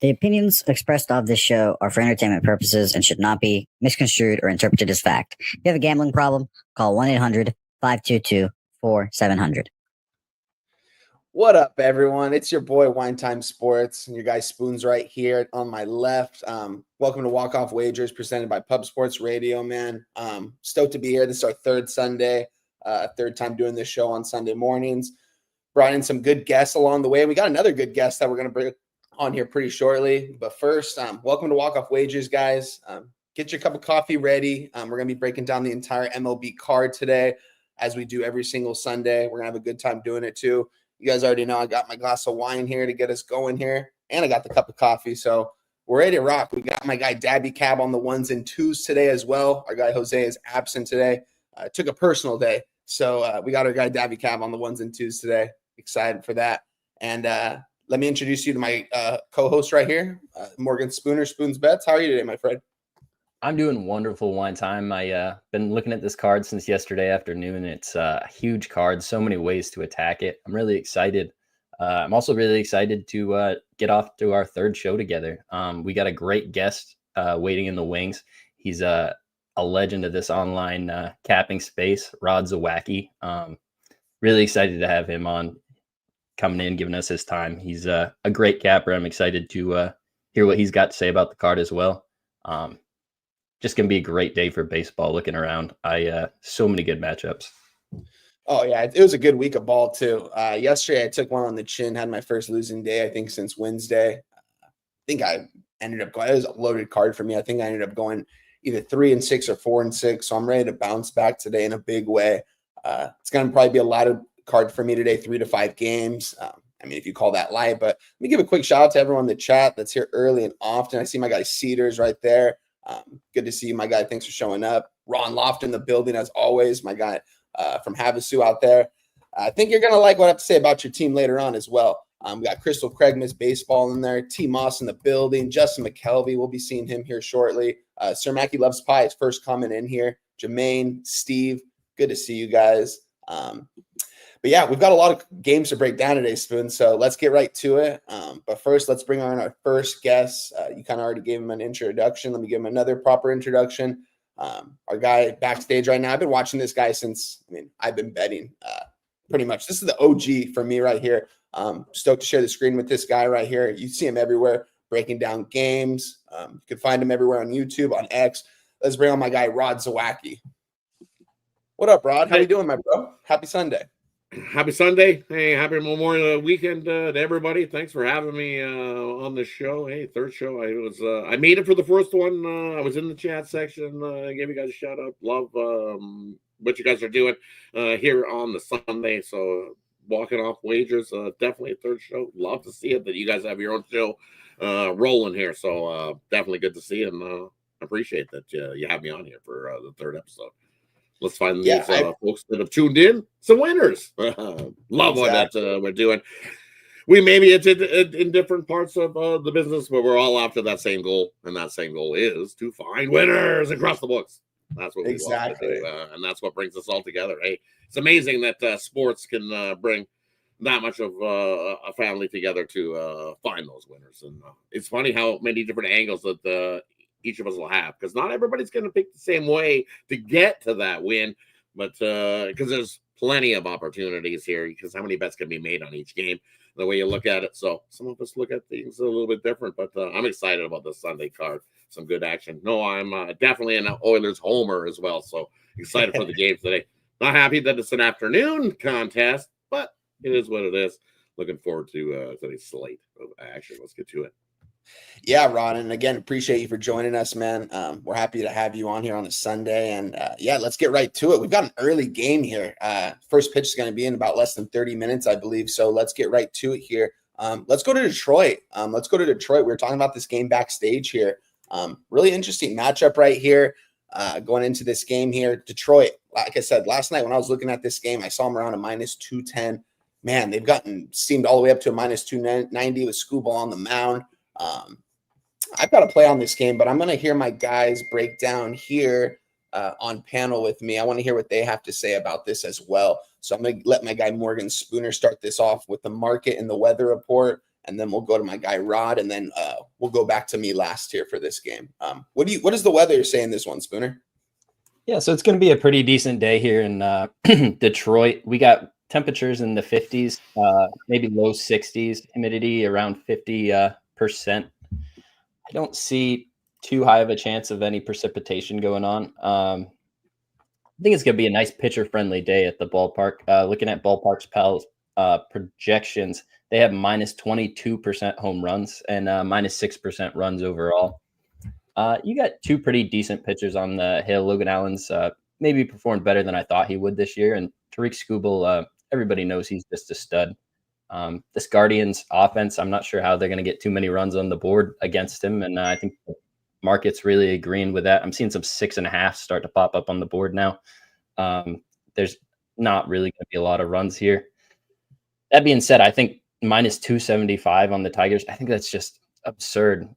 The opinions expressed of this show are for entertainment purposes and should not be misconstrued or interpreted as fact. If you have a gambling problem, call 1-800-522-4700. What up, everyone? It's your boy Wine Time Sports, and your guy Spoons right here on my left. Welcome to Walk Off Wagers, presented by Pub Sports Radio, man. Stoked to be here. This is our third Sunday, third time doing this show on Sunday mornings. Brought in some good guests along the way. We got another good guest that we're going to bring on here pretty shortly. But first, welcome to Walk Off Wagers, guys. Get your cup of coffee ready. We're going to be breaking down the entire MLB card today, as we do every single Sunday. We're going to have a good time doing it, too. You guys already know I got my glass of wine here to get us going here, and I got the cup of coffee, so we're ready to rock. We got my guy Dabby Cab on the ones and twos today as well. Our guy Jose is absent today. Took a personal day, so we got our guy Dabby Cab on the ones and twos today. Excited for that. And let me introduce you to my co-host right here, Morgan Spooner, Spoons Bets. How are you today, my friend? I'm doing wonderful, Wine Time. I been looking at this card since yesterday afternoon. It's a huge card, so many ways to attack it. I'm really excited. I'm also really excited to get off to our third show together. We got a great guest waiting in the wings. He's a legend of this online capping space, Rod Zawacki. Really excited to have him on, coming in, giving us his time. He's a great capper. I'm excited to hear what he's got to say about the card as well. Just going to be a great day for baseball looking around. So many good matchups. Oh, yeah. It was a good week of ball, too. Yesterday, I took one on the chin, had my first losing day, I think, since Wednesday. I think I ended up going – it was a loaded card for me. I think I ended up going either 3-6 or 4-6. So I'm ready to bounce back today in a big way. It's going to probably be a lot of card for me today, 3 to 5 games. I mean, if you call that light. But let me give a quick shout out to everyone in the chat that's here early and often. I see my guy Cedars right there. Good to see you, my guy. Thanks for showing up. Ron Loft in the building, as always. My guy from Havasu out there. I think you're going to like what I have to say about your team later on as well. We got Crystal Craig, Miss Baseball in there. T. Moss in the building. Justin McKelvey. We'll be seeing him here shortly. Sir Mackey Loves Pie is first coming in here. Jermaine, Steve. Good to see you guys. But yeah, we've got a lot of games to break down today, Spoon. So let's get right to it. But first, let's bring on our first guest. You kind of already gave him an introduction. Let me give him another proper introduction. Our guy backstage right now. I've been watching this guy since, I've been betting pretty much. This is the OG for me right here. Stoked to share the screen with this guy right here. You see him everywhere, breaking down games. You can find him everywhere on YouTube, on X. Let's bring on my guy, Rod Zawacki. What up, Rod? How you doing, my bro? Happy Sunday. Happy Sunday. Hey, happy Memorial Weekend to everybody. Thanks for having me on the show. Hey, third show. I made it for the first one. I was in the chat section. I gave you guys a shout out. Love what you guys are doing here on the Sunday. So walking off wagers, definitely a third show. Love to see it that you guys have your own show rolling here. So definitely good to see it, and appreciate that you have me on here for the third episode. Let's find these folks that have tuned in some winners. Love what we're doing. We maybe it's in different parts of the business, but we're all after that same goal, and that same goal is to find winners across the books. That's what we love to do, and that's what brings us all together. Hey, it's amazing that sports can bring that much of a family together to find those winners, and it's funny how many different angles that each of us will have, because not everybody's going to pick the same way to get to that win, but because there's plenty of opportunities here, because how many bets can be made on each game, the way you look at it. So some of us look at things a little bit different, but I'm excited about the Sunday card. Some good action. No, I'm definitely an Oilers homer as well, so excited for the games today. Not happy that it's an afternoon contest, but it is what it is. Looking forward to today's slate of action. Let's get to it. Yeah, Ron, and again, appreciate you for joining us, man. We're happy to have you on here on a Sunday, and let's get right to it. We've got an early game here. First pitch is going to be in about less than 30 minutes, I believe, so let's get right to it here. Let's go to Detroit. We were talking about this game backstage here. Really interesting matchup right here going into this game here. Detroit, like I said, last night when I was looking at this game, I saw them around a minus 210. Man, they've seemed all the way up to a minus 290 with Scuball on the mound. I've got to play on this game, but I'm going to hear my guys break down here on panel with me. I want to hear what they have to say about this as well. So I'm going to let my guy Morgan Spooner start this off with the market and the weather report, and then we'll go to my guy Rod, and then we'll go back to me last here for this game. What does the weather say in this one, Spooner? Yeah, so it's going to be a pretty decent day here in Detroit. We got temperatures in the 50s, maybe low 60s, humidity around 50%. I don't see too high of a chance of any precipitation going on. I think it's going to be a nice pitcher-friendly day at the ballpark. Looking at Ballpark's Pals projections, they have minus 22% home runs and minus 6% runs overall. You got two pretty decent pitchers on the hill. Logan Allen's maybe performed better than I thought he would this year. And Tariq Skubal, everybody knows he's just a stud. This Guardians offense, I'm not sure how they're going to get too many runs on the board against him. And I think the market's really agreeing with that. I'm seeing some 6.5 start to pop up on the board now. There's not really going to be a lot of runs here. That being said, I think minus 275 on the Tigers, I think that's just absurd.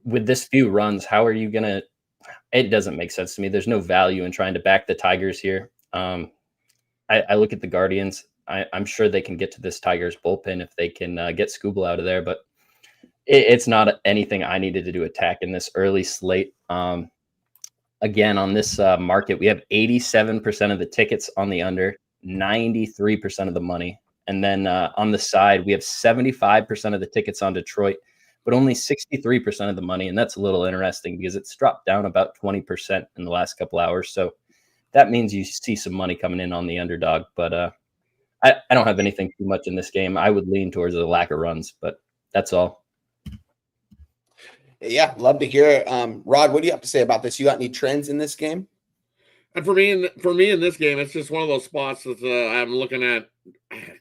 With this few runs, how are you going to – it doesn't make sense to me. There's no value in trying to back the Tigers here. I look at the Guardians. I'm sure they can get to this Tigers bullpen if they can get Skubal out of there, but it's not anything I needed to do attack in this early slate. Again, on this market, we have 87% of the tickets on the under, 93% of the money. And then on the side, we have 75% of the tickets on Detroit, but only 63% of the money. And that's a little interesting because it's dropped down about 20% in the last couple hours. So that means you see some money coming in on the underdog. But I don't have anything too much in this game. I would lean towards a lack of runs, but that's all. Yeah, love to hear it. Rod, what do you have to say about this? You got any trends in this game? And for me in this game, it's just one of those spots that I'm looking at.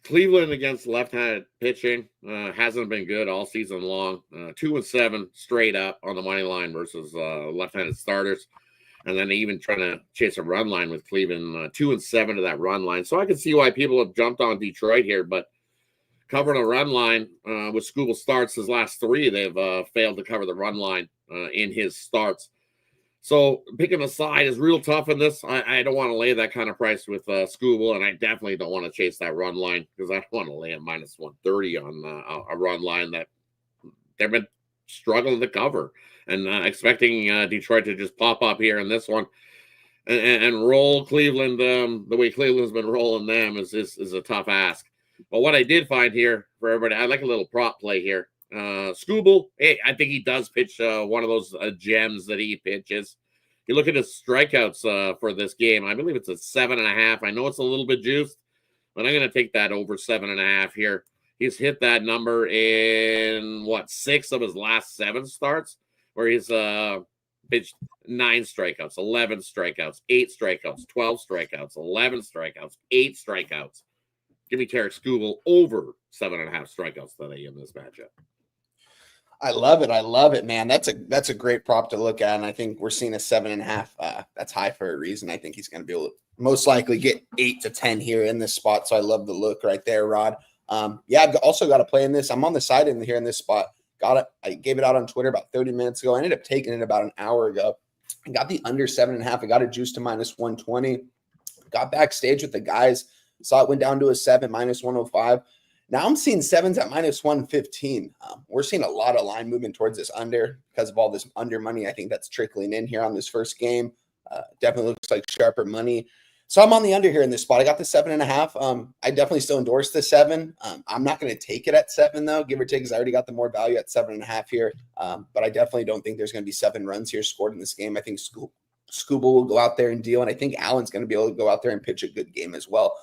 Cleveland against left-handed pitching hasn't been good all season long. 2-7 straight up on the money line versus left-handed starters, and then even trying to chase a run line with Cleveland, 2-7 to that run line. So I can see why people have jumped on Detroit here, but covering a run line with Skubal starts his last three, they've failed to cover the run line in his starts. So picking a side is real tough in this. I don't want to lay that kind of price with Skubal, and I definitely don't want to chase that run line because I don't want to lay a minus 130 on a run line that they've been struggling to cover, and expecting Detroit to just pop up here in this one and roll Cleveland the way Cleveland's been rolling them is a tough ask. But what I did find here for everybody, I like a little prop play here. Skubal, hey, I think he does pitch one of those gems that he pitches. You look at his strikeouts for this game. I believe it's a 7.5. I know it's a little bit juiced, but I'm going to take that over 7.5 here. He's hit that number in 6 of his last 7 starts, where he's pitched 9 strikeouts, 11 strikeouts, 8 strikeouts, 12 strikeouts, 11 strikeouts, 8 strikeouts. Give me Tarik Skubal over 7.5 strikeouts today in this matchup. I love it. I love it, man. That's a great prop to look at, and I think we're seeing a 7.5. That's high for a reason. I think he's going to be able to most likely get 8 to 10 here in this spot. So I love the look right there, Rod. Yeah, I've also got to play in this. I'm on the side in here in this spot. Got it. I gave it out on Twitter about 30 minutes ago. I ended up taking it about an hour ago. I got the under 7.5. I got it juiced to minus 120. Got backstage with the guys. Saw it went down to a 7, minus 105. Now I'm seeing 7s at minus 115. We're seeing a lot of line movement towards this under because of all this under money. I think that's trickling in here on this first game. Definitely looks like sharper money. So I'm on the under here in this spot. I got the 7.5. I definitely still endorse the 7. I'm not going to take it at 7 though, give or take, because I already got the more value at 7.5 here. But I definitely don't think there's going to be 7 runs here scored in this game. I think Skubal will go out there and deal, and I think Allen's going to be able to go out there and pitch a good game as well.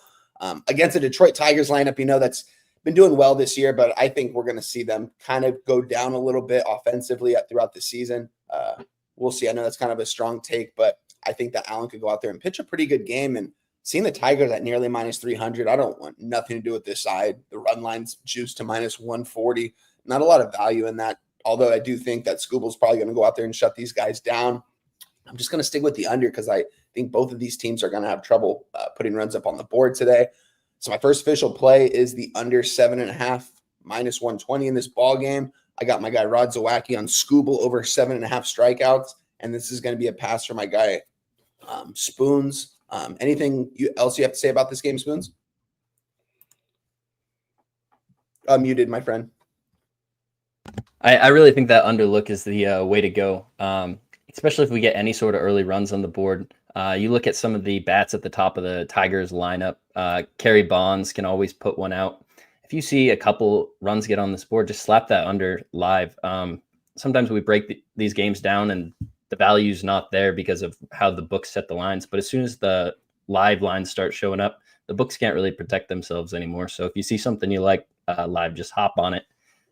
Against the Detroit Tigers lineup, that's been doing well this year, but I think we're going to see them kind of go down a little bit offensively throughout the season. We'll see. I know that's kind of a strong take, but I think that Allen could go out there and pitch a pretty good game. And seeing the Tigers at nearly minus 300, I don't want nothing to do with this side. The run line's juiced to minus 140. Not a lot of value in that, although I do think that Skubal's probably going to go out there and shut these guys down. I'm just going to stick with the under because I think both of these teams are going to have trouble putting runs up on the board today. So my first official play is the under 7.5, minus 120 in this ball game. I got my guy Rod Zawacki on Skubal over 7.5 strikeouts, and this is going to be a pass for my guy Spoons. Anything else you have to say about this game, Spoons? Muted, my friend. I really think that underlook is the way to go, especially if we get any sort of early runs on the board. You look at some of the bats at the top of the Tigers lineup. Kerry Bonds can always put one out. If you see a couple runs get on this board, just slap that under live. Sometimes we break these games down and the value's not there because of how the books set the lines. But as soon as the live lines start showing up, the books can't really protect themselves anymore. So if you see something you like live, just hop on it.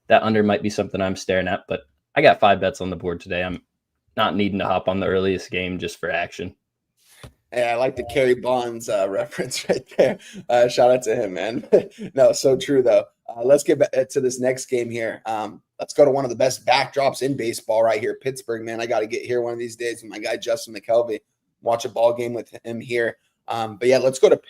That under might be something I'm staring at, but I got 5 bets on the board today. I'm not needing to hop on the earliest game just for action. Hey, I like the Kerry Bonds reference right there. Shout out to him, man. No, so true though. Let's get back to this next game here. Let's go to one of the best backdrops in baseball right here, Pittsburgh. Man, I got to get here one of these days with my guy Justin McKelvey. Watch a ball game with him here. But yeah, let's go to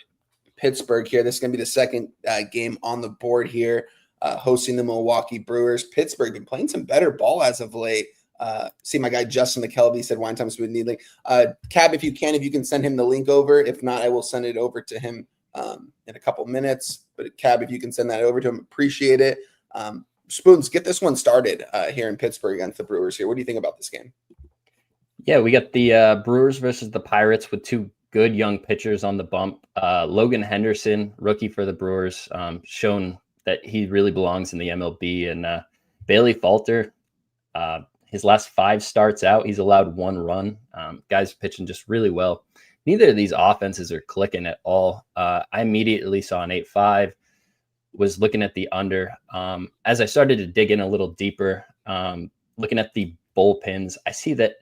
Pittsburgh here. This is going to be the second game on the board here. Hosting the Milwaukee Brewers. Pittsburgh been playing some better ball as of late. See my guy Justin McKelvey said Wine Time Smooth Needling. Cab, if you can send him the link over. If not, I will send it over to him in a couple minutes. But Cab, if you can send that over to him, appreciate it. Spoons, get this one started here in Pittsburgh against the Brewers here. What do you think about this game? Yeah, we got the Brewers versus the Pirates with 2 good young pitchers on the bump. Logan Henderson, rookie for the Brewers, shown that he really belongs in the MLB. And Bailey Falter, his last 5 starts out, he's allowed 1 run. Guys pitching just really well. Neither of these offenses are clicking at all. I immediately saw an 8-5, was looking at the under. As I started to dig in a little deeper, looking at the bullpens, I see that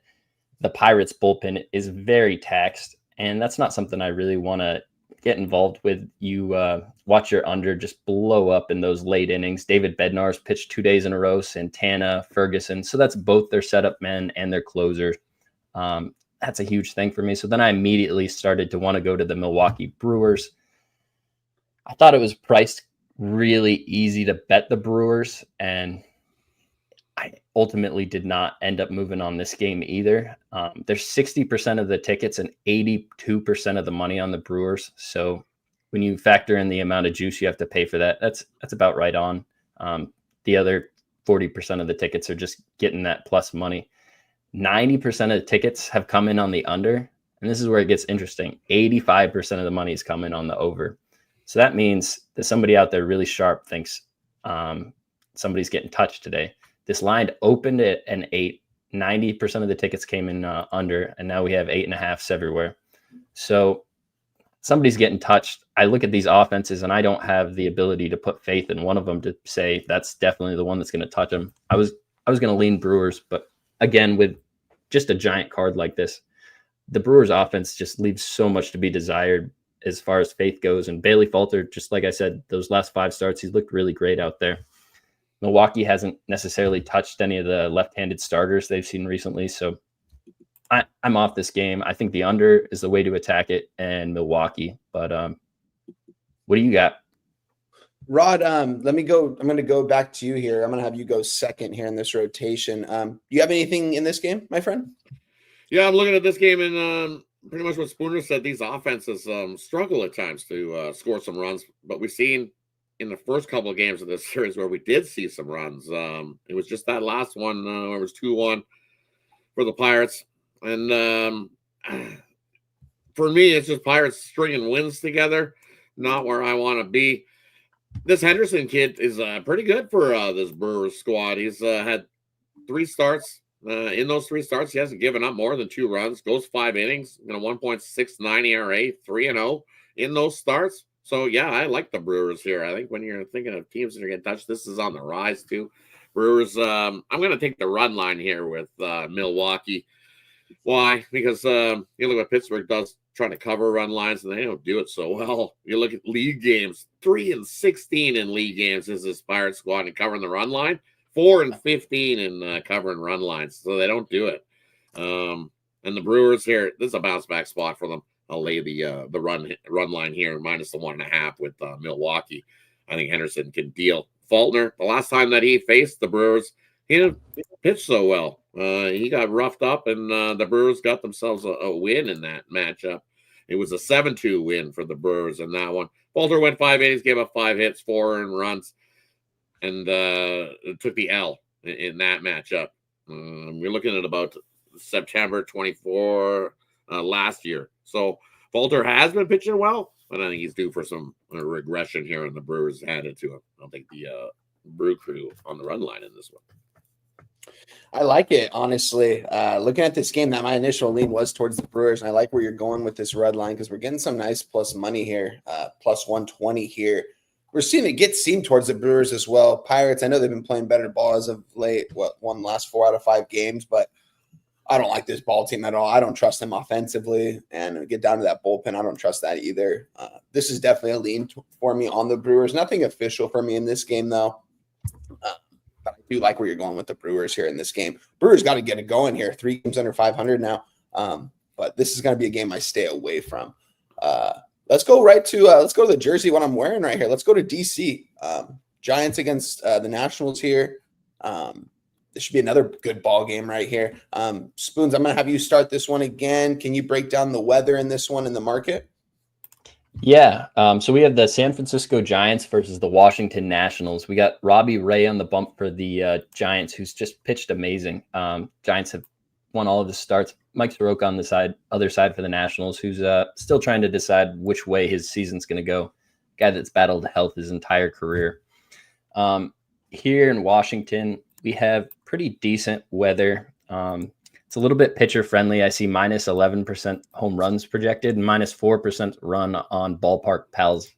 the Pirates bullpen is very taxed, and that's not something I really want to get involved with. You watch your under just blow up in those late innings. David Bednar's pitched 2 days in a row, Santana, Ferguson. So that's both their setup men and their closer. That's a huge thing for me. So then I immediately started to want to go to the Milwaukee Brewers. I thought it was priced really easy to bet the Brewers, and I ultimately did not end up moving on this game either. There's 60% of the tickets and 82% of the money on the Brewers. So when you factor in the amount of juice you have to pay for that, that's about right on. The other 40% of the tickets are just getting that plus money. 90% of the tickets have come in on the under. And this is where it gets interesting. 85% of the money is coming on the over. So that means that somebody out there really sharp thinks somebody's getting touched today. This line opened at an 8. 90% of the tickets came in under, and now we have 8.5s everywhere. So somebody's getting touched. I look at these offenses, and I don't have the ability to put faith in one of them to say that's definitely the one that's going to touch them. I was going to lean Brewers, but again, with just a giant card like this, the Brewers offense just leaves so much to be desired as far as faith goes. And Bailey Falter, just like I said, those last 5 starts, he's looked really great out there. Milwaukee hasn't necessarily touched any of the left-handed starters they've seen recently. So I'm off this game. I think the under is the way to attack it, and Milwaukee. But what do you got? Rod, let me go. I'm going to go back to you here. I'm going to have you go second here in this rotation. Do you have anything in this game, my friend? Yeah, I'm looking at this game, and pretty much what Spooner said, these offenses struggle at times to score some runs. But we've seen in the first couple of games of this series where we did see some runs. It was just that last one where it was 2-1 for the Pirates. And for me, it's just Pirates stringing wins together, not where I want to be. This Henderson kid is pretty good for this Brewers squad. He's had 3 starts. In those 3 starts, he hasn't given up more than 2 runs, goes 5 innings, 1.69 ERA, 3-0 in those starts. So, yeah, I like the Brewers here. I think when you're thinking of teams that are getting touched, this is on the rise, too. Brewers, I'm going to take the run line here with Milwaukee. Why? Because you look what Pittsburgh does trying to cover run lines, and they don't do it so well. You look at league games, 3-16 in league games is this Pirate squad in covering the run line, 4-15 in covering run lines. So they don't do it. And the Brewers here, this is a bounce back spot for them. I'll lay the run line here minus the 1.5 with Milwaukee. I think Henderson can deal. Faulkner, the last time that he faced the Brewers, he didn't pitch so well. He got roughed up, and the Brewers got themselves a win in that matchup. It was a 7-2 win for the Brewers in that one. Falter went 5 innings, gave up 5 hits, 4 earned runs, and took the L in that matchup. We're looking at about September 24 last year. So Falter has been pitching well, but I think he's due for some regression here, and the Brewers handed to him. I don't think the Brew Crew on the run line in this one. I like it, honestly. Looking at this game, that my initial lean was towards the Brewers, and I like where you're going with this red line because we're getting some nice plus money here, plus 120 here. We're seeing it get seen towards the Brewers as well. Pirates, I know they've been playing better ball as of late, won the last 4 out of 5 games, but I don't like this ball team at all. I don't trust them offensively, and get down to that bullpen, I don't trust that either. This is definitely a lean for me on the Brewers. Nothing official for me in this game, though. But I do like where you're going with the Brewers here in this game. Brewers got to get it going here. 3 games under 500 now. But this is going to be a game I stay away from. Let's go to the jersey, what I'm wearing right here. Let's go to DC. Giants against the Nationals here. This should be another good ball game right here. Spoons, I'm going to have you start this one again. Can you break down the weather in this one in the market? Yeah. So we have the San Francisco Giants versus the Washington Nationals. We got Robbie Ray on the bump for the Giants, who's just pitched amazing. Giants have won all of the starts. Mike Soroka on the other side for the Nationals, who's still trying to decide which way his season's going to go. Guy that's battled health his entire career. Here in Washington, we have pretty decent weather. It's a little bit pitcher friendly. I see minus 11% home runs projected and minus 4% run on Ballpark Pal's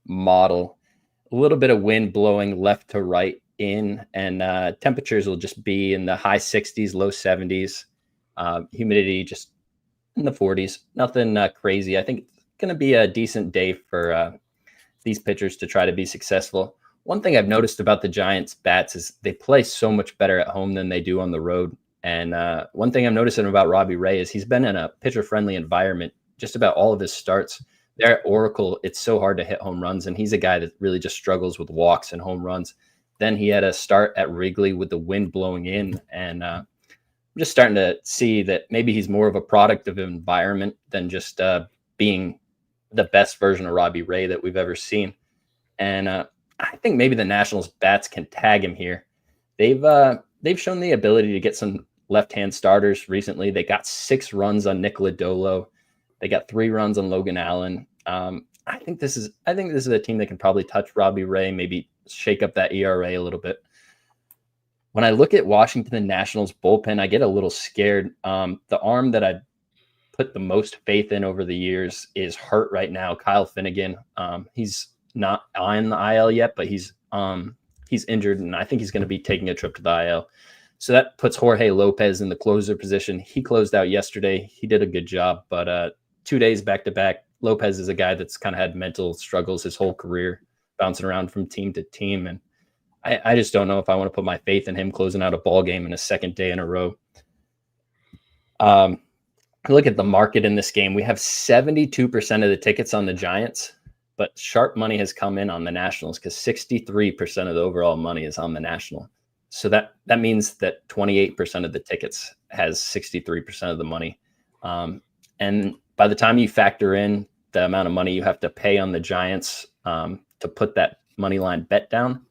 model. A little bit of wind blowing left to right in, and temperatures will just be in the high 60s, low 70s. Humidity just in the 40s. Nothing crazy. I think it's going to be a decent day for these pitchers to try to be successful. One thing I've noticed about the Giants bats is they play so much better at home than they do on the road. And one thing I'm noticing about Robbie Ray is he's been in a pitcher-friendly environment just about all of his starts. There at Oracle, it's so hard to hit home runs, and he's a guy that really just struggles with walks and home runs. Then he had a start at Wrigley with the wind blowing in, and I'm just starting to see that maybe he's more of a product of environment than just being the best version of Robbie Ray that we've ever seen. And I think maybe the Nationals bats can tag him here. They've shown the ability to get some left-hand starters recently. They got 6 runs on Nick Lodolo. They got 3 runs on Logan Allen. I think this is a team that can probably touch Robbie Ray, maybe shake up that ERA a little bit. When I look at Washington and Nationals bullpen, I get a little scared. The arm that I put the most faith in over the years is hurt right now. Kyle Finnegan. He's not on the IL yet, but he's injured, and I think he's going to be taking a trip to the IL. So that puts Jorge Lopez in the closer position. He closed out yesterday. He did a good job, but 2 days back-to-back, Lopez is a guy that's kind of had mental struggles his whole career, bouncing around from team to team, and I just don't know if I want to put my faith in him closing out a ball game in a second day in a row. Look at the market in this game. We have 72% of the tickets on the Giants, but sharp money has come in on the Nationals because 63% of the overall money is on the National. So that means that 28% of the tickets has 63% of the money. And by the time you factor in the amount of money you have to pay on the Giants to put that money line bet down,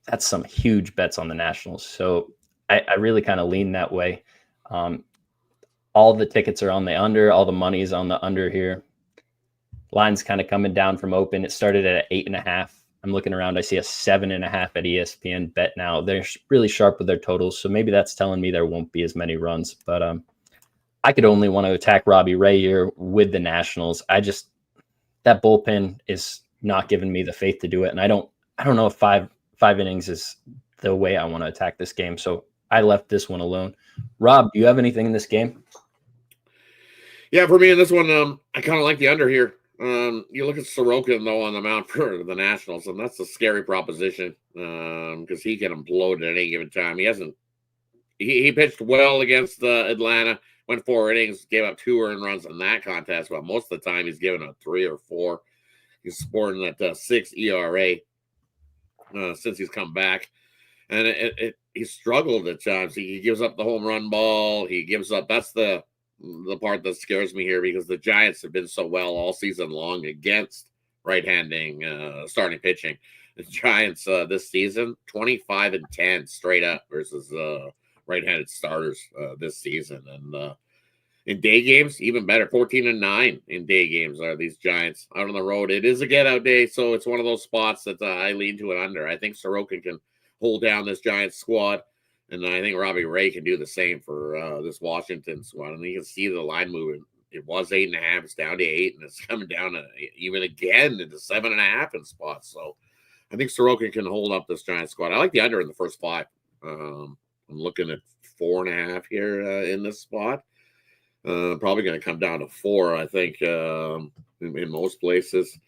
that's some huge bets on the Nationals. So I really kind of lean that way. All the tickets are on the under. All the money is on the under here. Line's kind of coming down from open. It started at 8.5. I'm looking around. I see a 7.5 at ESPN bet now. They're really sharp with their totals, so maybe that's telling me there won't be as many runs. But I could only want to attack Robbie Ray here with the Nationals. That bullpen is not giving me the faith to do it, and I don't know if five innings is the way I want to attack this game. So I left this one alone. Rob, do you have anything in this game? Yeah, for me in this one, I kind of like the under here. You look at Soroka, though, on the mound for the Nationals, and that's a scary proposition because he can implode at any given time. He pitched well against Atlanta, went 4 innings, gave up 2 earned runs in that contest, but most of the time he's given a 3 or 4. He's sporting that 6 ERA since he's come back, and he struggled at times. He gives up the home run ball. He gives up. That's the part that scares me here because the Giants have been so well all season long against right-handing starting pitching. The Giants this season, 25-10 straight up versus right-handed starters this season. And in day games, even better, 14-9 in day games are these Giants out on the road. It is a get-out day, so it's one of those spots that I lean to an under. I think Sorokin can hold down this Giants squad, and I think Robbie Ray can do the same for this Washington squad. And you can see the line moving. It was 8.5, it's down to 8, and it's coming down to even again into 7.5 in spots. So I think Sorokin can hold up this Giants squad. I like the under in the first 5. I'm looking at 4.5 here in this spot. Probably going to come down to 4, I think, in most places.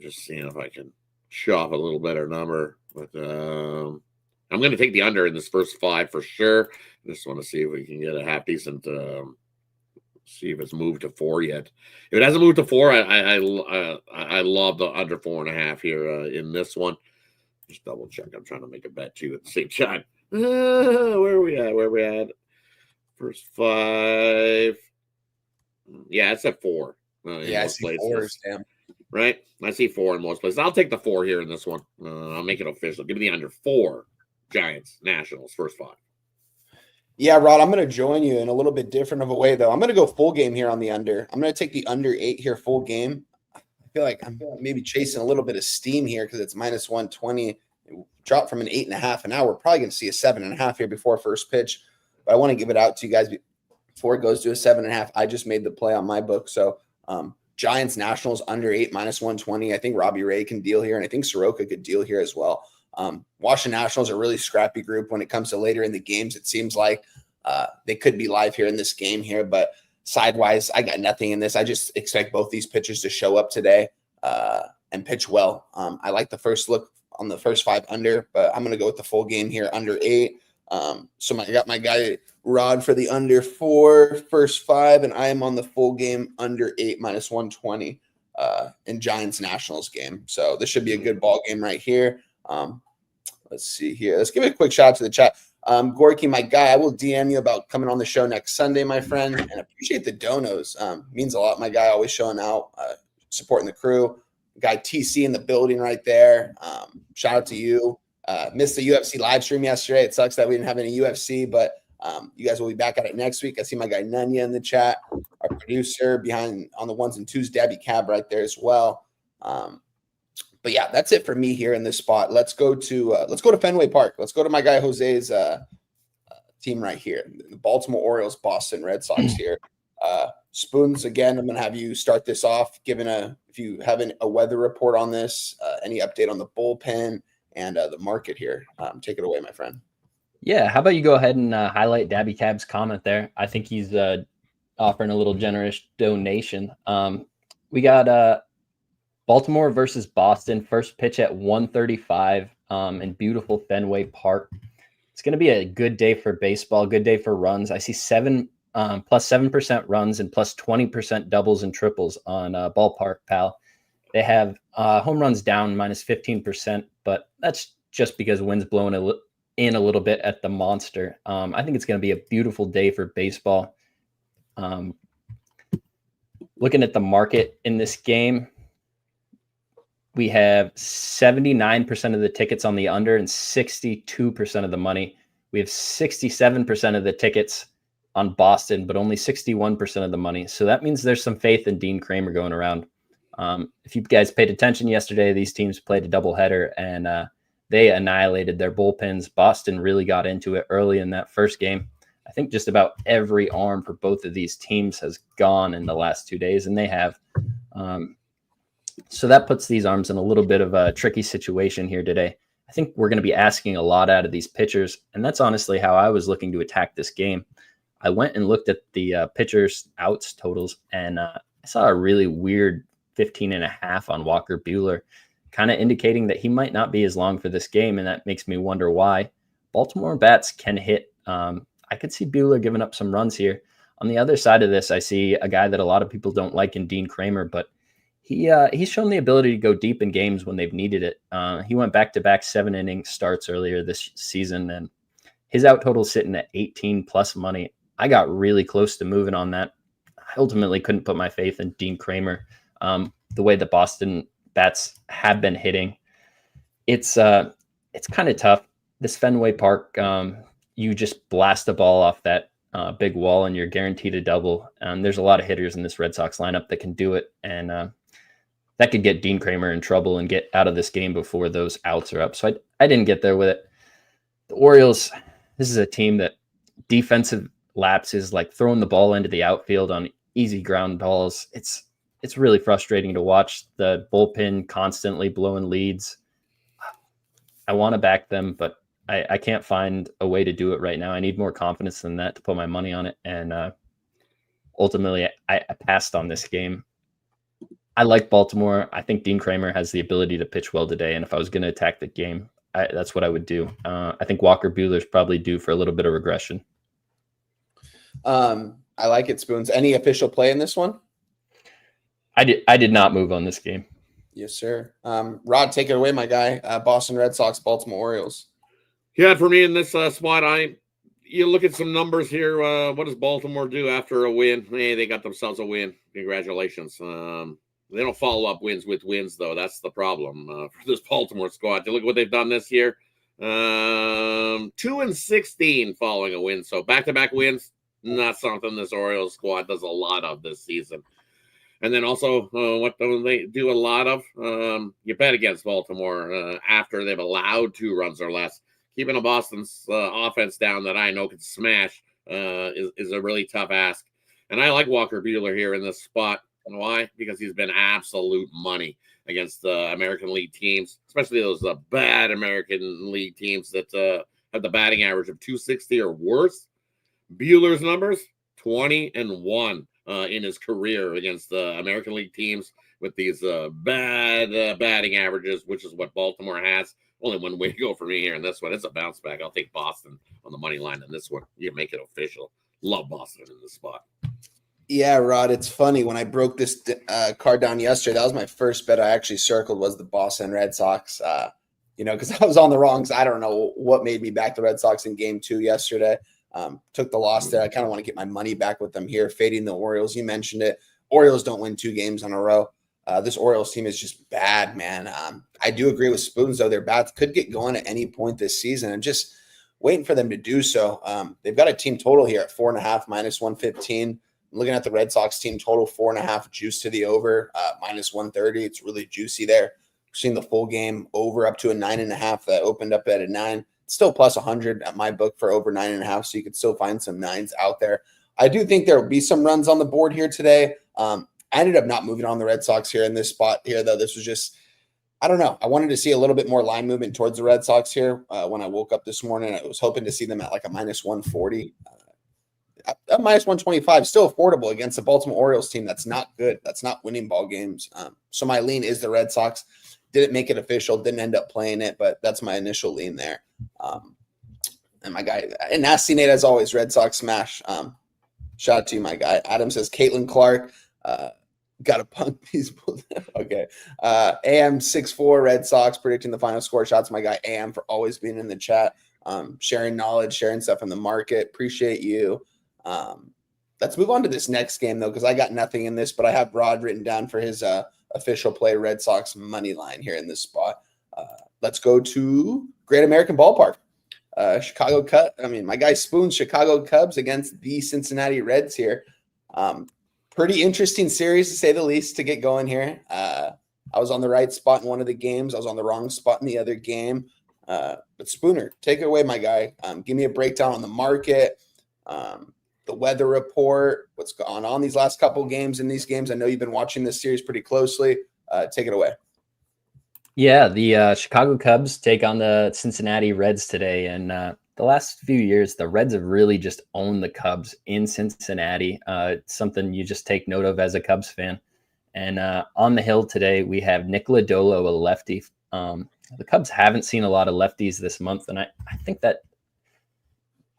Just seeing if I can shop a little better number. But I'm going to take the under in this first 5 for sure. Just want to see if we can get a half decent. See if it's moved to 4 yet. If it hasn't moved to 4, I love the under 4.5 here in this one. Just double check. I'm trying to make a bet too at the same time. Where are we at? First 5. Yeah, it's at 4. Yeah, I see 4. Damn. Right? I see 4 in most places. I'll take the 4 here in this one. I'll make it official. Give me the under 4 Giants, Nationals, first 5. Yeah, Rod, I'm going to join you in a little bit different of a way, though. I'm going to go full game here on the under. I'm going to take the under 8 here, full game. I feel like I'm maybe chasing a little bit of steam here because it's minus 120. It dropped from an 8.5, and now we're probably going to see a 7.5 here before first pitch. But I want to give it out to you guys before it goes to a 7.5. I just made the play on my book. So Giants, Nationals, under 8, minus 120. I think Robbie Ray can deal here, and I think Soroka could deal here as well. Washington Nationals are a really scrappy group when it comes to later in the games. It seems like they could be live here in this game here, but sidewise, I got nothing in this. I just expect both these pitchers to show up today and pitch well. I like the first look on the first 5 under, but I'm going to go with the full game here, under 8. So I got my guy Rod for the under 4, first 5, and I am on the full game under 8, minus 120 in Giants Nationals game. So this should be a good ball game right here. Let's see here. Let's give a quick shout out to the chat. Gorky, my guy, I will DM you about coming on the show next Sunday, my friend, and appreciate the donos. Means a lot. My guy always showing out, supporting the crew. Guy TC in the building right there. Shout out to you. Missed the UFC live stream yesterday. It sucks that we didn't have any UFC, but you guys will be back at it next week. I see my guy Nunya in the chat, our producer behind on the 1s and 2s, Debbie Cab right there as well. But yeah, that's it for me here in this spot. Let's go to Fenway Park. Let's go to my guy Jose's team right here, the Baltimore Orioles, Boston Red Sox here. Spoons, again, I'm going to have you start this off, if you have a weather report on this, any update on the bullpen and the market here. Take it away, my friend. Yeah, how about you go ahead and highlight Dabby Cab's comment there? I think he's offering a little generous donation. We got Baltimore versus Boston, first pitch at 1:35 in beautiful Fenway Park. It's going to be a good day for baseball, good day for runs. I see plus 7% runs and plus 20% doubles and triples on Ballpark Pal. They have home runs down minus 15%, but that's just because wind's blowing in a little bit at the Monster. I think it's going to be a beautiful day for baseball. Looking at the market in this game, we have 79% of the tickets on the under and 62% of the money. We have 67% of the tickets on Boston, but only 61% of the money. So that means there's some faith in Dean Kramer going around. If you guys paid attention yesterday, these teams played a doubleheader and they annihilated their bullpens. Boston really got into it early in that first game. I think just about every arm for both of these teams has gone in the last 2 days, and they have. So that puts these arms in a little bit of a tricky situation here today. I think we're going to be asking a lot out of these pitchers, and that's honestly how I was looking to attack this game. I went and looked at the pitchers' outs totals, and I saw a really weird 15.5 on Walker Buehler, kind of indicating that he might not be as long for this game, and that makes me wonder why. Baltimore bats can hit. I could see Buehler giving up some runs here. On the other side of this, I see a guy that a lot of people don't like in Dean Kramer, but he's shown the ability to go deep in games when they've needed it. He went back-to-back 7-inning starts earlier this season, and his out total sitting at 18 plus money. I got really close to moving on that. I ultimately couldn't put my faith in Dean Kramer. The way the Boston bats have been hitting, It's kind of tough. This Fenway Park, you just blast the ball off that big wall and you're guaranteed a double. There's a lot of hitters in this Red Sox lineup that can do it, and that could get Dean Kramer in trouble and get out of this game before those outs are up. So I didn't get there with it. The Orioles, this is a team that defensive lapses, like throwing the ball into the outfield on easy ground balls. It's really frustrating to watch the bullpen constantly blowing leads. I want to back them, but I can't find a way to do it right now. I need more confidence than that to put my money on it. And ultimately, I passed on this game. I like Baltimore. I think Dean Kramer has the ability to pitch well today. And if I was going to attack the game, that's what I would do. I think Walker Buehler's probably due for a little bit of regression. I like it, Spoons. Any official play in this one? I did not move on this game. Yes, sir. Rod, take it away, my guy. Boston Red Sox, Baltimore Orioles. Yeah, for me in this spot, you look at some numbers here. What does Baltimore do after a win? Hey, they got themselves a win. Congratulations. They don't follow up wins with wins, though. That's the problem for this Baltimore squad. You look at what they've done this year. 2-16 following a win. So back-to-back wins, not something this Orioles squad does a lot of this season. And then also, what do they do a lot of? You bet against Baltimore after they've allowed 2 runs or less. Keeping a Boston's offense down that I know can smash is a really tough ask. And I like Walker Buehler here in this spot. And why? Because he's been absolute money against American League teams, especially those bad American League teams that have the batting average of 260 or worse. Buehler's numbers, 20-1 in his career against American League teams with these bad batting averages, which is what Baltimore has. Only one way to go for me here in this one. It's a bounce back. I'll take Boston on the money line in this one. You make it official. Love Boston in this spot. Yeah, Rod, it's funny. When I broke this card down yesterday, that was my first bet I actually circled was the Boston Red Sox. Because I was on the wrongs. I don't know what made me back the Red Sox in game 2 yesterday. Took the loss there. I kind of want to get my money back with them here, fading the Orioles. You mentioned it. Orioles don't win 2 games in a row. This Orioles team is just bad, man. I do agree with Spoons, though. Their bats could get going at any point this season. I'm just waiting for them to do so. They've got a team total here at 4.5 minus 115. Looking at the Red Sox team total, 4.5 juice to the over, minus 130. It's really juicy there. We've seen the full game over up to a 9.5 that opened up at a 9. It's still plus 100 at my book for over 9.5, so you could still find some 9s out there. I do think there will be some runs on the board here today. I ended up not moving on the Red Sox here in this spot here, though. This was just, I don't know. I wanted to see a little bit more line movement towards the Red Sox here when I woke up this morning. I was hoping to see them at like a minus 140. At minus 125, still affordable against the Baltimore Orioles team that's not good. That's not winning ball games. So my lean is the Red Sox. Didn't make it official. Didn't end up playing it, but that's my initial lean there. And my guy, and Nasty Nate, as always, Red Sox smash. Shout out to you, my guy. Adam says, Caitlin Clark, got to punk these. Okay. AM64, Red Sox, predicting the final score. Shout out to my guy, AM, for always being in the chat, sharing knowledge, sharing stuff in the market. Appreciate you. Let's move on to this next game, though, because I got nothing in this, but I have Rod written down for his official play Red Sox money line here in this spot. Let's go to Great American Ballpark. Chicago Cubs. I mean, my guy Spoon's Chicago Cubs against the Cincinnati Reds here. Pretty interesting series, to say the least, to get going here. I was on the right spot in one of the games. I was on the wrong spot in the other game. But Spooner, take it away, my guy. Give me a breakdown on the market, the weather report, what's gone on these last couple of games in these games. I know you've been watching this series pretty closely. Take it away. Yeah, the Chicago Cubs take on the Cincinnati Reds today. And the last few years, the Reds have really just owned the Cubs in Cincinnati. It's something you just take note of as a Cubs fan. And on the hill today, we have Nick Lodolo, a lefty. The Cubs haven't seen a lot of lefties this month, and I think that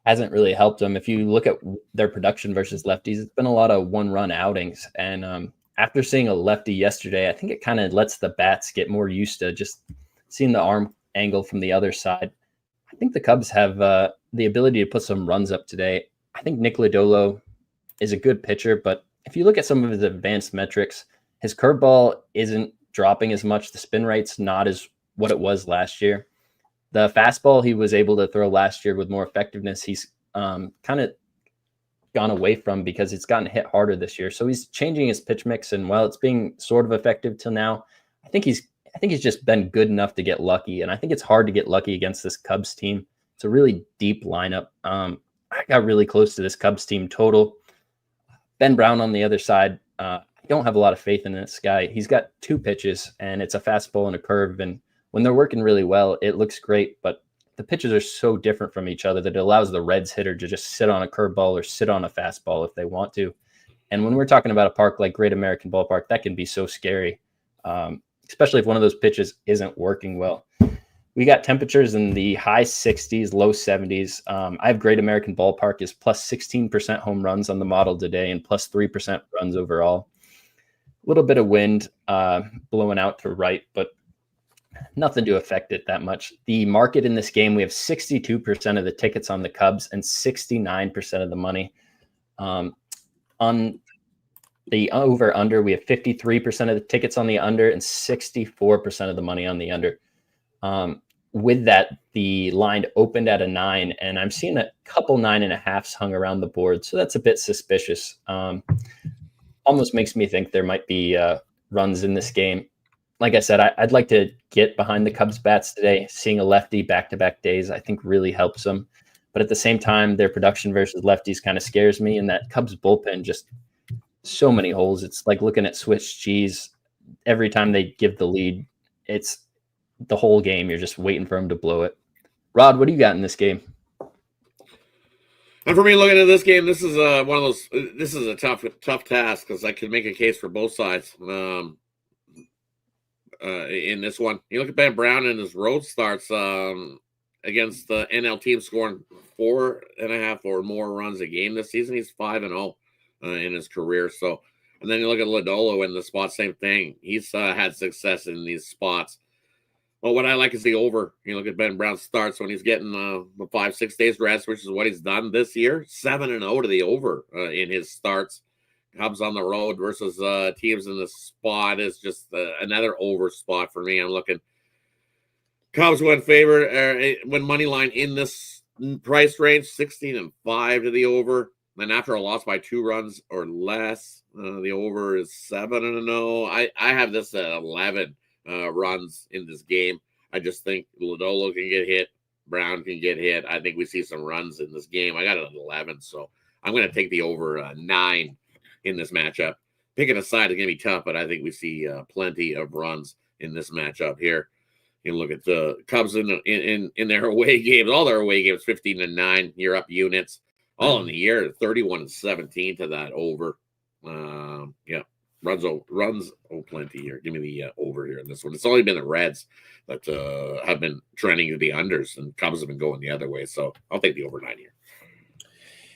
hasn't really helped them. If you look at their production versus lefties, it's been a lot of one-run outings. And after seeing a lefty yesterday, I think it kind of lets the bats get more used to just seeing the arm angle from the other side. I think the Cubs have the ability to put some runs up today. I think Nick Lodolo is a good pitcher, but if you look at some of his advanced metrics, his curveball isn't dropping as much. The spin rate's not as what it was last year. The fastball he was able to throw last year with more effectiveness, he's kind of gone away from because it's gotten hit harder this year. So he's changing his pitch mix, and while it's being sort of effective till now, I think he's just been good enough to get lucky. And I think it's hard to get lucky against this Cubs team. It's a really deep lineup. I got really close to this Cubs team total. Ben Brown on the other side, I don't have a lot of faith in this guy. He's got 2 pitches, and it's a fastball and a curve. And when they're working really well, it looks great. But the pitches are so different from each other that it allows the Reds hitter to just sit on a curveball or sit on a fastball if they want to. And when we're talking about a park like Great American Ballpark, that can be so scary, especially if one of those pitches isn't working well. We got temperatures in the high 60s, low 70s. I have Great American Ballpark is plus 16% home runs on the model today and plus 3% runs overall. A little bit of wind blowing out to right, but nothing to affect it that much. The market in this game, we have 62% of the tickets on the Cubs and 69% of the money. On the over-under, we have 53% of the tickets on the under and 64% of the money on the under. With that, the line opened at a 9, and I'm seeing a couple 9.5s hung around the board, so that's a bit suspicious. Almost makes me think there might be runs in this game. Like I said, I'd like to get behind the Cubs bats today. Seeing a lefty back-to-back days, I think really helps them. But at the same time, their production versus lefties kind of scares me, and that Cubs bullpen just so many holes. It's like looking at Swiss cheese. Every time they give the lead, it's the whole game. You're just waiting for them to blow it. Rod, what do you got in this game? And for me, looking at this game, this is one of those. This is a tough task because I can make a case for both sides. In this one, you look at Ben Brown in his road starts against the NL team, scoring 4.5 or more runs a game this season. He's 5-0 in his career. So, and then you look at Lodolo in the spot, same thing. He's had success in these spots. Well, what I like is the over. You look at Ben Brown's starts when he's getting the 5-6 days rest, which is what he's done this year. 7-0 to the over in his starts. Cubs on the road versus teams in the spot is just another over spot for me. I'm looking. Cubs win win money line in this price range, 16-5 to the over. Then after a loss by 2 runs or less, the over is 7-0. I have this at 11 runs in this game. I just think Lodolo can get hit. Brown can get hit. I think we see some runs in this game. I got it at 11, so I'm going to take the over 9 in this matchup. Picking a side is going to be tough, but I think we see plenty of runs in this matchup here. You look at the Cubs in their away games, all their away games, 15-9. You're up units, all in the year, 31-17 to that over. Yeah, runs plenty here. Give me the over here in this one. It's only been the Reds that have been trending to the unders, and Cubs have been going the other way. So I'll take the over 9 here.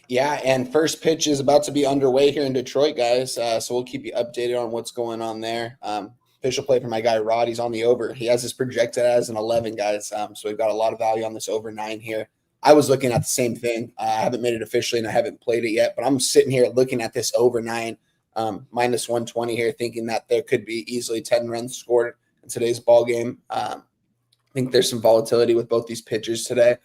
Yeah, and first pitch is about to be underway here in Detroit, guys. So we'll keep you updated on what's going on there. Official play for my guy Rod. He's on the over. He has this projected as an 11, guys. So we've got a lot of value on this over 9 here. I was looking at the same thing. I haven't made it officially, and I haven't played it yet. But I'm sitting here looking at this over 9, minus 120 here, thinking that there could be easily 10 runs scored in today's ball game. I think there's some volatility with both these pitchers today.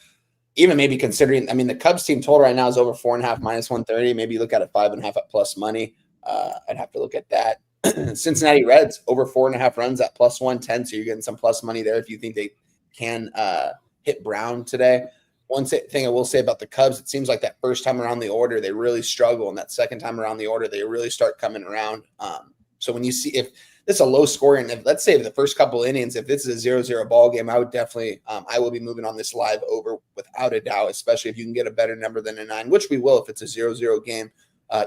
Even maybe considering, I mean, the Cubs team total right now is over 4.5 minus 130. Maybe you look at a 5.5 at plus money. I'd have to look at that. Cincinnati Reds over 4.5 runs at plus 110. So you're getting some plus money there if you think they can hit Brown today. One thing I will say about the Cubs, it seems like that first time around the order, they really struggle. And that second time around the order, they really start coming around. So when you see, if this is a low scoring, if let's say the first couple innings, if this is a 0-0 ball game, I would definitely, I will be moving on this live over without a doubt, especially if you can get a better number than a 9, which we will if it's a 0-0 game,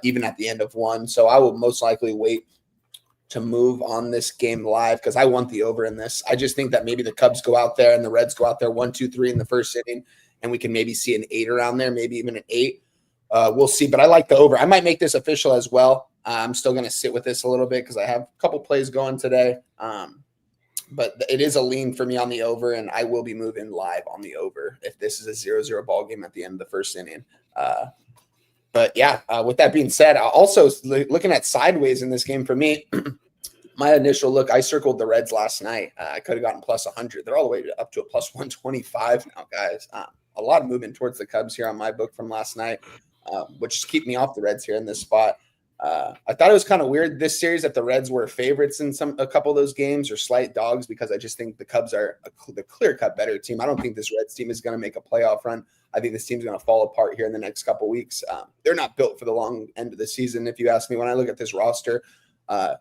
even at the end of 1. So I will most likely wait to move on this game live because I want the over in this. I just think that maybe the Cubs go out there and the Reds go out there 1, 2, 3 in the first inning, and we can maybe see an 8 around there, maybe even an 8. We'll see, but I like the over. I might make this official as well. I'm still going to sit with this a little bit because I have a couple plays going today. But it is a lean for me on the over, and I will be moving live on the over if this is a 0-0 ball game at the end of the first inning. But yeah, with that being said, also looking at sideways in this game for me, my initial look, I circled the Reds last night. I could have gotten plus 100. They're all the way up to a plus 125 now, guys. A lot of movement towards the Cubs here on my book from last night, which is keep me off the Reds here in this spot. I thought it was kind of weird this series that the Reds were favorites in a couple of those games or slight dogs, because I just think the Cubs are the clear-cut better team. I don't think this Reds team is going to make a playoff run. I think this team's going to fall apart here in the next couple of weeks. They're not built for the long end of the season, if you ask me. When I look at this roster, I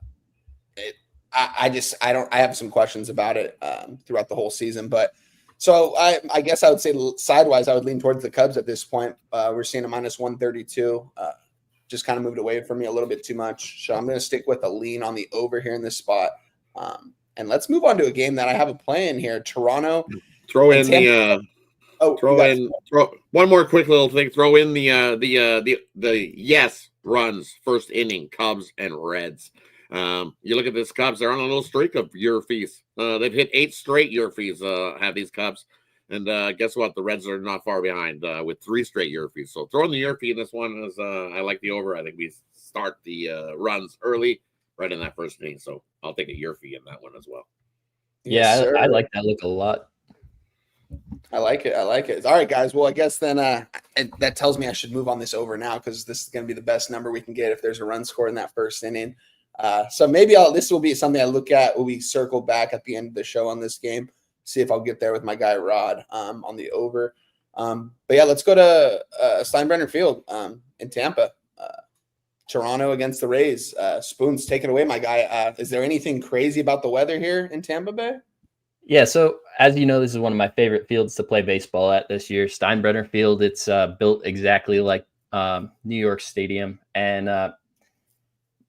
have some questions about it throughout the whole season. But so I guess I would say sidewise, I would lean towards the Cubs at this point. We're seeing a minus 132. Just kind of moved away from me a little bit too much. So I'm going to stick with a lean on the over here in this spot. And let's move on to a game that I have a play in here. Toronto. Throw one more quick little thing. Throw in the yes runs first inning, Cubs and Reds. You look at this Cubs, they're on a little streak of Earfies. They've hit 8 straight Earfies, have these Cubs. And guess what? The Reds are not far behind with 3 straight Earfies. So throwing the Earfie in this one is I like the over. I think we start the runs early right in that first inning. So I'll take a Earfie in that one as well. Yeah, I like that look a lot. I like it. All right, guys. Well, I guess then that tells me I should move on this over now, because this is going to be the best number we can get if there's a run score in that first inning. So maybe this will be something I look at when we circle back at the end of the show on this game. See if I'll get there with my guy Rod on the over. But yeah, let's go to Steinbrenner Field in Tampa. Toronto against the Rays. Spoons, take it away, my guy. Is there anything crazy about the weather here in Tampa Bay? Yeah, so as you know, this is one of my favorite fields to play baseball at this year, Steinbrenner Field. It's built exactly like New York Stadium. And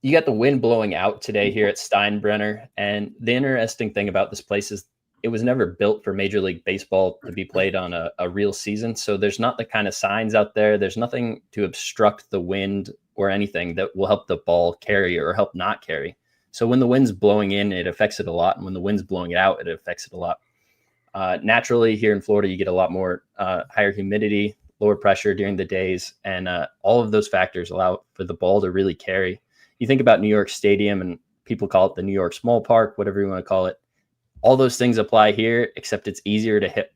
you got the wind blowing out today here at Steinbrenner. And the interesting thing about this place is it was never built for Major League Baseball to be played on a real season. So there's not the kind of signs out there. There's nothing to obstruct the wind or anything that will help the ball carry or help not carry. So when the wind's blowing in, it affects it a lot. And when the wind's blowing it out, it affects it a lot. Naturally, here in Florida, you get a lot more higher humidity, lower pressure during the days. And all of those factors allow for the ball to really carry. You think about New York Stadium, and people call it the New York Small Park, whatever you want to call it. All those things apply here, except it's easier to hit.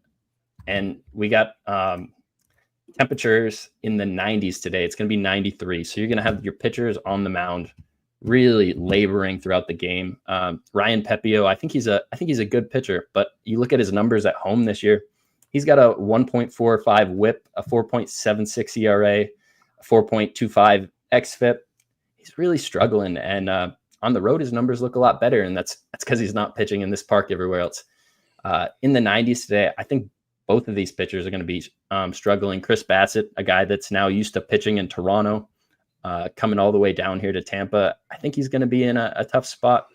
And we got temperatures in the 90s today. It's going to be 93. So you're going to have your pitchers on the mound really laboring throughout the game. Ryan Pepio, I think he's a good pitcher, but you look at his numbers at home this year. He's got a 1.45 WHIP, a 4.76 ERA, a 4.25 xFIP. He's really struggling, and on the road, his numbers look a lot better, and that's because he's not pitching in this park everywhere else. In the 90s today, I think both of these pitchers are going to be struggling. Chris Bassett, a guy that's now used to pitching in Toronto, coming all the way down here to Tampa, I think he's going to be in a tough spot.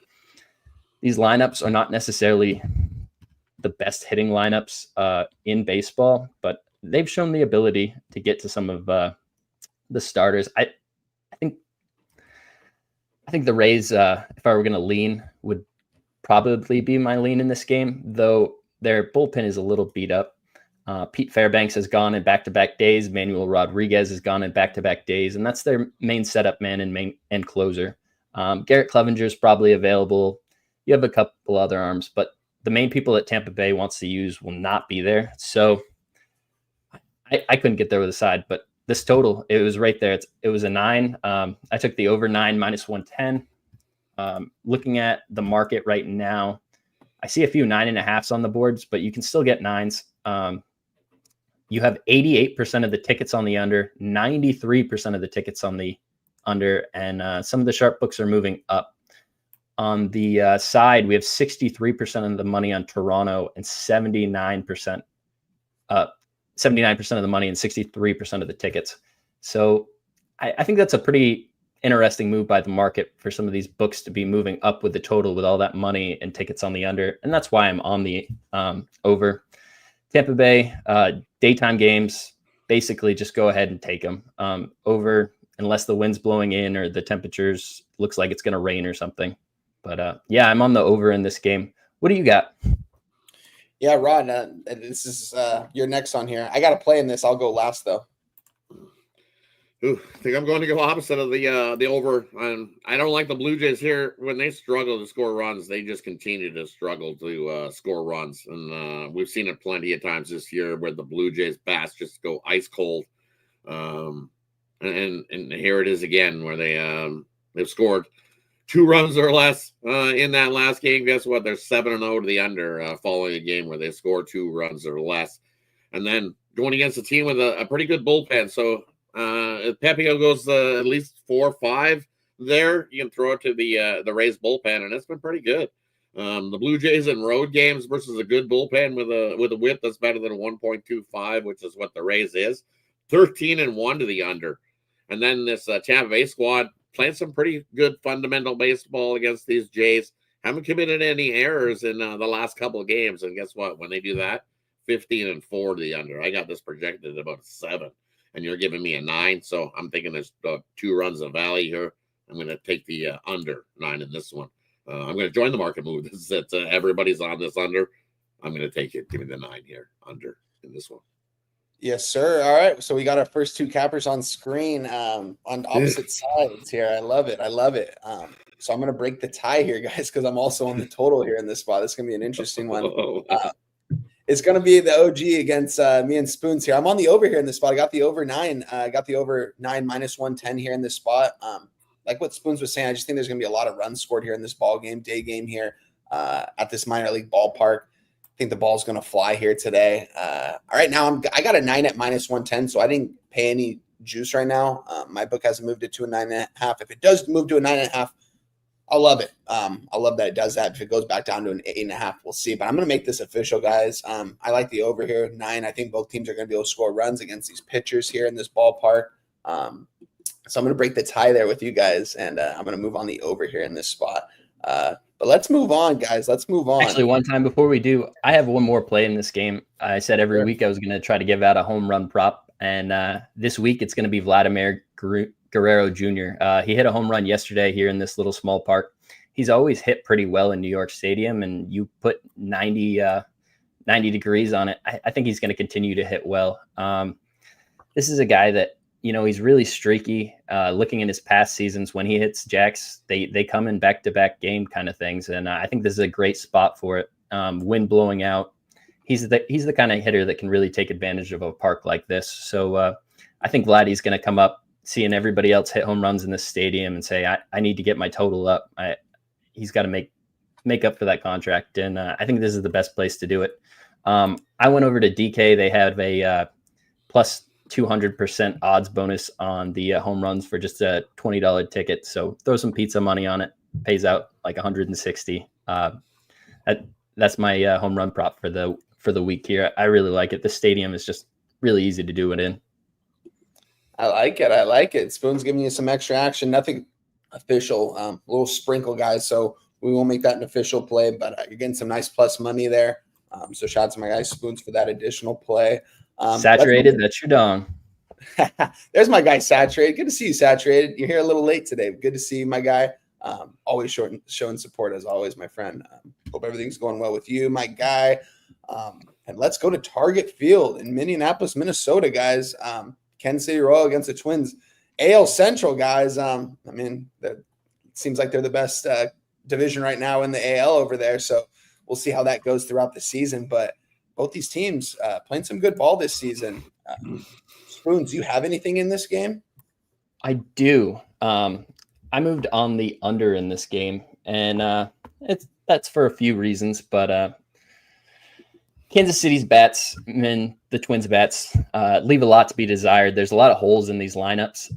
These lineups are not necessarily the best hitting lineups in baseball, but they've shown the ability to get to some of the starters. I think the Rays, if I were going to lean, would probably be my lean in this game, though their bullpen is a little beat up. Pete Fairbanks has gone in back-to-back days. Manuel Rodriguez has gone in back-to-back days, and that's their main setup man and closer. Garrett Clevenger is probably available. You have a couple other arms, but the main people that Tampa Bay wants to use will not be there. So I couldn't get there with a side, but this total, it was right there. It was a 9. I took the over 9 minus 110. Looking at the market right now, I see a few 9.5s on the boards, but you can still get 9s. You have 88% of the tickets on the under, 93% of the tickets on the under, and some of the sharp books are moving up. On the side, we have 63% of the money on Toronto and 79% of the money and 63% of the tickets. So I think that's a pretty interesting move by the market for some of these books to be moving up with the total with all that money and tickets on the under. And that's why I'm on the over. Tampa Bay, daytime games, basically just go ahead and take them over unless the wind's blowing in or the temperatures looks like it's going to rain or something. But yeah, I'm on the over in this game. What do you got? Yeah, Rod, this is you're next on here. I got to play in this. I'll go last, though. Ooh, I think I'm going to go opposite of the over. I don't like the Blue Jays here. When they struggle to score runs, they just continue to struggle to score runs, and we've seen it plenty of times this year where the Blue Jays bats just go ice cold. And here it is again where they've scored 2 runs or less in that last game. Guess what? They're 7-0 to the under following a game where they score 2 runs or less, and then going against a team with a pretty good bullpen. So if Pepio goes at least 4 or 5 there, you can throw it to the Rays bullpen, and it's been pretty good. The Blue Jays in road games versus a good bullpen with a whip that's better than a 1.25, which is what the Rays is. 13-1 to the under. And then this Tampa Bay squad playing some pretty good fundamental baseball against these Jays. Haven't committed any errors in the last couple of games. And guess what? When they do that, 15-4 to the under. I got this projected at about 7. And you're giving me a 9. So I'm thinking there's 2 runs of value here. I'm going to take the under 9 in this one. I'm going to join the market move. This is it. Everybody's on this under. I'm going to take it. Give me the 9 here, under in this one. Yes, sir. All right. So we got our first 2 cappers on screen on opposite sides here. I love it. So I'm going to break the tie here, guys, because I'm also on the total here in this spot. This is going to be an interesting one. It's going to be the OG against me and Spoons here. I'm on the over here in this spot. I got the over 9. I got the over 9 minus 110 here in this spot. Like what Spoons was saying, I just think there's going to be a lot of runs scored here in this ball game, day game here at this minor league ballpark. I think the ball's going to fly here today. All right, now I got a 9 at minus 110, so I didn't pay any juice right now. My book hasn't moved it to a 9.5. If it does move to a 9.5, I'll love it. I'll love that it does that. If it goes back down to an 8.5, we'll see. But I'm going to make this official, guys. I like the over here, 9. I think both teams are going to be able to score runs against these pitchers here in this ballpark. So I'm going to break the tie there with you guys, and I'm going to move on the over here in this spot. But let's move on, guys. Let's move on. Actually, one time before we do, I have one more play in this game. I said every week I was going to try to give out a home run prop, and this week it's going to be Vladimir Guerrero Jr. He hit a home run yesterday here in this little small park. He's always hit pretty well in New York Stadium, and you put 90 degrees on it. I think he's going to continue to hit well. This is a guy that, he's really streaky. Looking at his past seasons, when he hits jacks, they come in back-to-back game kind of things, and I think this is a great spot for it. Wind blowing out. He's the kind of hitter that can really take advantage of a park like this. So I think Vladdy's going to come up, seeing everybody else hit home runs in this stadium, and say, I need to get my total up. He's got to make up for that contract, and I think this is the best place to do it. I went over to DK. They have a plus 200% odds bonus on the home runs for just a $20 ticket. So throw some pizza money on it. Pays out like 160. That's my home run prop for the week here. I really like it. The stadium is just really easy to do it in. I like it. Spoon's giving you some extra action. Nothing official. A little sprinkle, guys. So we won't make that an official play, but you're getting some nice plus money there. So shout out to my guy Spoons for that additional play. Saturated, that's your dong. There's my guy Saturated. Good to see you, Saturated. You're here a little late today. Good to see you, my guy. Always showing support as always, my friend. Hope everything's going well with you, my guy. And let's go to Target Field in Minneapolis, Minnesota, guys. Kansas City Royal against the Twins. AL Central, guys. It seems like they're the best division right now in the AL over there. So we'll see how that goes throughout the season. But both these teams playing some good ball this season. Spoons, do you have anything in this game? I do. I moved on the under in this game, and that's for a few reasons. But Kansas City's bats and the Twins' bats leave a lot to be desired. There's a lot of holes in these lineups,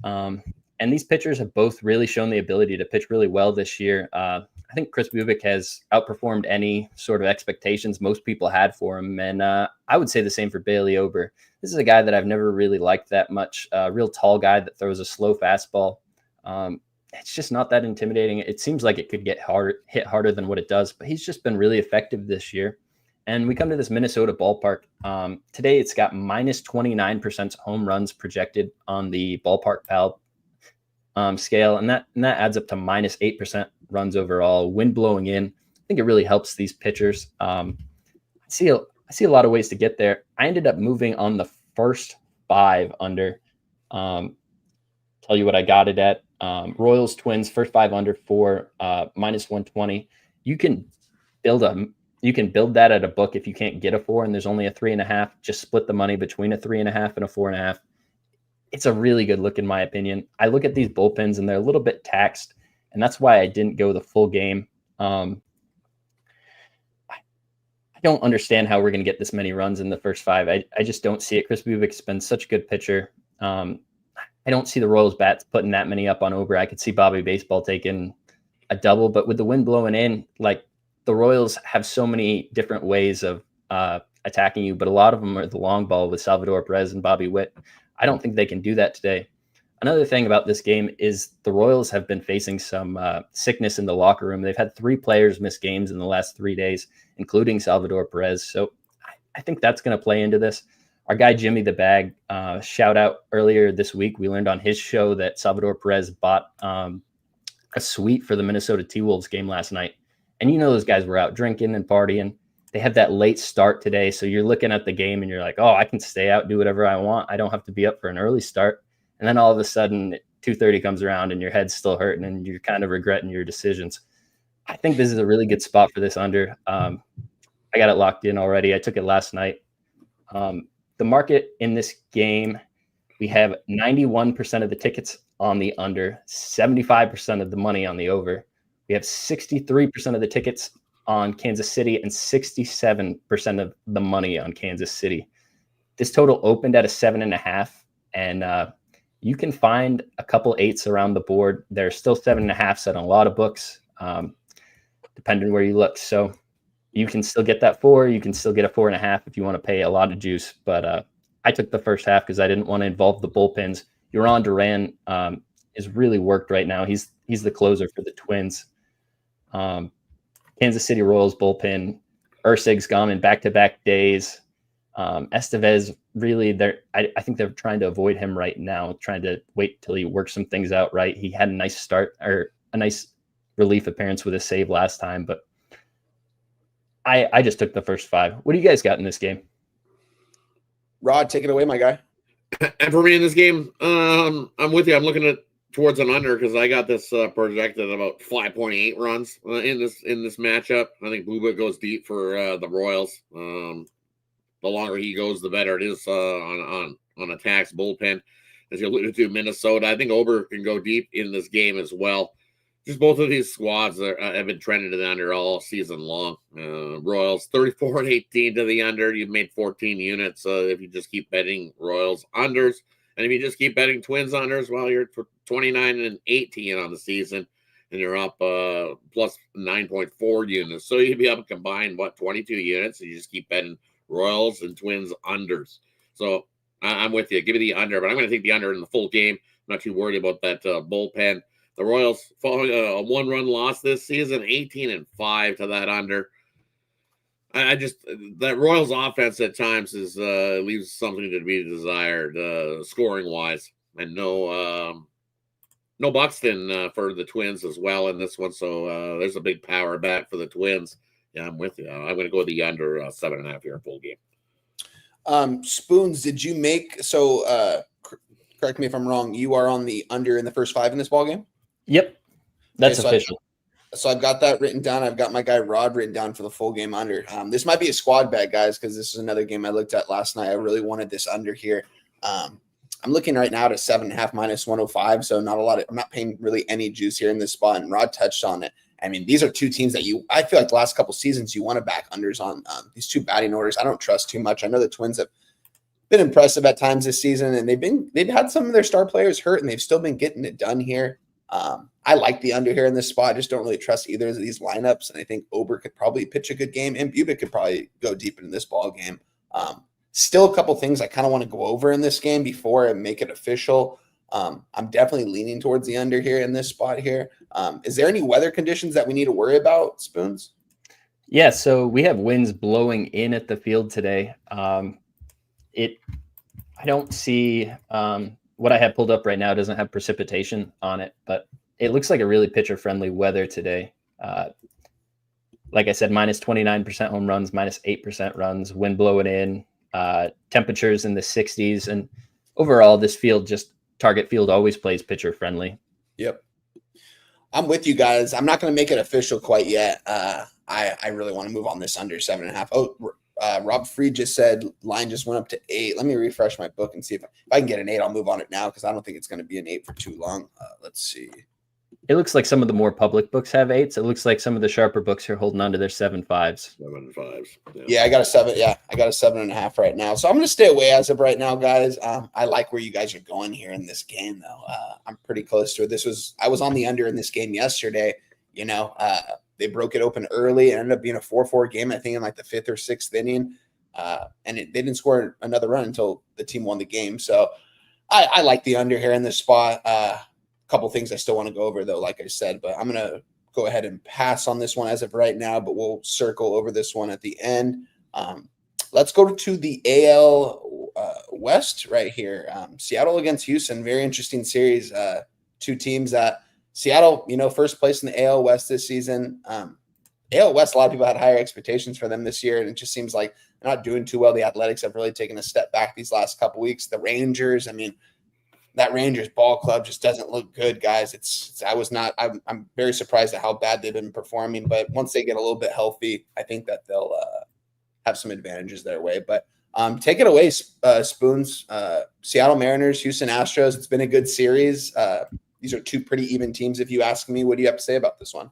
and these pitchers have both really shown the ability to pitch really well this year. I think Chris Bubik has outperformed any sort of expectations most people had for him. And I would say the same for Bailey Ober. This is a guy that I've never really liked that much. A real tall guy that throws a slow fastball. It's just not that intimidating. It seems like it could hit harder than what it does, but he's just been really effective this year. And we come to this Minnesota ballpark. Today it's got minus 29% home runs projected on the ballpark pal scale, and that adds up to minus 8% runs overall. Wind blowing in, I think it really helps these pitchers. I see a lot of ways to get there. I ended up moving on the first 5 under. tell you what I got it at. Royals Twins first 5 under for -120. You can build that at a book if you can't get a 4 and there's only a 3.5. Just split the money between a 3.5 and a 4.5. It's a really good look in my opinion. I look at these bullpens and they're a little bit taxed, and that's why I didn't go the full game. I don't understand how we're going to get this many runs in the first 5. I just don't see it. Chris Bubik's been such a good pitcher. I don't see the Royals bats putting that many up on Ober. I could see Bobby Baseball taking a double, but with the wind blowing in, like the Royals have so many different ways of attacking you, but a lot of them are the long ball with Salvador Perez and Bobby Witt. I don't think they can do that today. Another thing about this game is the Royals have been facing some sickness in the locker room. They've had 3 players miss games in the last 3 days, including Salvador Perez. So I think that's going to play into this. Our guy, Jimmy the Bag, shout out earlier this week. We learned on his show that Salvador Perez bought a suite for the Minnesota T-Wolves game last night. And you know those guys were out drinking and partying. They have that late start today. So you're looking at the game and you're like, oh, I can stay out, do whatever I want. I don't have to be up for an early start. And then all of a sudden, 2:30 comes around and your head's still hurting and you're kind of regretting your decisions. I think this is a really good spot for this under. I got it locked in already. I took it last night. The market in this game, we have 91% of the tickets on the under, 75% of the money on the over. We have 63% of the tickets on Kansas City and 67% of the money on Kansas City. This total opened at a 7.5, and you can find a couple 8s around the board. There's still 7.5 set on a lot of books, depending where you look. So you can still get that 4. You can still get a 4.5 if you want to pay a lot of juice. But I took the first half because I didn't want to involve the bullpens. Yoran Duran is really worked right now. He's the closer for the Twins. Kansas City Royals bullpen. Ursig's gone in back-to-back days. Estevez, really, I think they're trying to avoid him right now, trying to wait till he works some things out right. He had a nice start or a nice relief appearance with a save last time, but I just took the first 5. What do you guys got in this game? Rod, take it away, my guy. And for me in this game, I'm with you. I'm looking at towards an under because I got this projected about 5.8 runs in this matchup. I think Bubik goes deep for the Royals. The longer he goes, the better it is on a tax bullpen. As you alluded to, Minnesota. I think Ober can go deep in this game as well. Just both of these squads have been trending to the under all season long. Royals 34-18 to the under. You've made 14 units if you just keep betting Royals unders. And if you just keep betting Twins unders, well, you're 29-18 on the season, and you're up plus 9.4 units. So you'd be up a combined, 22 units, and you just keep betting Royals and Twins unders. So I'm with you. Give me the under, but I'm going to take the under in the full game. I'm not too worried about that bullpen. The Royals, following a 1-run loss this season, 18-5 to that under. I just that Royals offense at times is leaves something to be desired scoring wise, and no Buxton for the Twins as well in this one. So there's a big power back for the Twins. Yeah, I'm with you. I'm going to go the under 7.5 here full game. Spoons, did you make correct me if I'm wrong, you are on the under in the first 5 in this ball game? Yep. That's official. So I've got that written down. I've got my guy Rod written down for the full game under. This might be a squad bet, guys, because this is another game I looked at last night. I really wanted this under here. I'm looking right now at a 7.5 minus 105. So I'm not paying really any juice here in this spot. And Rod touched on it. I mean, these are 2 teams that I feel like the last couple seasons you want to back unders on. These 2 batting orders, I don't trust too much. I know the Twins have been impressive at times this season, and they've had some of their star players hurt, and they've still been getting it done here. I like the under here in this spot. I just don't really trust either of these lineups, and I think Ober could probably pitch a good game, and Bubik could probably go deep into this ball game. Still a couple things I kind of want to go over in this game before I make it official. I'm definitely leaning towards the under here in this spot here. Is there any weather conditions that we need to worry about, Spoons? Yeah, so we have winds blowing in at the field today. I don't see what I have pulled up right now doesn't have precipitation on it, but it looks like a really pitcher-friendly weather today. Like I said, minus 29% home runs, minus 8% runs, wind blowing in, temperatures in the 60s, and overall this field just Target Field always plays pitcher friendly. Yep. I'm with you guys. I'm not going to make it official quite yet. I really want to move on this under 7.5. Oh, Rob Freed just said line just went up to 8. Let me refresh my book and see if I can get an 8. I'll move on it now because I don't think it's going to be an 8 for too long. Let's see. It looks like some of the more public books have 8s. It looks like some of the sharper books are holding on to their 7.5s. 7.5s. Yeah, I got a 7. Yeah, I got a 7.5 right now. So I'm going to stay away as of right now, guys. I like where you guys are going here in this game, though. I'm pretty close to it. I was on the under in this game yesterday. You know, they broke it open early. It ended up being a 4-4 game, I think, in like the 5th or 6th inning. And they didn't score another run until the team won the game. So I like the under here in this spot. Couple things I still want to go over, though, like I said, but I'm going to go ahead and pass on this one as of right now, but we'll circle over this one at the end. Let's go to the AL West right here. Seattle against Houston, very interesting series. Two teams that Seattle, first place in the AL West this season. AL West, a lot of people had higher expectations for them this year, and it just seems like they're not doing too well. The Athletics have really taken a step back these last couple weeks. The Rangers, that Rangers ball club just doesn't look good, guys. I'm very surprised at how bad they've been performing, but once they get a little bit healthy, I think that they'll have some advantages their way. But take it away, Spoons. Seattle Mariners, Houston Astros. It's been a good series. These are two pretty even teams, if you ask me. What do you have to say about this one?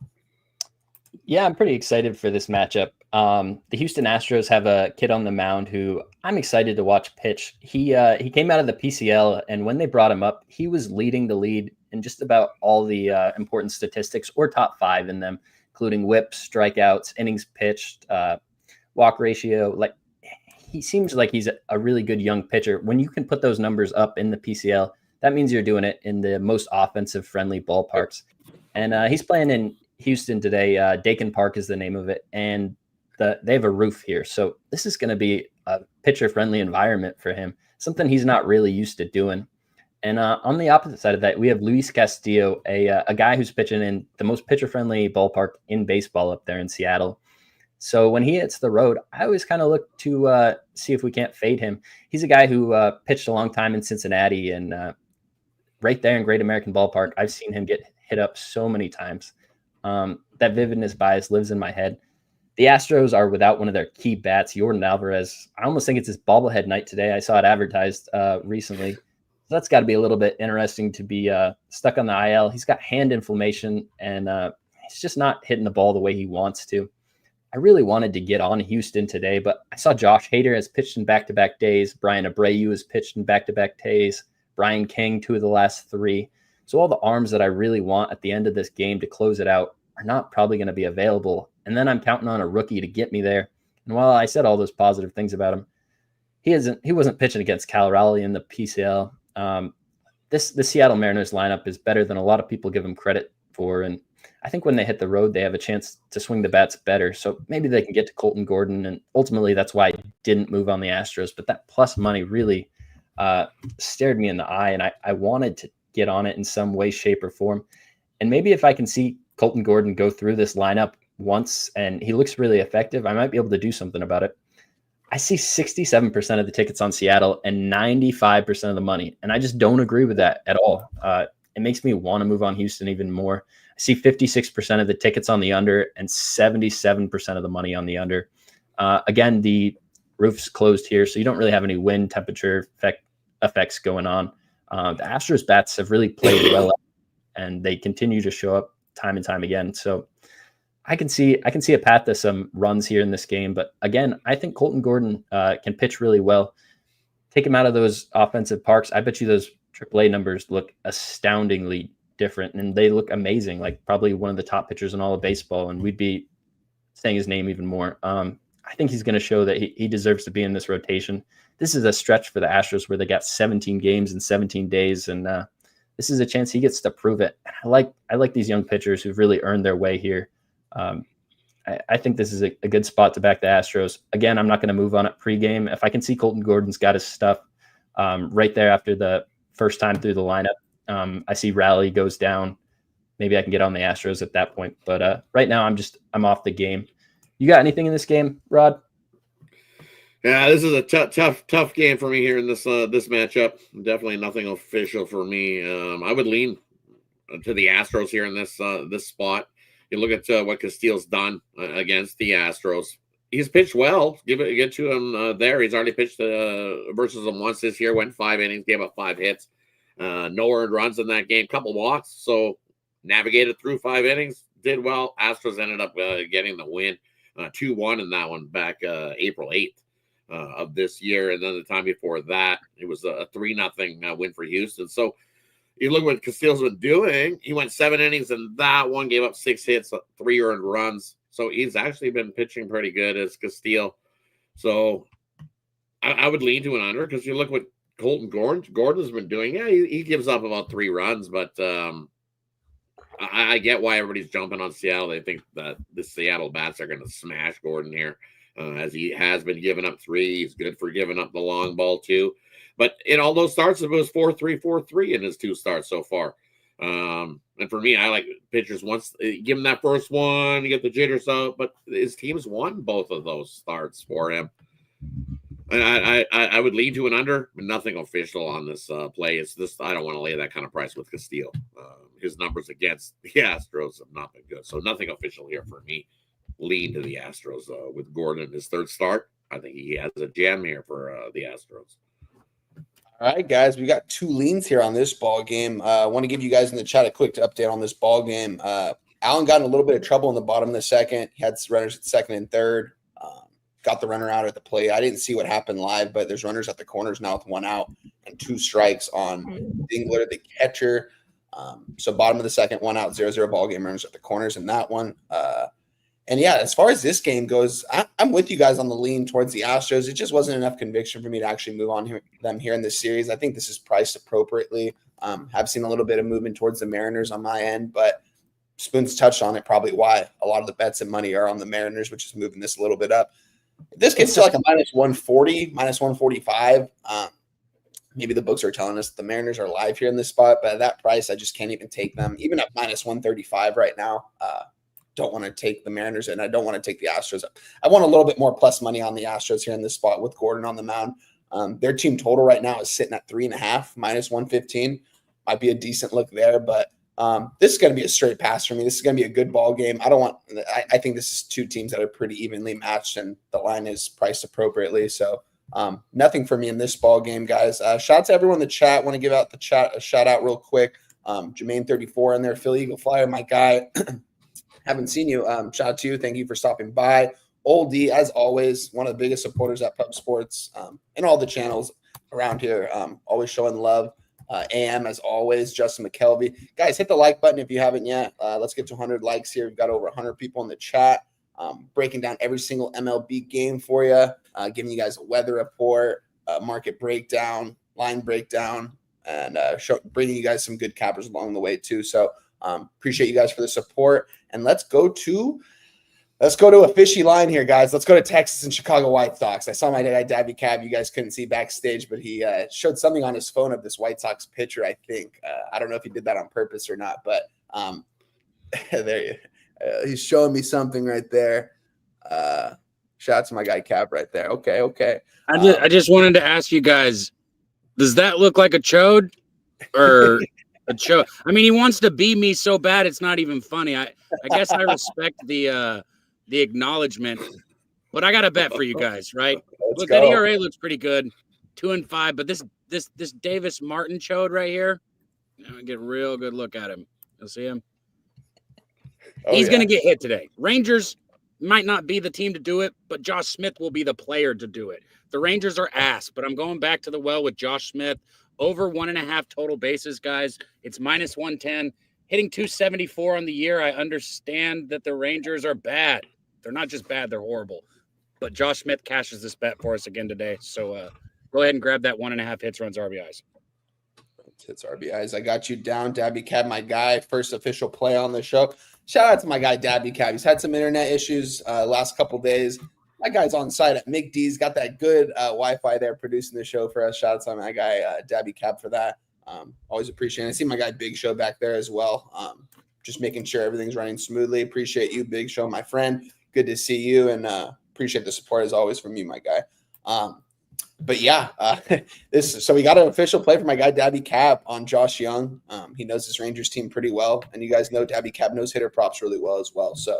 Yeah, I'm pretty excited for this matchup. The Houston Astros have a kid on the mound who I'm excited to watch pitch. He came out of the PCL, and when they brought him up, he was leading the lead in just about all the important statistics, or top 5 in them, including whips, strikeouts, innings pitched, walk ratio. Like, he seems like he's a really good young pitcher. When you can put those numbers up in the PCL, that means you're doing it in the most offensive friendly ballparks. And he's playing in Houston today. Dakin Park is the name of it, and they have a roof here, so this is going to be a pitcher-friendly environment for him, something he's not really used to doing. And on the opposite side of that, we have Luis Castillo, a guy who's pitching in the most pitcher-friendly ballpark in baseball up there in Seattle. So when he hits the road, I always kind of look to see if we can't fade him. He's a guy who pitched a long time in Cincinnati, and right there in Great American Ballpark, I've seen him get hit up so many times. That vividness bias lives in my head. The Astros are without one of their key bats, Yordan Alvarez. I almost think it's his bobblehead night today. I saw it advertised recently. So that's got to be a little bit interesting to be stuck on the IL. He's got hand inflammation, and he's just not hitting the ball the way he wants to. I really wanted to get on Houston today, but I saw Josh Hader has pitched in back-to-back days. Brian Abreu has pitched in back-to-back days. Brian King, 2 of the last 3. So all the arms that I really want at the end of this game to close it out are not probably going to be available. And then I'm counting on a rookie to get me there. And while I said all those positive things about him, he wasn't pitching against Cal Raleigh in the PCL. The Seattle Mariners lineup is better than a lot of people give him credit for. And I think when they hit the road, they have a chance to swing the bats better. So maybe they can get to Colton Gordon. And ultimately, that's why I didn't move on the Astros. But that plus money really stared me in the eye. And I wanted to get on it in some way, shape, or form. And maybe if I can see Colton Gordon go through this lineup once and he looks really effective, I might be able to do something about it. I see 67% of the tickets on Seattle and 95% of the money. And I just don't agree with that at all. It makes me want to move on Houston even more. I see 56% of the tickets on the under and 77% of the money on the under. Again, the roof's closed here, so you don't really have any wind temperature effects going on. The Astros bats have really played well, and they continue to show up time and time again. So I can see a path to some runs here in this game. But again, I think Colton Gordon can pitch really well. Take him out of those offensive parks. I bet you those AAA numbers look astoundingly different, and they look amazing, like probably one of the top pitchers in all of baseball, and we'd be saying his name even more. I think he's going to show that he deserves to be in this rotation. This is a stretch for the Astros where they got 17 games in 17 days, and this is a chance he gets to prove it. I like these young pitchers who've really earned their way here. I think this is a good spot to back the Astros. Again, I'm not going to move on it pregame. If I can see Colton Gordon's got his stuff right there after the first time through the lineup, I see Raleigh goes down. Maybe I can get on the Astros at that point. But right now, I'm off the game. You got anything in this game, Rod? Yeah, this is a tough game for me here in this matchup. Definitely nothing official for me. I would lean to the Astros here in this spot. You look at what Castillo's done against the Astros. He's pitched well. Get to him there. He's already pitched versus them once this year. Went 5 innings, gave up 5 hits, no earned runs in that game. Couple walks, so navigated through 5 innings. Did well. Astros ended up getting the win, 2-1 in that one back April 8th. Of this year, and then the time before that, it was a 3-0 win for Houston. So you look what Castillo's been doing. He went 7 innings in that one, gave up 6 hits, 3 earned runs. So he's actually been pitching pretty good as Castillo. So I would lean to an under because you look what Colton Gordon's been doing. Yeah, he gives up about 3 runs, but I get why everybody's jumping on Seattle. They think that the Seattle bats are going to smash Gordon here. As he has been giving up 3. He's good for giving up the long ball too. But in all those starts, it was 4-3, 4-3 in his 2 starts so far. And for me, I like pitchers once give him that first one, you get the jitters out, but his team's won both of those starts for him. And I would lean to an under, but nothing official on this play. It's this, I don't want to lay that kind of price with Castillo. His numbers against the Astros have not been good. So nothing official here for me. Lean to the Astros with Gordon in his 3rd start. I think he has a jam here for the Astros. All right, guys, we got 2 leans here on this ball game. I want to give you guys in the chat a quick update on this ball game. Allen got in a little bit of trouble in the bottom of the 2nd. He had runners at 2nd and 3rd. Got the runner out at the plate. I didn't see what happened live, but there's runners at the corners now with 1 out and 2 strikes on Dingler, the catcher. So bottom of the 2nd, 1 out, 0-0 ball game. Runners at the corners in that one. And yeah, as far as this game goes, I'm with you guys on the lean towards the Astros. It just wasn't enough conviction for me to actually move on them here in this series. I think this is priced appropriately. I've seen a little bit of movement towards the Mariners on my end, but Spoon's touched on it, probably why a lot of the bets and money are on the Mariners, which is moving this a little bit up. If this gets to like a -140, -145, maybe the books are telling us the Mariners are live here in this spot, but at that price, I just can't even take them. Even at -135 right now, don't want to take the Mariners, and I don't want to take the Astros. I want a little bit more plus money on the Astros here in this spot with Gordon on the mound. Their team total right now is sitting at 3.5, -115. Might be a decent look there, but this is going to be a straight pass for me. This is going to be a good ball game. I think this is 2 teams that are pretty evenly matched, and the line is priced appropriately. So nothing for me in this ball game, guys. Shout out to everyone in the chat. Want to give out the chat a shout out real quick. Jermaine34 in there, Philly Eagle Flyer, my guy. Haven't seen you. Shout out to you. Thank you for stopping by. Old D, as always, one of the biggest supporters at Pub Sports and all the channels around here. Always showing love. AM, as always, Justin McKelvey. Guys, hit the like button if you haven't yet. Let's get to 100 likes here. We've got over 100 people in the chat. Breaking down every single MLB game for you. Giving you guys a weather report, market breakdown, line breakdown, and bringing you guys some good cappers along the way too. So appreciate you guys for the support. And let's go to a fishy line here, guys. Let's go to Texas and Chicago White Sox. I saw my guy Dabby Cab. You guys couldn't see backstage, but he showed something on his phone of this White Sox pitcher, I think. I don't know if he did that on purpose or not, but there he's showing me something right there. Shout out to my guy Cab right there. Okay. I just wanted to ask you guys, does that look like a chode or a chode? I mean, he wants to be me so bad it's not even funny. I guess I respect the acknowledgement, but I got a bet for you guys, right? Look, that ERA looks pretty good, 2-5, but this Davis Martin chode right here, get a real good look at him. You'll see him. He's going to get hit today. Rangers might not be the team to do it, but Josh Smith will be the player to do it. The Rangers are ass, but I'm going back to the well with Josh Smith. Over 1.5 total bases, guys. It's -110. Hitting 274 on the year. I understand that the Rangers are bad. They're not just bad, they're horrible. But Josh Smith cashes this bet for us again today. So go ahead and grab that 1.5 hits, runs, RBIs. Hits, RBIs. I got you down. Dabby Cab, my guy. First official play on the show. Shout out to my guy, Dabby Cab. He's had some internet issues last couple days. My guy's on site at McD's. Got that good Wi-Fi there producing the show for us. Shout out to my guy, Dabby Cab, for that. Always appreciate it. I see my guy, Big Show, back there as well. Just making sure everything's running smoothly. Appreciate you, Big Show, my friend. Good to see you, and appreciate the support as always from you, my guy. But yeah, so we got an official play for my guy Dabby Cab on Josh Young. He knows this Rangers team pretty well, and you guys know Dabby Cab knows hitter props really well as well. So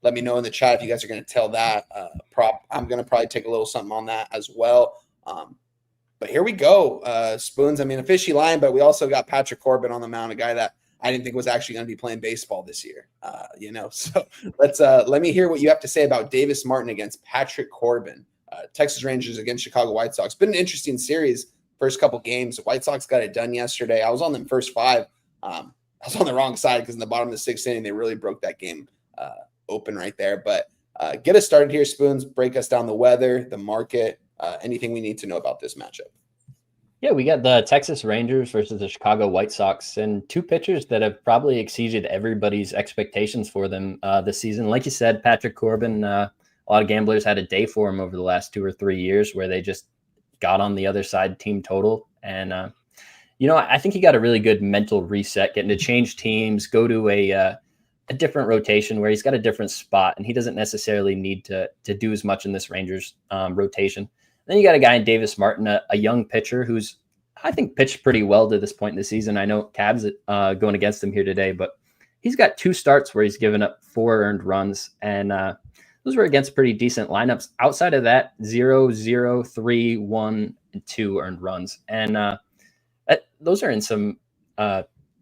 let me know in the chat if you guys are going to tell that prop. I'm going to probably take a little something on that as well. But here we go, Spoons. I mean, a fishy line, but we also got Patrick Corbin on the mound, a guy that I didn't think was actually going to be playing baseball this year. So let me hear what you have to say about Davis Martin against Patrick Corbin. Texas Rangers against Chicago White Sox. Been an interesting series. First couple games, the White Sox got it done yesterday. I was on them first 5. I was on the wrong side because in the bottom of the 6th inning, they really broke that game open right there. But get us started here, Spoons. Break us down the weather, the market, anything we need to know about this matchup. Yeah, we got the Texas Rangers versus the Chicago White Sox, and 2 pitchers that have probably exceeded everybody's expectations for them this season. Like you said, Patrick Corbin, a lot of gamblers had a day for him over the last 2 or 3 years where they just got on the other side team total. And, I think he got a really good mental reset, getting to change teams, go to a different rotation where he's got a different spot, and he doesn't necessarily need to do as much in this Rangers rotation. Then you got a guy in Davis Martin, a young pitcher who's, I think, pitched pretty well to this point in the season. I know Cavs going against him here today, but he's got 2 starts where he's given up 4 earned runs, and those were against pretty decent lineups. Outside of that, 0, 0, 3, 1, and 2 earned runs. And those are in some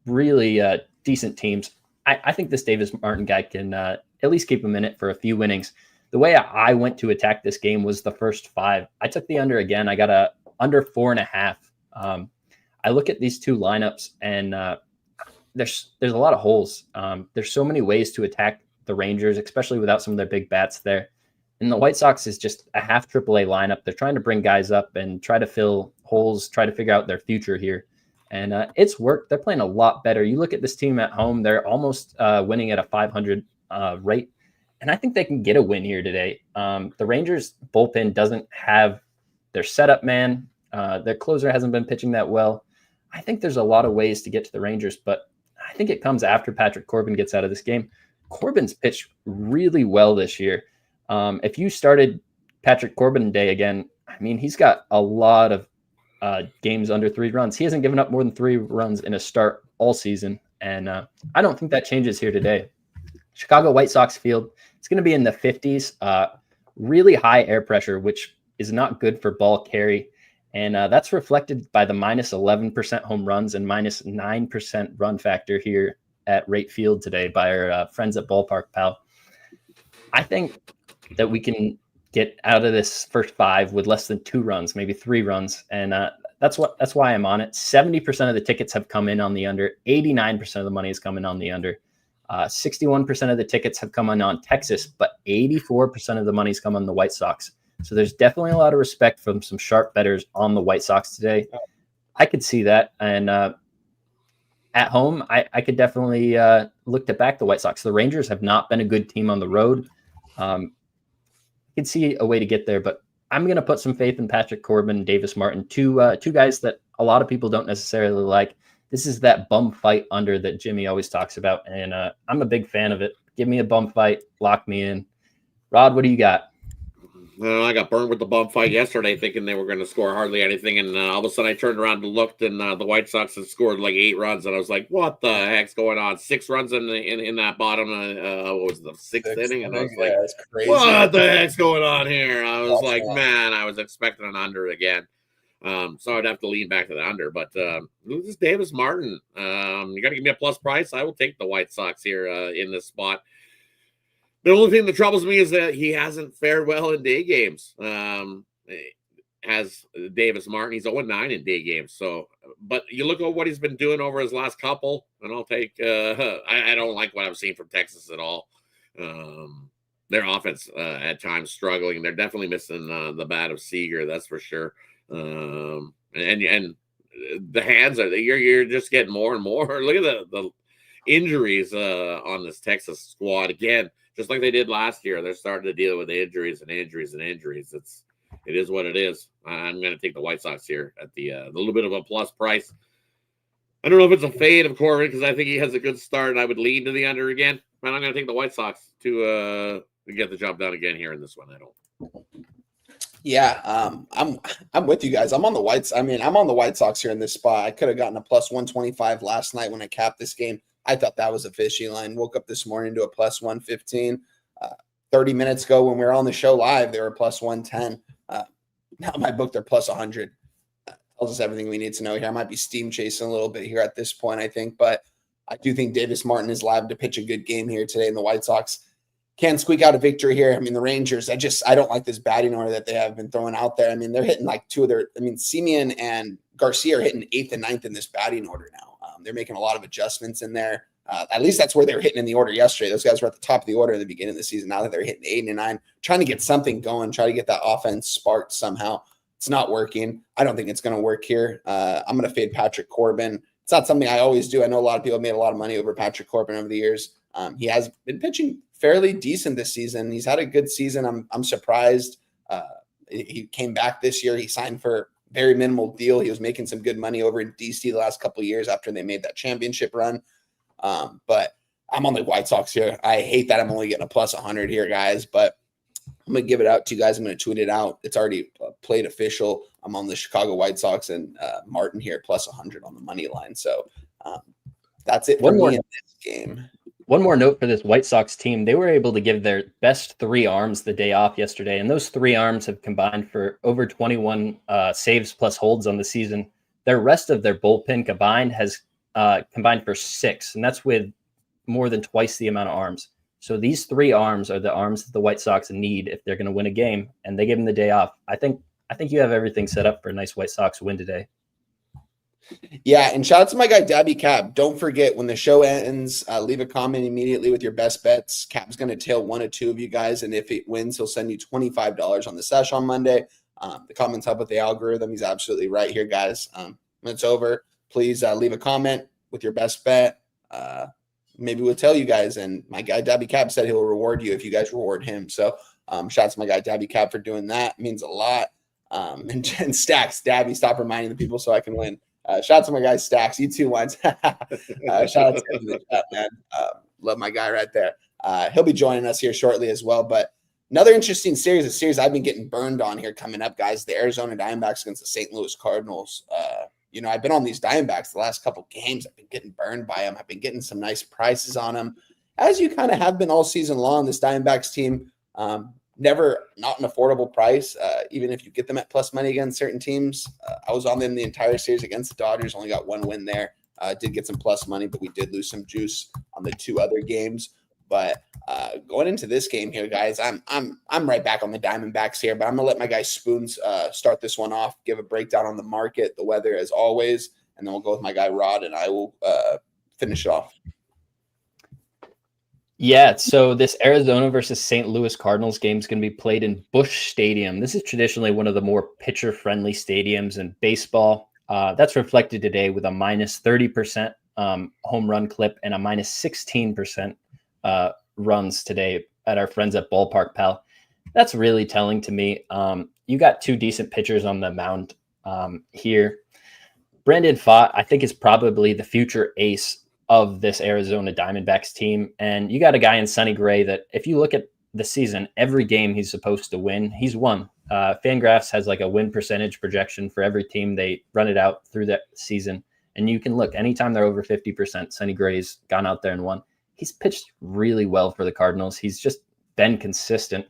really decent teams. I think this Davis Martin guy can at least keep him in it for a few innings. The way I went to attack this game was the first 5. I took the under again. I got a under 4.5. I look at these 2 lineups, and there's a lot of holes. There's so many ways to attack the Rangers, especially without some of their big bats there. And the White Sox is just a half AAA lineup. They're trying to bring guys up and try to fill holes, try to figure out their future here. And it's worked. They're playing a lot better. You look at this team at home, they're almost winning at a 500 rate. And I think they can get a win here today. The Rangers bullpen doesn't have their setup man. Their closer hasn't been pitching that well. I think there's a lot of ways to get to the Rangers, but I think it comes after Patrick Corbin gets out of this game. Corbin's pitched really well this year. If you started Patrick Corbin day again, I mean, he's got a lot of games under 3 runs. He hasn't given up more than 3 runs in a start all season, and I don't think that changes here today. Chicago White Sox field, it's going to be in the 50s, really high air pressure, which is not good for ball carry. And that's reflected by the minus 11% home runs and minus 9% run factor here at Rate Field today by our friends at Ballpark Pal. I think that we can get out of this first 5 with less than 2 runs, maybe 3 runs. And that's why I'm on it. 70% of the tickets have come in on the under. 89% of the money is coming on the under. 61% of the tickets have come on Texas, but 84% of the money's come on the White Sox. So there's definitely a lot of respect from some sharp bettors on the White Sox today. I could see that. And at home, I could definitely look to back the White Sox. The Rangers have not been a good team on the road. I could see a way to get there, but I'm going to put some faith in Patrick Corbin and Davis Martin, two guys that a lot of people don't necessarily like. This is that bum fight under that Jimmy always talks about, and I'm a big fan of it. Give me a bum fight, lock me in. Rod, what do you got? I got burned with the bum fight yesterday, thinking they were going to score hardly anything, and all of a sudden I turned around and looked, and the White Sox had scored like 8 runs, and I was like, "What the heck's going on?" 6 runs in that bottom. What was it, the 6th inning? And I was like, crazy. "What the heck's going on here?" I was like, "Man, I was expecting an under again." So I'd have to lean back to the under, but this is Davis Martin. You got to give me a plus price. I will take the White Sox here in this spot. The only thing that troubles me is that he hasn't fared well in day games. Has Davis Martin? He's 0-9 in day games. So, but you look at what he's been doing over his last couple, and I'll take. I don't like what I've seen from Texas at all. Their offense at times struggling. They're definitely missing the bat of Seager. That's for sure. And the hands are you're just getting more and more. Look at the injuries on this Texas squad again, just like they did last year. They're starting to deal with injuries. It is what it is. I'm going to take the White Sox here at the little bit of a plus price. I don't know if it's a fade of Corbin because I think he has a good start, and I would lean to the under again. But I'm going to take the White Sox to get the job done again here in this one. Yeah, I'm with you guys. I'm on the Whites. I mean, I'm on the White Sox here in this spot. I could have gotten a plus 125 last night when I capped this game. I thought that was a fishy line. Woke up this morning to a plus 115. 30 minutes ago when we were on the show live, they were plus 110. Now my book, they're plus 100. Tells us everything we need to know here. I might be steam chasing a little bit here at this point, I think, but I do think Davis Martin is live to pitch a good game here today, and the White Sox can squeak out a victory here. I mean, the Rangers, I don't like this batting order that they have been throwing out there. I mean, they're hitting like Semien and Garcia are hitting 8th and 9th in this batting order now. They're making a lot of adjustments in there. At least that's where they were hitting in the order yesterday. Those guys were at the top of the order at the beginning of the season. Now that they're hitting 8 and 9, trying to get something going, try to get that offense sparked somehow. It's not working. I don't think it's going to work here. I'm going to fade Patrick Corbin. It's not something I always do. I know a lot of people have made a lot of money over Patrick Corbin over the years. He has been pitching fairly decent this season. He's had a good season. I'm surprised. He came back this year. He signed for very minimal deal. He was making some good money over in DC the last couple of years after they made that championship run. But I'm on the White Sox here. I hate that I'm only getting a plus 100 here, guys, but I'm going to give it out to you guys. I'm going to tweet it out. It's already played official. I'm on the Chicago White Sox and Martin here plus 100 on the money line. So that's it for me in this game. One more note for this White Sox team. They were able to give their best 3 arms the day off yesterday, and those 3 arms have combined for over 21 saves plus holds on the season. Their rest of their bullpen combined has combined for 6, and that's with more than twice the amount of arms. So these 3 arms are the arms that the White Sox need if they're going to win a game, and they give them the day off. I think you have everything set up for a nice White Sox win today. Yeah, and shout out to my guy, Dabby Cab. Don't forget, when the show ends, leave a comment immediately with your best bets. Cab's going to tail 1 or 2 of you guys, and if it wins, he'll send you $25 on the sesh on Monday. The comments help with the algorithm. He's absolutely right here, guys. When it's over, please leave a comment with your best bet. Maybe we'll tell you guys, and my guy, Dabby Cab, said he'll reward you if you guys reward him. So shout out to my guy, Dabby Cab, for doing that. It means a lot. And Stacks, Dabby, stop reminding the people so I can win. Shout out to my guy Stacks. You too once. Shout out to him in the chat, man. Love my guy right there. He'll be joining us here shortly as well. But another interesting series, a series I've been getting burned on here coming up, guys. The Arizona Diamondbacks against the St. Louis Cardinals. I've been on these Diamondbacks the last couple games. I've been getting burned by them. I've been getting some nice prices on them, as you kind of have been all season long. This Diamondbacks team, never not an affordable price, even if you get them at plus money against certain teams. I was on them the entire series against the Dodgers, only got 1 win there. Did get some plus money, but we did lose some juice on the 2 other games. But going into this game here, guys, I'm right back on the Diamondbacks here, but I'm gonna let my guy Spoons start this one off, give a breakdown on the market, the weather as always, and then we'll go with my guy Rod, and I will finish it off. Yeah, so this Arizona versus St. Louis Cardinals game is going to be played in Busch Stadium. This is traditionally one of the more pitcher-friendly stadiums in baseball. That's reflected today with a minus 30% home run clip and a minus 16% runs today at our friends at Ballpark Pal. That's really telling to me. You got 2 decent pitchers on the mound here. Brandon Pfaadt, I think, is probably the future ace of this Arizona Diamondbacks team. And you got a guy in Sonny Gray that, if you look at the season, every game he's supposed to win, he's won. Fangraphs has like a win percentage projection for every team. They run it out through that season. And you can look, anytime they're over 50%, Sonny Gray's gone out there and won. He's pitched really well for the Cardinals. He's just been consistent.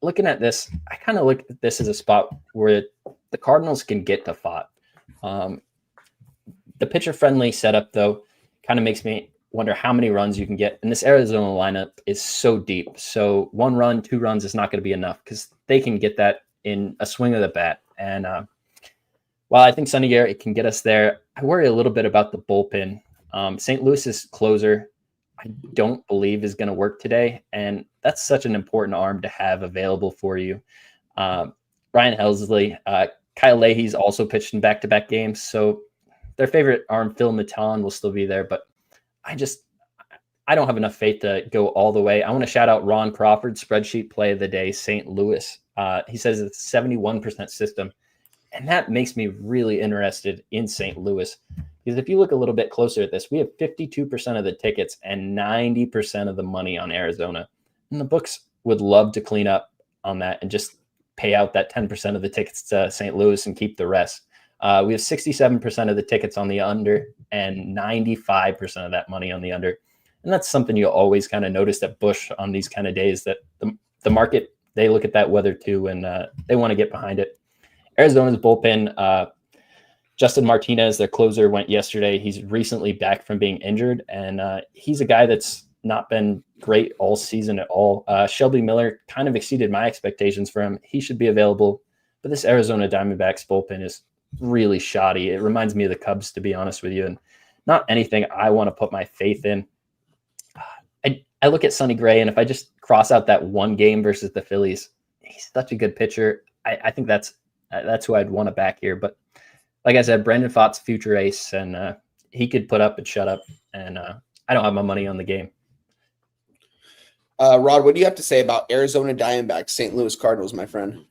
Looking at this, I kind of look at this as a spot where the Cardinals can get to Pfaadt. The pitcher-friendly setup, though, kind of makes me wonder how many runs you can get. And this Arizona lineup is so deep. So 1 run, 2 runs is not going to be enough because they can get that in a swing of the bat. And while I think Sonny Gray can get us there, I worry a little bit about the bullpen. St. Louis's closer, I don't believe is going to work today. And that's such an important arm to have available for you. Ryan Helsley, Kyle Leahy's also pitched in back-to-back games. So their favorite arm, Phil Maton, will still be there, but I don't have enough faith to go all the way. I want to shout out Ron Crawford, spreadsheet play of the day, St. Louis. He says it's a 71% system, and that makes me really interested in St. Louis, because if you look a little bit closer at this, we have 52% of the tickets and 90% of the money on Arizona, and the books would love to clean up on that and just pay out that 10% of the tickets to St. Louis and keep the rest. We have 67% of the tickets on the under and 95% of that money on the under. And that's something you always kind of notice at Busch on these kind of days, that the market, they look at that weather too, and they want to get behind it. Arizona's bullpen, Justin Martinez, their closer, went yesterday. He's recently back from being injured, and he's a guy that's not been great all season at all. Shelby Miller kind of exceeded my expectations for him. He should be available, but this Arizona Diamondbacks bullpen is really shoddy. It reminds me of the Cubs, to be honest with you, and not anything I want to put my faith in. I look at Sonny Gray, and if I just cross out that one game versus the Phillies, he's such a good pitcher. I think that's who I'd want to back here. But like I said, Brandon Pfaadt's future ace, and he could put up and shut up, and I don't have my money on the game. Rod, what do you have to say about Arizona Diamondbacks, St. Louis Cardinals, my friend?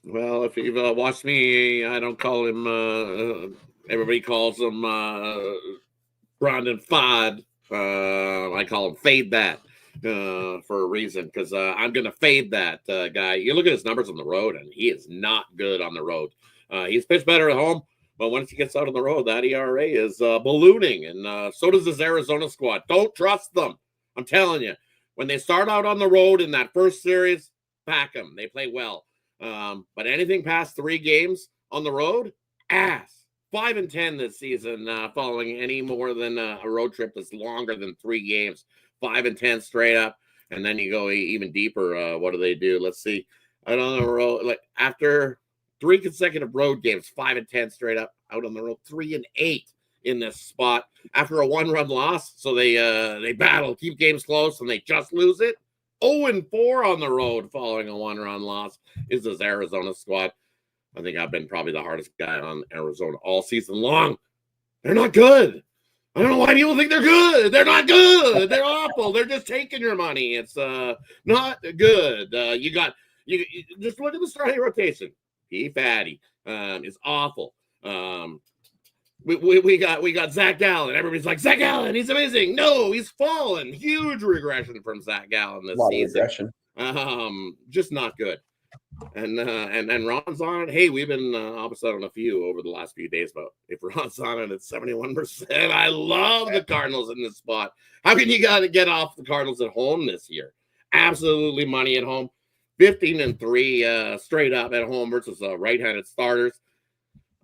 Well, if you've watched me, I don't call him. Everybody calls him Brandon Pfaadт. I call him Fade That for a reason, because I'm going to fade that guy. You look at his numbers on the road, and he is not good on the road. He's pitched better at home, but once he gets out on the road, that ERA is ballooning, and so does this Arizona squad. Don't trust them. I'm telling you. When they start out on the road in that first series, pack them. They play well. But anything past 3 games on the road, ass. 5-10 this season, following any more than a road trip that's longer than 3 games. 5-10 straight up, and then you go even deeper. What do they do? Let's see. Out on the road, like after 3 consecutive road games, 5-10 straight up. Out on the road, 3-8 in this spot after a 1-run loss. So they battle, keep games close, and they just lose it. 0-4 on the road following a 1-run loss is this Arizona squad. I think I've been probably the hardest guy on Arizona all season long. They're not good. I don't know why people think they're good. They're not good. They're awful. They're just taking your money. It's not good. You just look at the starting rotation. P. Fatty is awful. We got Zach Gallen. Everybody's like, Zach Gallen, he's amazing. No, he's fallen. Huge regression from Zach Gallen this season. Just not good. And Ron's on it. Hey, we've been opposite on a few over the last few days, but if Ron's on it, it's 71%. I love the Cardinals in this spot. How can you get off the Cardinals at home this year? Absolutely money at home. 15-3 straight up at home versus right-handed starters.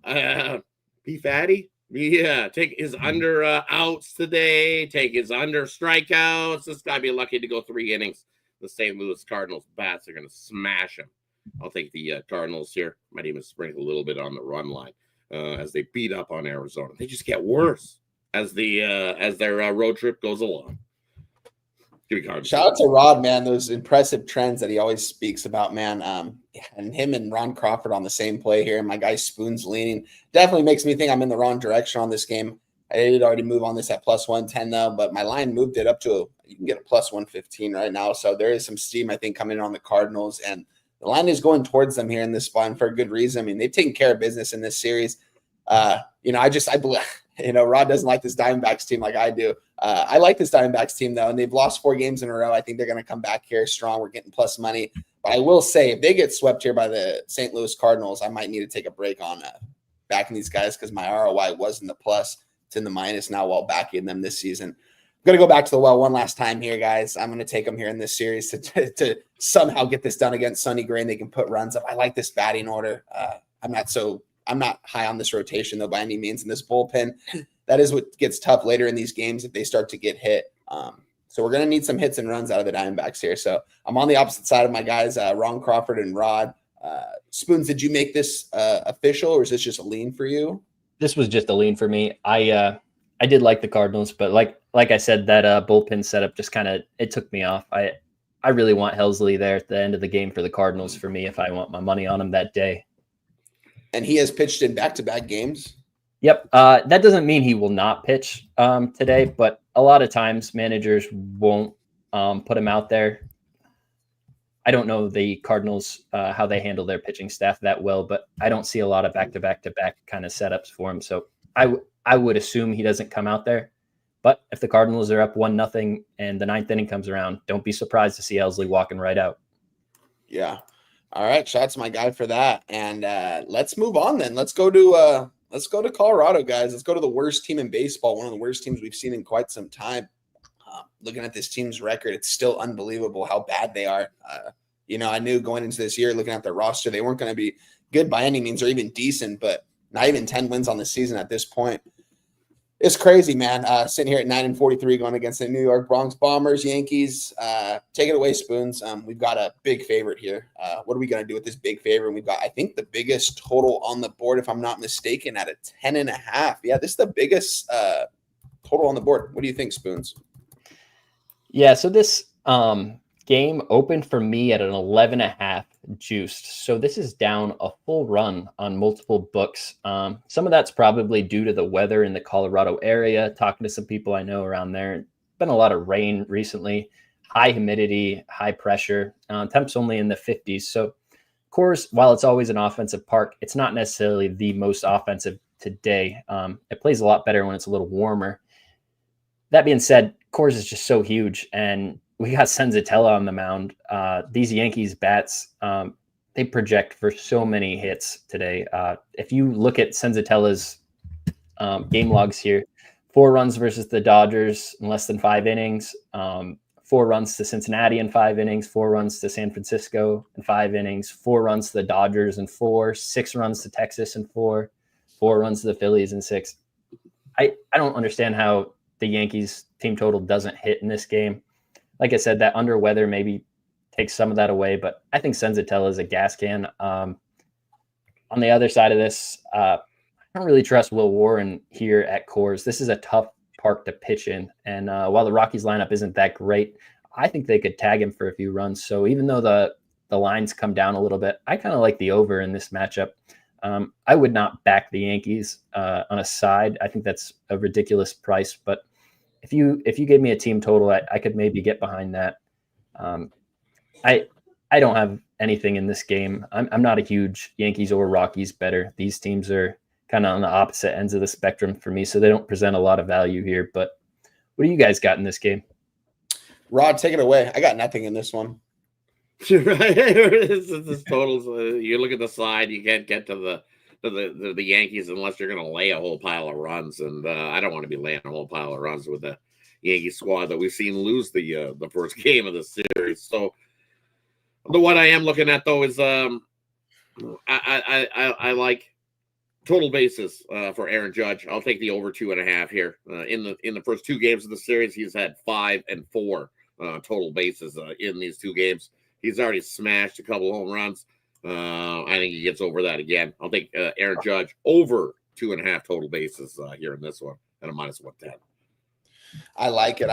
P. Fatty, yeah, take his under outs today. Take his under strikeouts. This guy be lucky to go 3 innings. The St. Louis Cardinals bats are going to smash him. I'll take the Cardinals here. Might even sprinkle a little bit on the run line as they beat up on Arizona. They just get worse as their road trip goes along. Shout out to Rod, man. Those impressive trends that he always speaks about, man. And him and Ron Crawford on the same play here. My guy Spoon's leaning. Definitely makes me think I'm in the wrong direction on this game. I did already move on this at plus 110 though, but my line moved it up to you can get a plus 115 right now. So there is some steam, I think, coming in on the Cardinals, and the line is going towards them here in this spot, and for a good reason. I mean, they've taken care of business in this series. I believe, Rod doesn't like this Diamondbacks team like I do. I like this Diamondbacks team though, and they've lost 4 games in a row. I think they're going to come back here strong. We're getting plus money, but I will say if they get swept here by the St. Louis Cardinals, I might need to take a break on backing these guys because my ROI was in the plus. It's in the minus now while backing them this season. I'm going to go back to the well one last time here, guys. I'm going to take them here in this series to somehow get this done against Sonny Gray, and they can put runs up. I like this batting order. I'm not high on this rotation, though, by any means. In this bullpen, that is what gets tough later in these games if they start to get hit. So we're going to need some hits and runs out of the Diamondbacks here. So I'm on the opposite side of my guys, Ron Crawford and Rod. Spoons, did you make this official, or is this just a lean for you? This was just a lean for me. I did like the Cardinals, but like I said, that bullpen setup just kind of, it took me off. I really want Helsley there at the end of the game for the Cardinals for me if I want my money on him that day. And he has pitched in back-to-back games? Yep. That doesn't mean he will not pitch today, but a lot of times managers won't put him out there. I don't know the Cardinals, how they handle their pitching staff that well, but I don't see a lot of back-to-back-to-back kind of setups for him. So I would assume he doesn't come out there. But if the Cardinals are up 1-0 and the 9th inning comes around, don't be surprised to see Helsley walking right out. Yeah. All right, shots my guy for that. And let's move on then. Let's go to Colorado, guys. Let's go to the worst team in baseball, one of the worst teams we've seen in quite some time. Looking at this team's record, it's still unbelievable how bad they are. I knew going into this year, looking at their roster, they weren't going to be good by any means or even decent, but not even 10 wins on the season at this point. It's crazy, man. Sitting here at 9-43 going against the New York Bronx Bombers, Yankees. Take it away, Spoons. We've got a big favorite here. What are we going to do with this big favorite? And we've got, I think, the biggest total on the board, if I'm not mistaken, at a 10.5. Yeah, this is the biggest total on the board. What do you think, Spoons? Yeah, so this game opened for me at an 11.5 juiced. So this is down a full run on multiple books. Some of that's probably due to the weather in the Colorado area. Talking to some people I know around there, been a lot of rain recently, high humidity, high pressure. Temps only in the 50s. So Coors, while it's always an offensive park, it's not necessarily the most offensive today. It plays a lot better when it's a little warmer. That being said, Coors is just so huge, and we got Senzatella on the mound. These Yankees bats, they project for so many hits today. If you look at Senzatella's game logs here, 4 runs versus the Dodgers in less than 5 innings, 4 runs to Cincinnati in 5 innings, 4 runs to San Francisco in 5 innings, 4 runs to the Dodgers in 4, 6 runs to Texas in 4, 4 runs to the Phillies in 6. I don't understand how the Yankees team total doesn't hit in this game. Like I said, that under weather maybe takes some of that away, but I think Senzatella is a gas can. On the other side of this, I don't really trust Will Warren here at Coors. This is a tough park to pitch in, and while the Rockies lineup isn't that great, I think they could tag him for a few runs. So even though the lines come down a little bit, I kind of like the over in this matchup. I would not back the Yankees on a side. I think that's a ridiculous price, but if you gave me a team total, I could maybe get behind that. I don't have anything in this game. I'm not a huge Yankees or Rockies bettor. These teams are kind of on the opposite ends of the spectrum for me, so they don't present a lot of value here. But what do you guys got in this game? Rod, take it away. I got nothing in this one. Right. This totals. You look at the side, you can't get to the Yankees unless you're going to lay a whole pile of runs, and I don't want to be laying a whole pile of runs with the Yankee squad that we've seen lose the first game of the series. So, what I am looking at though is I like total bases for Aaron Judge. I'll take the over 2.5 here. In the first 2 games of the series, he's had 5 and 4 total bases in these 2 games. He's already smashed a couple home runs. I think he gets over that again. I'll take Aaron Judge over 2.5 total bases here in this one at a -110. I like it.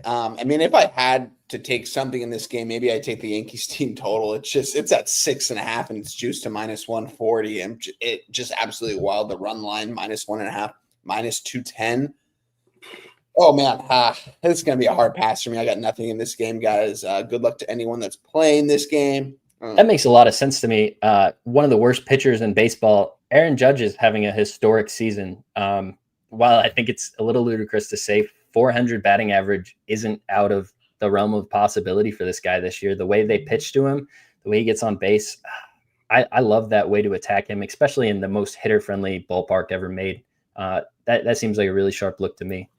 I mean, if I had to take something in this game, maybe I'd take the Yankees team total. It's at 6.5 and it's juiced to -140. And it just absolutely wild. The run line -1.5, -210. Oh man, it's going to be a hard pass for me. I got nothing in this game, guys. Good luck to anyone that's playing this game. That makes a lot of sense to me. One of the worst pitchers in baseball, Aaron Judge, is having a historic season. While I think it's a little ludicrous to say 400 batting average isn't out of the realm of possibility for this guy this year, the way they pitch to him, the way he gets on base, I love that way to attack him, especially in the most hitter-friendly ballpark ever made. That seems like a really sharp look to me.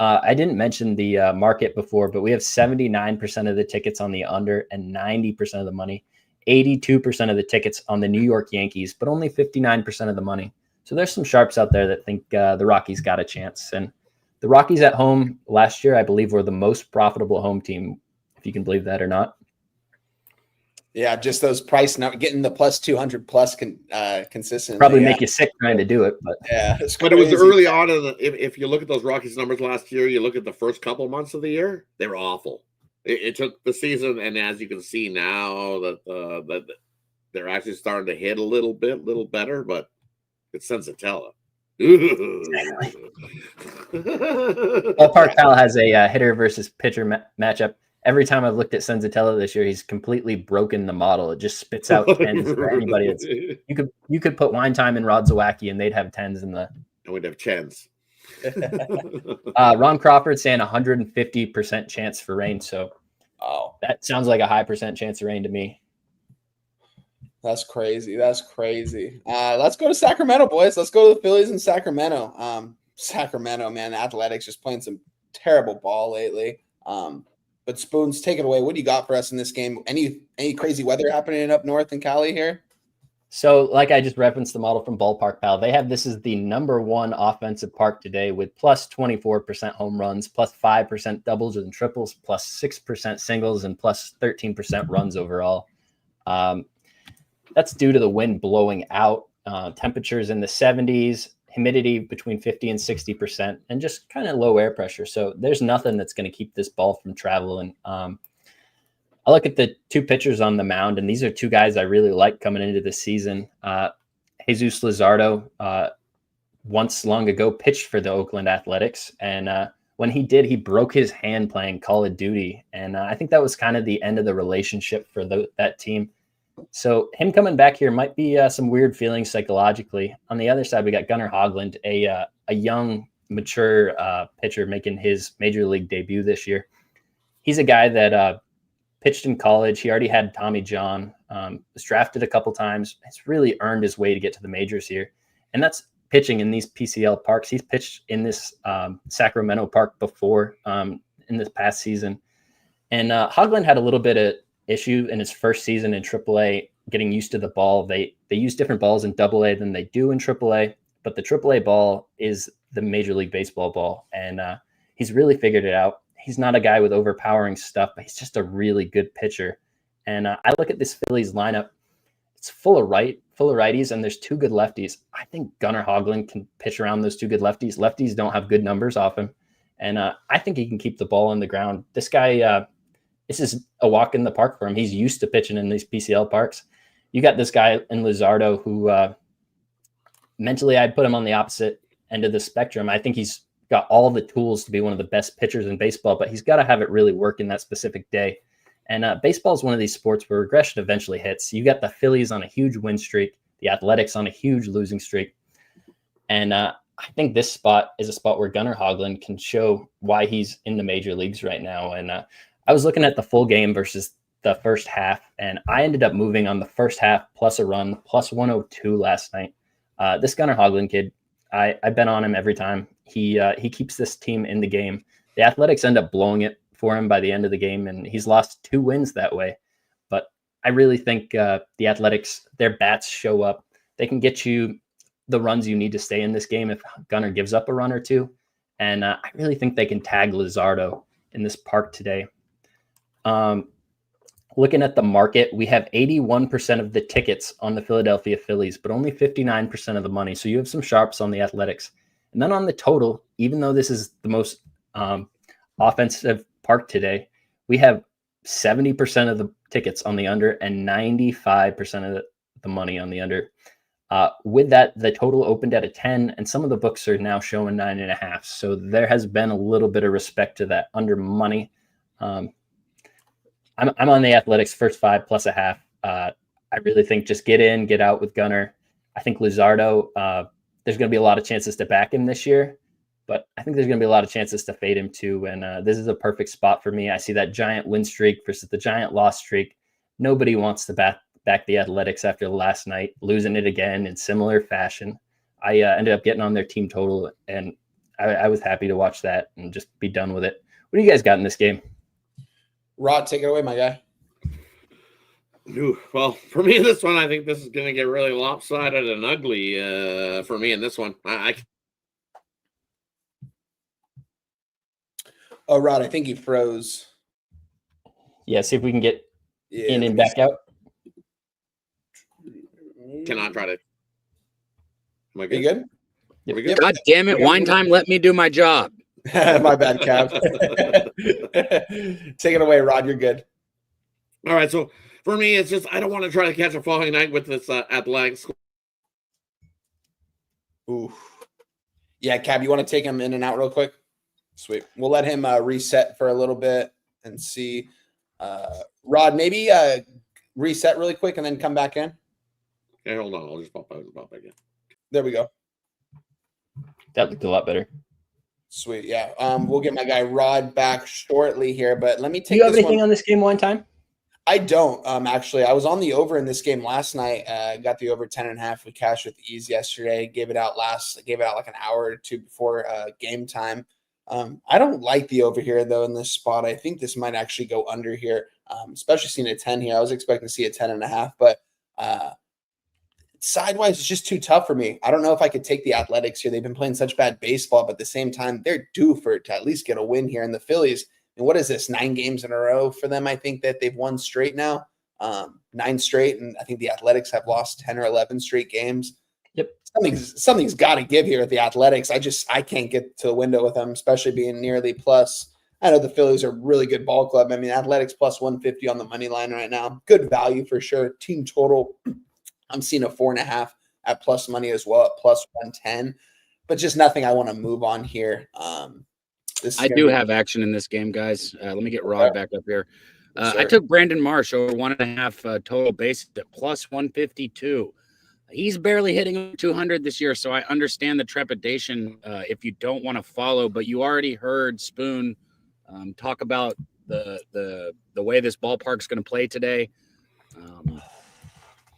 I didn't mention the market before, but we have 79% of the tickets on the under and 90% of the money. 82% of the tickets on the New York Yankees, but only 59% of the money. So there's some sharps out there that think the Rockies got a chance. And the Rockies at home last year, I believe, were the most profitable home team, if you can believe that or not. Yeah, just those price now getting the +200+ consistent. Probably make you sick trying to do it, but yeah. But it was early on if you look at those Rockies numbers last year, you look at the first couple months of the year, they were awful. It took the season, and as you can see now that they're actually starting to hit a little better, but it's Senzatella. Ballpark Pal has a hitter versus pitcher matchup. Every time I've looked at Senzatella this year, he's completely broken the model. It just spits out 10s for anybody. You could put Wine Time and Rod Zawacki, and they'd have 10s in the. And we'd have 10s. Ron Crawford saying 150% chance for rain. So that sounds like a high percent chance of rain to me. That's crazy. That's crazy. Let's go to Sacramento, boys. Let's go to the Phillies in Sacramento. Sacramento, man, the Athletics just playing some terrible ball lately. But Spoons, take it away. What do you got for us in this game? Any crazy weather happening up north in Cali here? So, like I just referenced the model from Ballpark Pal, they have this is the number one offensive park today with plus 24% home runs, plus 5% doubles and triples, plus 6% singles, and plus 13% runs overall. That's due to the wind blowing out, temperatures in the 70s, humidity between 50 and 60%, and just kind of low air pressure. So there's nothing that's going to keep this ball from traveling. I look at the two pitchers on the mound, and these are two guys I really like coming into the season. Jesus Luzardo, once long ago, pitched for the Oakland Athletics. And when he did, he broke his hand playing Call of Duty. And I think that was kind of the end of the relationship for that team. So him coming back here might be some weird feelings psychologically. On the other side, we got Gunnar Hoglund, a young, mature pitcher making his major league debut this year. He's a guy that pitched in college. He already had Tommy John, was drafted a couple times. He's really earned his way to get to the majors here. And that's pitching in these PCL parks. He's pitched in this Sacramento park before in this past season. And Hoglund had a little bit of issue in his first season in AAA, getting used to the ball. They use different balls in AA than they do in AAA, but the AAA ball is the Major League Baseball ball. And he's really figured it out. He's not a guy with overpowering stuff, but he's just a really good pitcher. And I look at this Phillies lineup. It's full of righties, and there's two good lefties. I think Gunnar Hoglund can pitch around those two good lefties. Lefties don't have good numbers off him. And I think he can keep the ball on the ground. This guy, this is a walk in the park for him. He's used to pitching in these PCL parks. You got this guy in Luzardo who mentally I'd put him on the opposite end of the spectrum. I think he's got all the tools to be one of the best pitchers in baseball, but he's got to have it really work in that specific day. And baseball is one of these sports where regression eventually hits. You got the Phillies on a huge win streak, the Athletics on a huge losing streak. And I think this spot is a spot where Gunnar Hoglund can show why he's in the major leagues right now. And I was looking at the full game versus the first half, and I ended up moving on the first half plus a run, plus 102 last night. This Gunnar Hoglund kid, I bet on him every time. He keeps this team in the game. The Athletics end up blowing it for him by the end of the game, and he's lost 2 wins that way. But I really think the Athletics, their bats show up. They can get you the runs you need to stay in this game if Gunnar gives up a run or two. And I really think they can tag Luzardo in this park today. Looking at the market, we have 81% of the tickets on the Philadelphia Phillies, but only 59% of the money. So you have some sharps on the Athletics. And then on the total, even though this is the most offensive park today, we have 70% of the tickets on the under and 95% of the money on the under. With that, the total opened at a 10, and some of the books are now showing 9.5. So there has been a little bit of respect to that under money. I'm on the Athletics first 5 plus a half. I really think just get in, get out with Gunnar. I think Luzardo, there's going to be a lot of chances to back him this year, but I think there's going to be a lot of chances to fade him too. And this is a perfect spot for me. I see that giant win streak versus the giant loss streak. Nobody wants to back the Athletics after last night, losing it again in similar fashion. I ended up getting on their team total, and I was happy to watch that and just be done with it. What do you guys got in this game? Rod, take it away, my guy. Ooh, well, for me in this one, I think this is going to get really lopsided and ugly for me in this one. Oh, Rod, I think he froze. Yeah, see if we can get in and back out. Cannot try to. Am I good? You good? Yep. We good? God damn it. Wine time, let me do my job. My bad, Cav. Take it away, Rod. You're good. All right. So for me, it's just I don't want to try to catch a falling night with this Athletics. Ooh. Yeah, Cav, you want to take him in and out real quick? Sweet. We'll let him reset for a little bit and see. Rod, maybe reset really quick and then come back in. Okay, hold on. I'll just pop back in. There we go. That looked a lot better. Sweet. Yeah. We'll get my guy Rod back shortly here, but let me take Do you have this anything one. on this game one time? I don't actually. I was on the over in this game last night. Got the over 10.5. We cashed with ease yesterday. Gave it out like an hour or two before game time. I don't like the over here though in this spot. I think this might actually go under here, especially seeing a 10 here. I was expecting to see a 10.5, but sidewise it's just too tough for me. I don't know if I could take the Athletics here. They've been playing such bad baseball, but at the same time, they're due for to at least get a win here. In the Phillies, and what is this, 9 games in a row for them? I think that they've won straight now, 9 straight, and I think the Athletics have lost 10 or 11 straight games. Yep. Something's got to give here at the Athletics. I can't get to the window with them, especially being nearly plus. I know the Phillies are a really good ball club. I mean, Athletics plus 150 on the money line right now. Good value for sure. Team total, I'm seeing a 4.5 at plus money as well at plus 110, but just nothing I want to move on here. I do have action in this game, guys. Let me get Rod back up here. I took Brandon Marsh over 1.5 total bases at plus 152. He's barely hitting 200 this year, so I understand the trepidation if you don't want to follow. But you already heard Spoon talk about the way this ballpark's going to play today.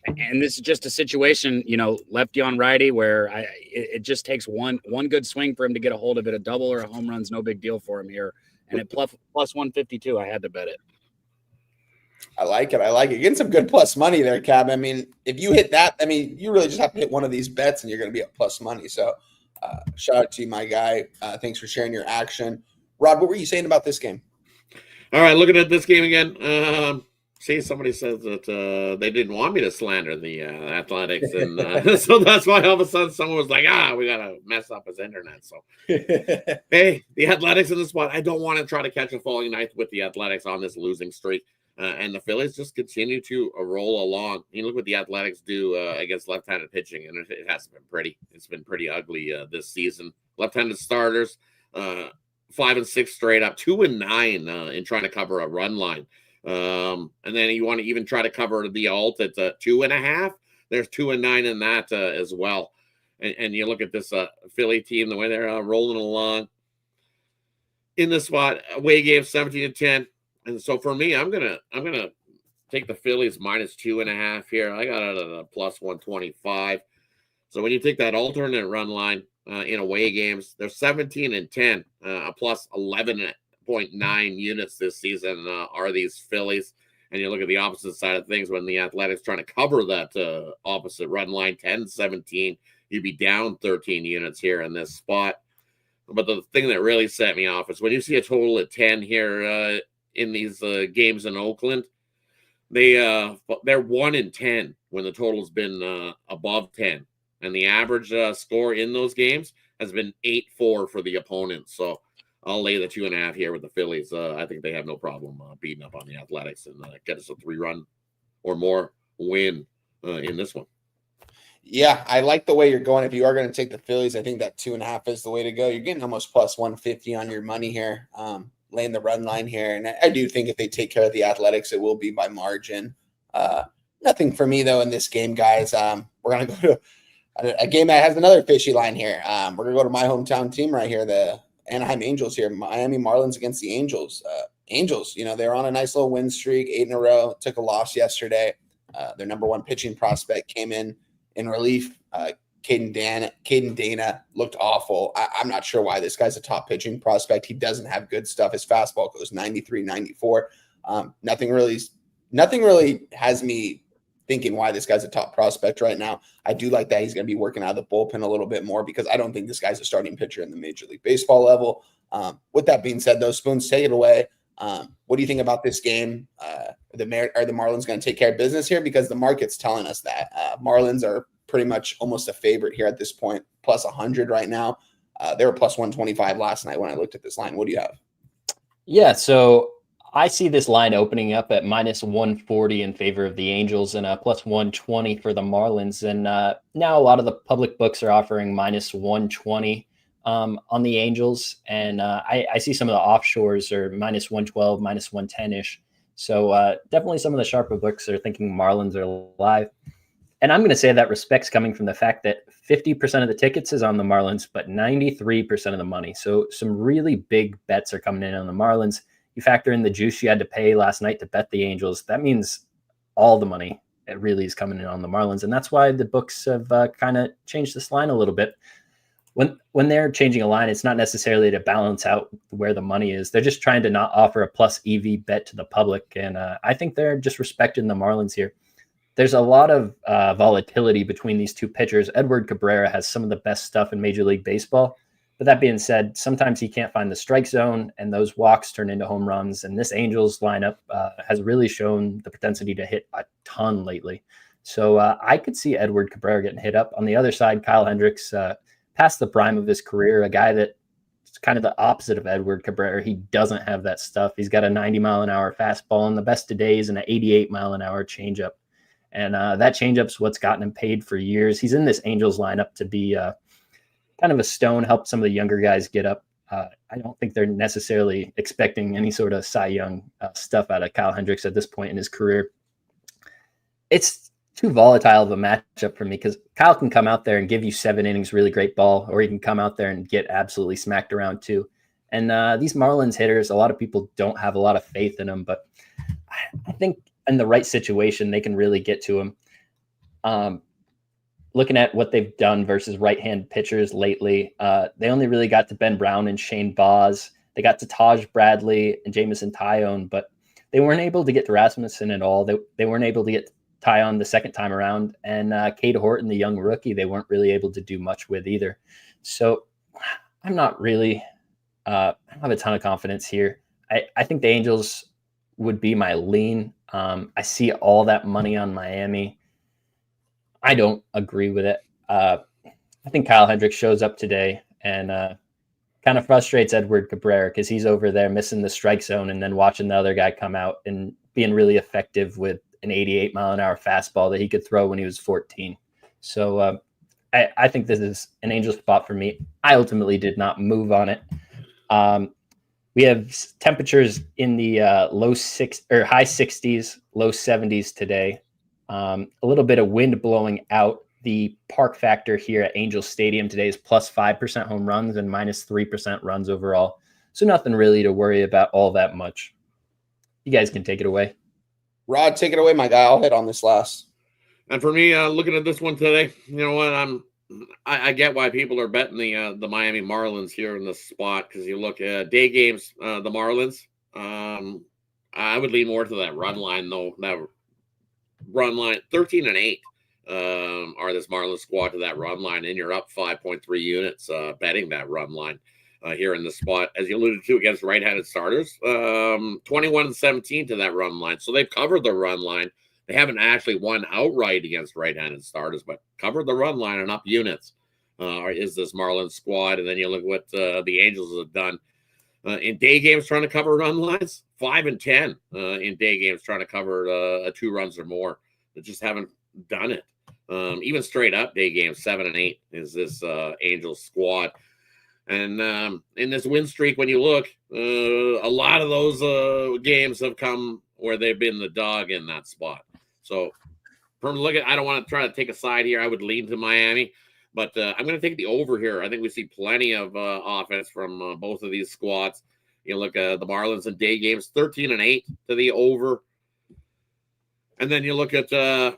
And this is just a situation, lefty on righty, where it just takes one good swing for him to get a hold of it. A double or a home run's no big deal for him here. And at plus 152, I had to bet it. I like it. Getting some good plus money there, Cab. I mean, if you hit that, you really just have to hit one of these bets and you're going to be at plus money. So shout out to you, my guy. Thanks for sharing your action. Rod, what were you saying about this game? All right, looking at this game again. See, somebody says that they didn't want me to slander the Athletics, and so that's why all of a sudden someone was like, we got to mess up his internet. So, hey, the Athletics in the spot. I don't want to try to catch a falling knife with the Athletics on this losing streak, and the Phillies just continue to roll along. You look what the Athletics do against left-handed pitching, and it hasn't been pretty. It's been pretty ugly this season. Left-handed starters, 5 and 6 straight up, 2 and 9 in trying to cover a run line. And then you want to even try to cover the alt at 2.5. There's 2 and 9 in that as well. And you look at this Philly team, the way they're rolling along in the spot. Away game 17-10, and so for me, I'm gonna take the Phillies minus 2.5 here. I got it at a plus 125. So when you take that alternate run line in away games, they're 17-10, a plus 11.9 units this season are these Phillies. And you look at the opposite side of things when the Athletics trying to cover that opposite run line, 10-17, you'd be down 13 units here in this spot. But the thing that really set me off is when you see a total of 10 here in these games in Oakland, they're 1-10 when the total's been above 10. And the average score in those games has been 8-4 for the opponent. So I'll lay the 2.5 here with the Phillies. I think they have no problem beating up on the Athletics and get us a 3-run or more win in this one. Yeah, I like the way you're going. If you are going to take the Phillies, I think that 2.5 is the way to go. You're getting almost plus 150 on your money here, laying the run line here. And I do think if they take care of the Athletics, it will be by margin. Nothing for me, though, in this game, guys. We're going to go to a game that has another fishy line here. We're going to go to my hometown team right here, the Anaheim Angels here. Miami Marlins against the Angels. Angels, they're on a nice little win streak, 8 in a row. Took a loss yesterday. Their number 1 pitching prospect came in relief. Caden Dana looked awful. I'm not sure why this guy's a top pitching prospect. He doesn't have good stuff. His fastball goes 93, 94. Nothing really has me thinking why this guy's a top prospect right now. I do like that he's going to be working out of the bullpen a little bit more because I don't think this guy's a starting pitcher in the Major League Baseball level. With that being said, though, Spoons, take it away. What do you think about this game? Are the Marlins going to take care of business here? Because the market's telling us that. Marlins are pretty much almost a favorite here at this point, plus 100 right now. They were plus 125 last night when I looked at this line. What do you have? Yeah, so I see this line opening up at minus 140 in favor of the Angels and plus 120 for the Marlins. And now a lot of the public books are offering minus 120 on the Angels. And I see some of the offshores are minus 112, minus 110-ish. So definitely some of the sharper books are thinking Marlins are live. And I'm going to say that respect's coming from the fact that 50% of the tickets is on the Marlins, but 93% of the money. So some really big bets are coming in on the Marlins. you factor in the juice you had to pay last night to bet the Angels, that means all the money it really is coming in on the Marlins. And that's why the books have kind of changed this line a little bit. When they're changing a line, it's not necessarily to balance out where the money is. They're just trying to not offer a plus EV bet to the public. And I think they're just respecting the Marlins here. There's a lot of volatility between these two pitchers. Edward Cabrera has some of the best stuff in Major League Baseball. But that being said, sometimes he can't find the strike zone, and those walks turn into home runs. And this Angels lineup has really shown the propensity to hit a ton lately. So I could see Edward Cabrera getting hit up. On the other side, Kyle Hendricks, past the prime of his career, a guy that is kind of the opposite of Edward Cabrera. He doesn't have that stuff. He's got a 90-mile-an-hour fastball in the best of days and an 88-mile-an-hour changeup. And that changeup's what's gotten him paid for years. He's in this Angels lineup to be kind of a stone, help some of the younger guys get up. I don't think they're necessarily expecting any sort of Cy Young stuff out of Kyle Hendricks at this point in his career. It's too volatile of a matchup for me because Kyle can come out there and give you 7 innings, really great ball, or he can come out there and get absolutely smacked around too. And these Marlins hitters, a lot of people don't have a lot of faith in them, but I think in the right situation, they can really get to him. Looking at what they've done versus right-hand pitchers lately, they only really got to Ben Brown and Shane Baz. They got to Taj Bradley and Jamison Tyone, but they weren't able to get to Rasmussen at all. They weren't able to get Tyone the second time around, and Cade Horton, the young rookie, they weren't really able to do much with either. So I'm not really I don't have a ton of confidence here. I think the Angels would be my lean. I see all that money on Miami. I don't agree with it. I think Kyle Hendricks shows up today and kind of frustrates Edward Cabrera because he's over there missing the strike zone and then watching the other guy come out and being really effective with an 88-mile-an-hour fastball that he could throw when he was 14. So I think this is an Angel spot for me. I ultimately did not move on it. We have temperatures in the high 60s, low 70s today. A little bit of wind blowing out. The park factor here at Angel Stadium today is plus 5% home runs and minus 3% runs overall. So nothing really to worry about all that much. You guys can take it away. Rod, take it away, my guy. I'll hit on this last. And for me, looking at this one today, you know what? I get why people are betting the Miami Marlins here in this spot because you look at day games, the Marlins. I would lean more to that run line though. That run line 13-8 are this Marlins squad to that run line, and you're up 5.3 units betting that run line. Here in the spot, as you alluded to, against right-handed starters, 21-17 to that run line. So they've covered the run line. They haven't actually won outright against right-handed starters, but covered the run line and up units is this Marlins squad. And then you look what the Angels have done in day games trying to cover run lines, 5-10 in day games trying to cover 2 runs or more. They just haven't done it. Even straight up day games, 7-8 is this Angels squad. And in this win streak, when you look, a lot of those games have come where they've been the dog in that spot. So from looking, I don't want to try to take a side here. I would lean to Miami, but I'm going to take the over here. I think we see plenty of offense from both of these squads. You look at the Marlins in day games, 13-8 to the over. And then you look at the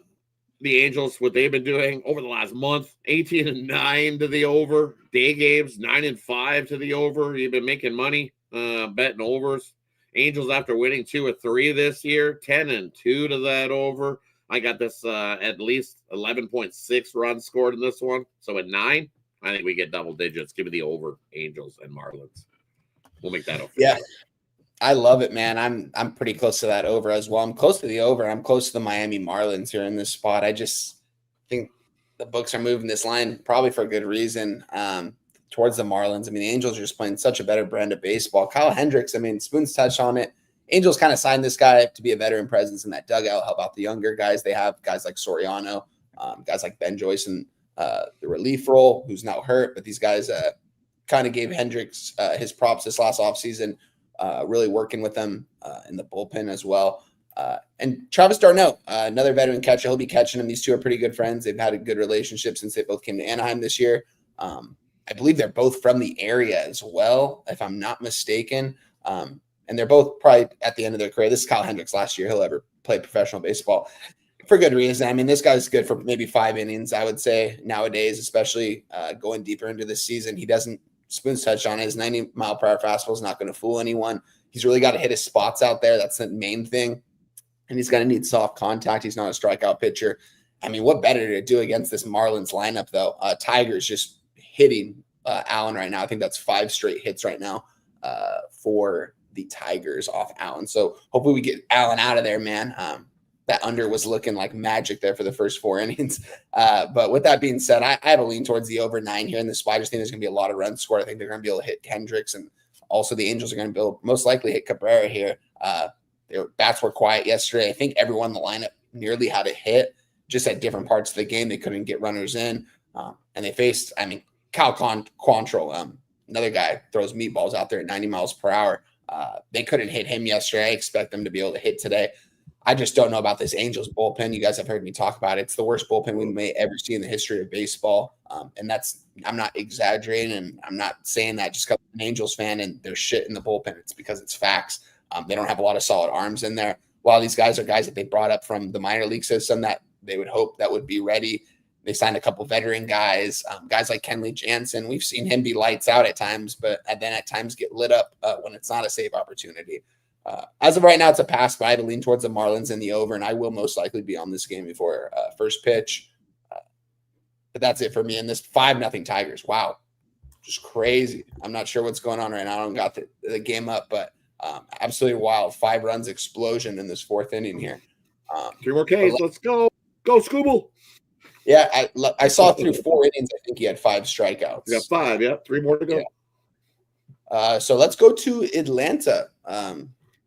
Angels, what they've been doing over the last month, 18-9 to the over. Day games, 9-5 to the over. You've been making money betting overs. Angels, after winning 2 or 3 this year, 10-2 to that over. I got this at least 11.6 runs scored in this one. So at 9, I think we get double digits. Give me the over, Angels and Marlins. We'll make that official. Yeah. I love it, man. I'm pretty close to that over as well. I'm close to the over. I'm close to the Miami Marlins here in this spot. I just think the books are moving this line probably for a good reason towards the Marlins. I mean, the Angels are just playing such a better brand of baseball. Kyle Hendricks, I mean, Spoons touched on it. Angels kind of signed this guy to be a veteran presence in that dugout. How about the younger guys? They have guys like Soriano, guys like Ben Joyce in the relief role, who's now hurt. But these guys kind of gave Hendricks his props this last offseason. Really working with them in the bullpen as well. And Travis d'Arnaud, another veteran catcher. He'll be catching him. These two are pretty good friends. They've had a good relationship since they both came to Anaheim this year. I believe they're both from the area as well, if I'm not mistaken. And and they're both probably at the end of their career. This is Kyle Hendricks last year. He'll ever play professional baseball for good reason. I mean, this guy's good for maybe 5 innings, I would say, nowadays, especially going deeper into the season. He doesn't Spoon's touched on it. His 90-mile-per-hour fastball is not going to fool anyone. He's really got to hit his spots out there. That's the main thing. And he's going to need soft contact. He's not a strikeout pitcher. I mean, what better to do against this Marlins lineup, though? Tiger's just hitting Allen right now. I think that's 5 straight hits right now for the Tigers off Allen. So hopefully we get Allen out of there, man. That under was looking like magic there for the first 4 innings. But with that being said, I have a lean towards the over 9 here in this spot. I just think there's going to be a lot of runs scored. I think they're going to be able to hit Kendricks, and also the Angels are going to most likely hit Cabrera here. Their bats were quiet yesterday. I think everyone in the lineup nearly had a hit, just at different parts of the game. They couldn't get runners in. And they faced, Cal Quantrill, another guy throws meatballs out there at 90 miles per hour. They couldn't hit him yesterday. I expect them to be able to hit today. I just don't know about this Angels bullpen. You guys have heard me talk about it. It's the worst bullpen we may ever see in the history of baseball. And I'm not exaggerating, and I'm not saying that just because I'm an Angels fan and there's shit in the bullpen. It's because it's facts. They don't have a lot of solid arms in there. While these guys are guys that they brought up from the minor league system that they would hope that would be ready. They signed a couple veteran guys, guys like Kenley Jansen. We've seen him be lights out at times, but then at times get lit up when it's not a save opportunity. As of right now, it's a pass, but I have to lean towards the Marlins in the over, and I will most likely be on this game before first pitch. But that's it for me in this 5-0 Tigers. Wow, just crazy. I'm not sure what's going on right now. I don't got the game up, but absolutely wild. 5 runs explosion in this 4th inning here. 3 more Ks. Let's go. Go, Scooble. Yeah, I saw through 4 innings. I think he had 5 strikeouts. You got 5, yeah. 3 more to go. Yeah. So let's go to Atlanta.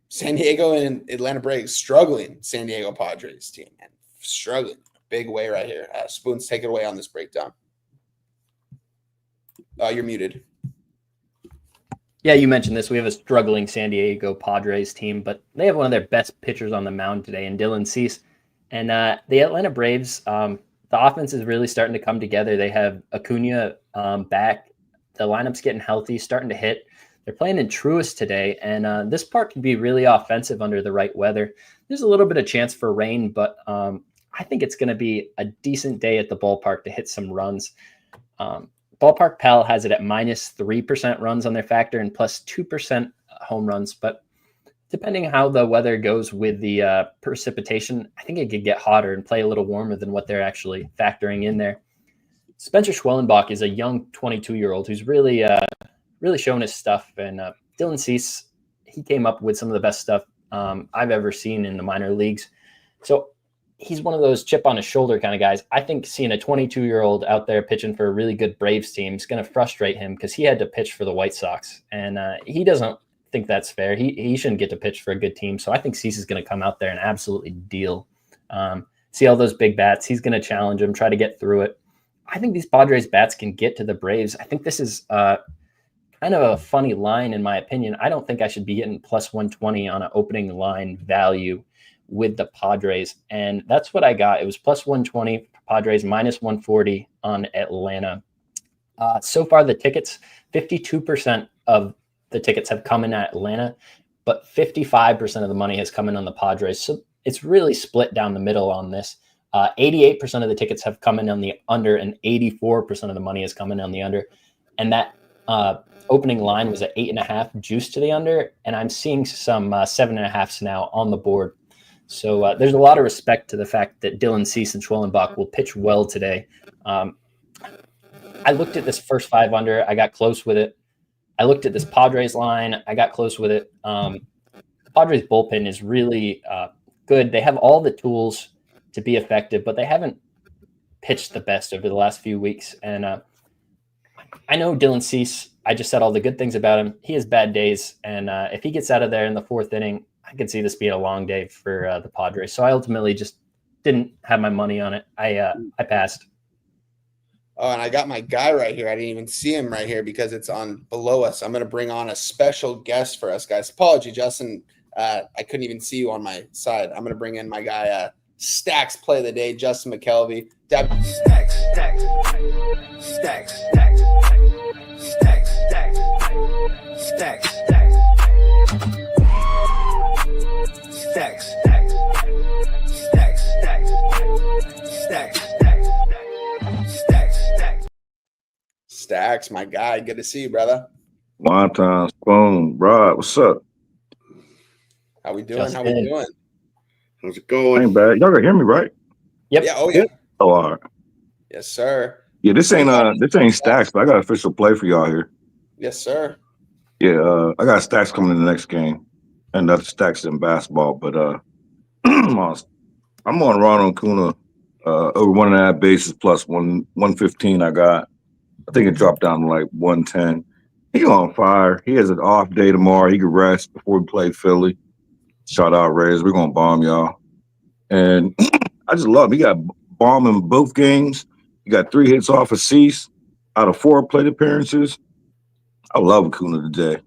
San Diego and Atlanta Braves struggling. San Diego Padres team and struggling big way right here. Spoons, take it away on this breakdown. You're muted. Yeah, you mentioned this. We have a struggling San Diego Padres team, but they have one of their best pitchers on the mound today in Dylan Cease. And the Atlanta Braves, the offense is really starting to come together. They have Acuna back. The lineup's getting healthy, starting to hit. They're playing in Truist today, and this park can be really offensive under the right weather. There's a little bit of chance for rain, but I think it's going to be a decent day at the ballpark to hit some runs. Ballpark Pal has it at -3% runs on their factor and +2% home runs, but depending how the weather goes with the precipitation, I think it could get hotter and play a little warmer than what they're actually factoring in there. Spencer Schwellenbach is a young 22-year-old who's really showing his stuff. And Dylan Cease, he came up with some of the best stuff I've ever seen in the minor leagues. So he's one of those chip on his shoulder kind of guys. I think seeing a 22-year-old out there pitching for a really good Braves team is going to frustrate him because he had to pitch for the White Sox. And he doesn't think that's fair. He shouldn't get to pitch for a good team. So I think Cease is going to come out there and absolutely deal. See all those big bats. He's going to challenge him, try to get through it. I think these Padres bats can get to the Braves. I think this is kind of a funny line in my opinion. I don't think I should be getting +120 on an opening line value with the Padres. And that's what I got. It was +120 Padres, -140 on Atlanta. So far the tickets, 52% of the tickets have come in at Atlanta, but 55% of the money has come in on the Padres. So it's really split down the middle on this. 88% of the tickets have come in on the under, and 84% of the money has come in on the under. And that opening line was at 8.5 juice to the under, and I'm seeing some 7.5s now on the board. So there's a lot of respect to the fact that Dylan Cease and Schwellenbach will pitch well today. I looked at this first 5 under. I got close with it. I looked at this Padres line. I got close with it. Padres bullpen is really good. They have all the tools to be effective, but they haven't pitched the best over the last few weeks. And I know Dylan Cease, I just said all the good things about him. He has bad days. And if he gets out of there in the 4th inning, I could see this being a long day for the Padres. So I ultimately just didn't have my money on it. I passed. Oh, and I got my guy right here. I didn't even see him right here because it's on below us. I'm going to bring on a special guest for us, guys. Apology, Justin. I couldn't even see you on my side. I'm going to bring in my guy, Stacks Play of the Day, Justin McKelvey. Stacks. Stacks. Stacks. Stacks. Stacks. Stacks. Stacks. Stacks. Stacks, my guy. Good to see you, brother. One time, Spoon, Rod, what's up? How we doing? How we Justin. doing? How's it going? Ain't bad. Y'all can hear me, right? Yep. Yeah. Oh, yeah. Oh, all right. Yes, sir. Yeah, this ain't Stacks, but I got official play for y'all here. Yes, sir. Yeah, I got Stacks coming in the next game, and that's Stacks in basketball. But I'm on Ronald Acuna over 1.5 bases plus 115. I think it dropped down to like 110. He on fire. He has an off day tomorrow. He can rest before we play Philly. Shout out Rays. We're gonna bomb y'all. And I just love him. He got bomb in both games. He got 3 hits off of Cease out of 4 plate appearances. I love Acuna today.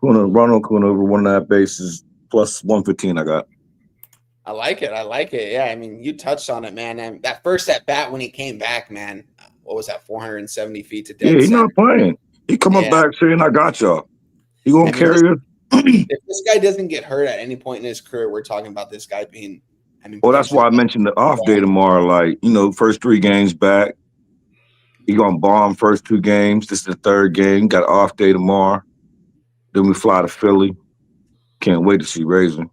Ronald Acuna over 1.5 bases plus 115 I got. I like it. I like it. Yeah. I mean, you touched on it, man. And that first at bat when he came back, man, what was that? 470 feet to dead Yeah, he's center. not playing. He come up back saying, I got y'all. He gonna carry us. If this guy doesn't get hurt at any point in his career, we're talking about this guy being. Well, that's why I mentioned the off day tomorrow. Like, first 3 games back. He gonna bomb first 2 games. This is the 3rd game. Got an off day tomorrow. Then we fly to Philly. Can't wait to see Razor.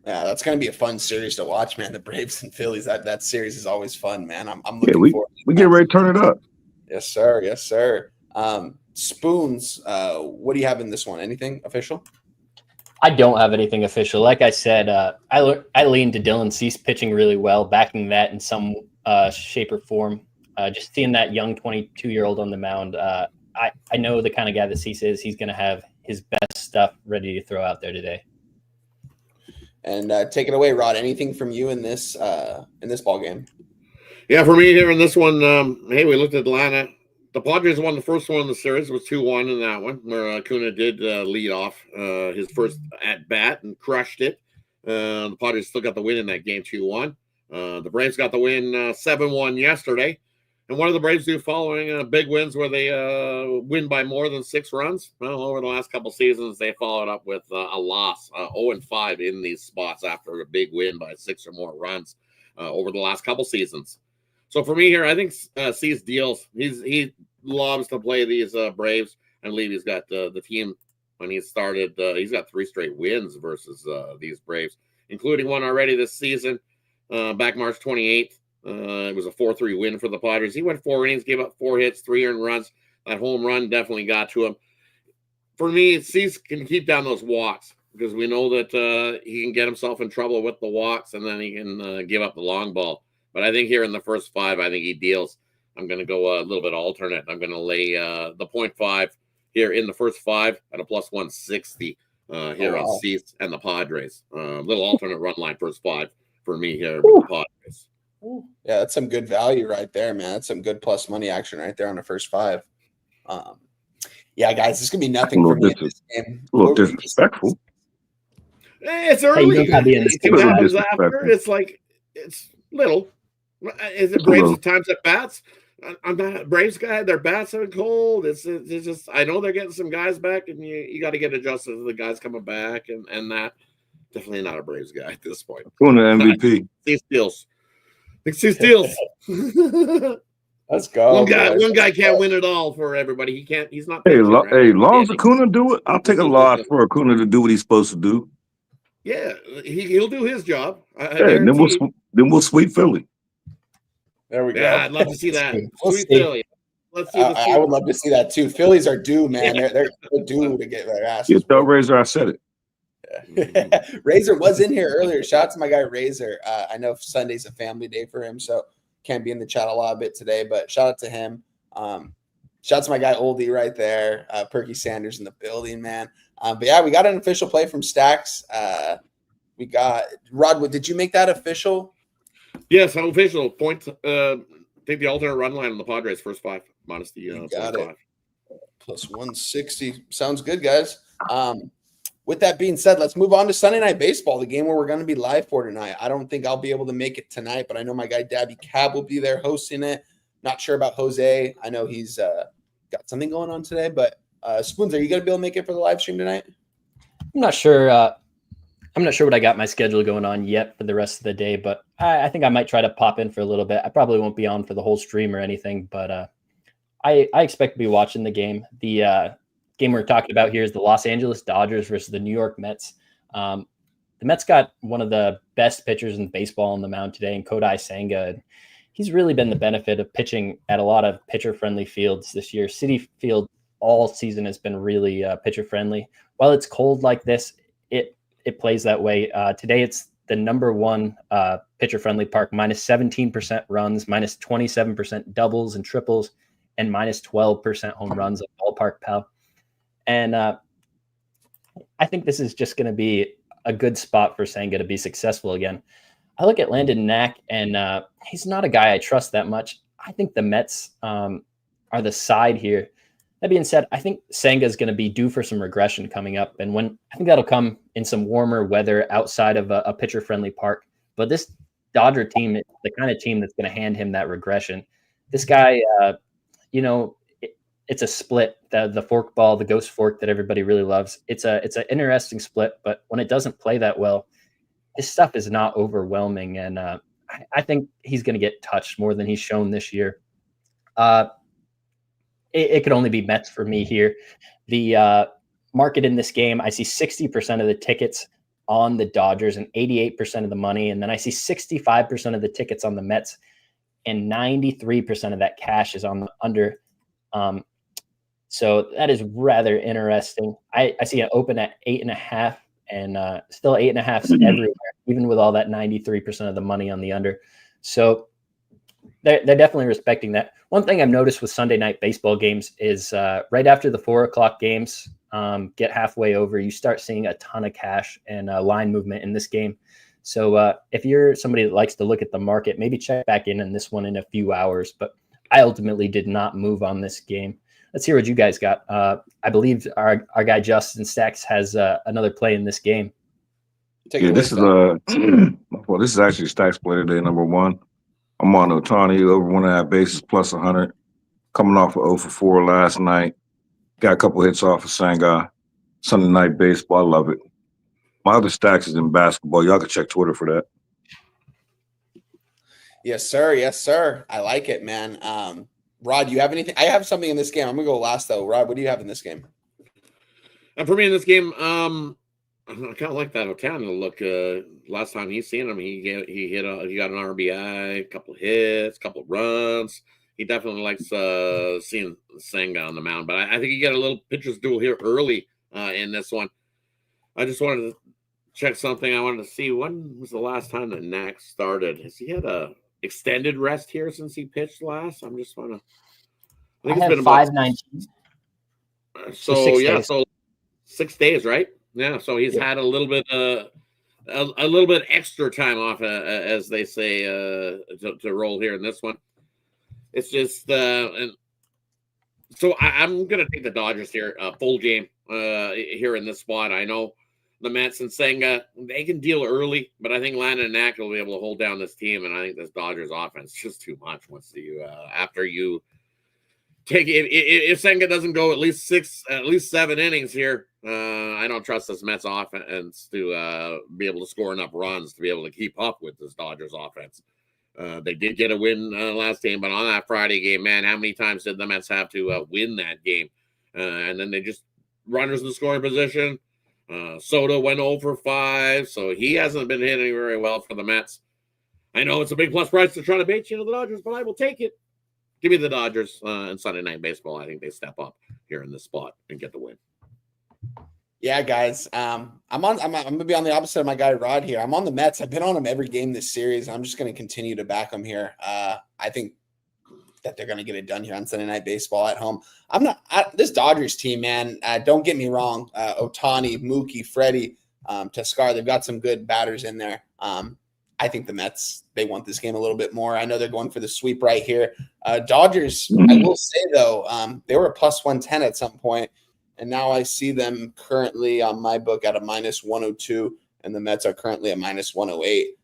Yeah, that's gonna be a fun series to watch, man. The Braves and Phillies. That series is always fun, man. I'm looking forward. We get ready to turn it up. Yes, sir. Yes, sir. Spoons. What do you have in this one? Anything official? I don't have anything official. Like I said, I lean to Dylan Cease pitching really well, backing that in some shape or form. Just seeing that young 22-year-old on the mound, I know the kind of guy that Cease is. He's going to have his best stuff ready to throw out there today. And take it away, Rod. Anything from you in this ball game? Yeah, for me here in this one, hey, we looked at Atlanta. The Padres won the first one in the series. It was 2-1 in that one, where Acuna did lead off his first at-bat and crushed it. The Padres still got the win in that game, 2-1. The Braves got the win 7-1 yesterday. And what do the Braves do following big wins where they win by more than 6 runs? Well, over the last couple seasons, they followed up with a loss, 0-5 in these spots after a big win by 6 or more runs over the last couple seasons. So for me here, I think Cease deals. He loves to play these Braves. I believe he's got the team when he started. He's got 3 straight wins versus these Braves, including one already this season back March 28th. It was a 4-3 win for the Padres. He went 4 innings, gave up 4 hits, 3 earned runs. That home run definitely got to him. For me, Cease can keep down those walks because we know that he can get himself in trouble with the walks and then he can give up the long ball. But I think here in the first 5, I think he deals. I'm going to go a little bit alternate. I'm going to lay the 0.5 here in the first 5 at a plus 160 here on Cease and the Padres. Little alternate run line first 5 for me here with the Padres. Yeah, that's some good value right there, man. That's some good plus money action right there on the first 5. Yeah, guys, this could be nothing for me in this game. A little disrespectful. Hey, it's early. It's like it's little. Is it Braves at times at bats? I'm not a Braves guy. Their bats are cold. It's just I know they're getting some guys back, and you got to get adjusted to the guys coming back, and that definitely not a Braves guy at this point. Going to MVP. He steals. He steals. Let's go. One guy can't win it all for everybody. He can't. He's not. Hey, long as Acuna do it, I'll take a loss for Acuna to do what he's supposed to do. Yeah, he'll do his job. Then we'll sweep Philly. There we go. Yeah, I'd love to see that. Sweet Philly. Let's see. I would love to see that too. Phillies are due, man. Yeah. They're due to get their asses. You tell Razor I said it. Yeah. Razor was in here earlier. Shout out to my guy Razor. I know Sunday's a family day for him, so can't be in the chat a lot bit today. But shout out to him. Shout out to my guy Oldie right there. Perky Sanders in the building, man. But yeah, we got an official play from Stacks. We got Rod. Did you make that official? Yes, official point. Take the alternate run line on the Padres first 5. Modesty. Got it. Plus 160. Sounds good, guys. With that being said, let's move on to Sunday Night Baseball, the game where we're going to be live for tonight. I don't think I'll be able to make it tonight, but I know my guy Dabby Cab will be there hosting it. Not sure about Jose. I know he's got something going on today, but Spoons, are you going to be able to make it for the live stream tonight? I'm not sure. I'm not sure what I got my schedule going on yet for the rest of the day, but I think I might try to pop in for a little bit. I probably won't be on for the whole stream or anything, but I expect to be watching the game. The game we're talking about here is the Los Angeles Dodgers versus the New York Mets. The Mets got one of the best pitchers in baseball on the mound today in Kodai Senga. He's really been the benefit of pitching at a lot of pitcher-friendly fields this year. Citi Field all season has been really pitcher-friendly. While it's cold like this, it plays that way. Today, it's the number one pitcher-friendly park, minus 17% runs, minus 27% doubles and triples, and minus 12% home runs at Ballpark Pal. And I think this is just going to be a good spot for Senga to be successful again. I look at Landon Knack, and he's not a guy I trust that much. I think the Mets are the side here. That being said, I think Senga is going to be due for some regression coming up, and I think that'll come in some warmer weather outside of a pitcher-friendly park. But this Dodger team is the kind of team that's going to hand him that regression. This guy, it's a split, the fork ball, the ghost fork that everybody really loves. It's an interesting split, but when it doesn't play that well, his stuff is not overwhelming, and I think he's going to get touched more than he's shown this year. It could only be Mets for me here. The market in this game, I see 60% of the tickets on the Dodgers and 88% of the money, and then I see 65% of the tickets on the Mets, and 93% of that cash is on the under. So that is rather interesting. I see it open at 8.5, and still 8.5 everywhere, even with all that 93% of the money on the under. So they're definitely respecting that. One thing I've noticed with Sunday night baseball games is right after the 4:00 games get halfway over, you start seeing a ton of cash and line movement in this game. So if you're somebody that likes to look at the market, maybe check back in this one in a few hours. But I ultimately did not move on this game. Let's hear what you guys got. I believe our guy Justin Stacks has another play in this game. This is actually Stacks play today, number one. I'm on Ohtani over 1.5 bases plus 100. Coming off of 0 for 4 last night. Got a couple hits off of Senga. Sunday night baseball, I love it. My other Stacks is in basketball. Y'all can check Twitter for that. Yes, sir. Yes, sir. I like it, man. Rod, you have anything? I have something in this game. I'm gonna go last though. Rod, what do you have in this game? And for me in this game, I kind of like that Ohtani look. Last time he's seen him, he got an RBI, a couple of hits, a couple of runs. He definitely likes seeing Senga on the mound. But I think he got a little pitcher's duel here early in this one. I just wanted to check something. I wanted to see when was the last time that Knack started. Has he had a extended rest here since he pitched last? I'm just want to. I think it's been 5/19. So 6 days, right? Yeah, so he's had a little bit extra time off, as they say, to roll here in this one. It's just, and so I'm gonna take the Dodgers here, full game here in this spot. I know the Mets and Senga, they can deal early, but I think Landon Knack will be able to hold down this team, and I think this Dodgers offense is just too much once after you take if Senga doesn't go at least 7 innings here. I don't trust this Mets offense to be able to score enough runs to be able to keep up with this Dodgers offense. They did get a win last game, but on that Friday game, man, how many times did the Mets have to win that game? And then they just runners in the scoring position. Soto went 0 for 5, so he hasn't been hitting very well for the Mets. I know it's a big plus price to try to bait the Dodgers, but I will take it. Give me the Dodgers and Sunday Night Baseball. I think they step up here in this spot and get the win. Yeah, guys. I'm gonna be on the opposite of my guy Rod here. I'm on the Mets. I've been on them every game this series. I'm just gonna continue to back them here. I think that they're gonna get it done here on Sunday Night Baseball at home. This Dodgers team, man. Don't get me wrong. Ohtani, Mookie, Freddie, Tescar. They've got some good batters in there. I think the Mets, they want this game a little bit more. I know they're going for the sweep right here. Dodgers, I will say, though, they were a plus 110 at some point, and now I see them currently on my book at a minus 102, and the Mets are currently a minus 108.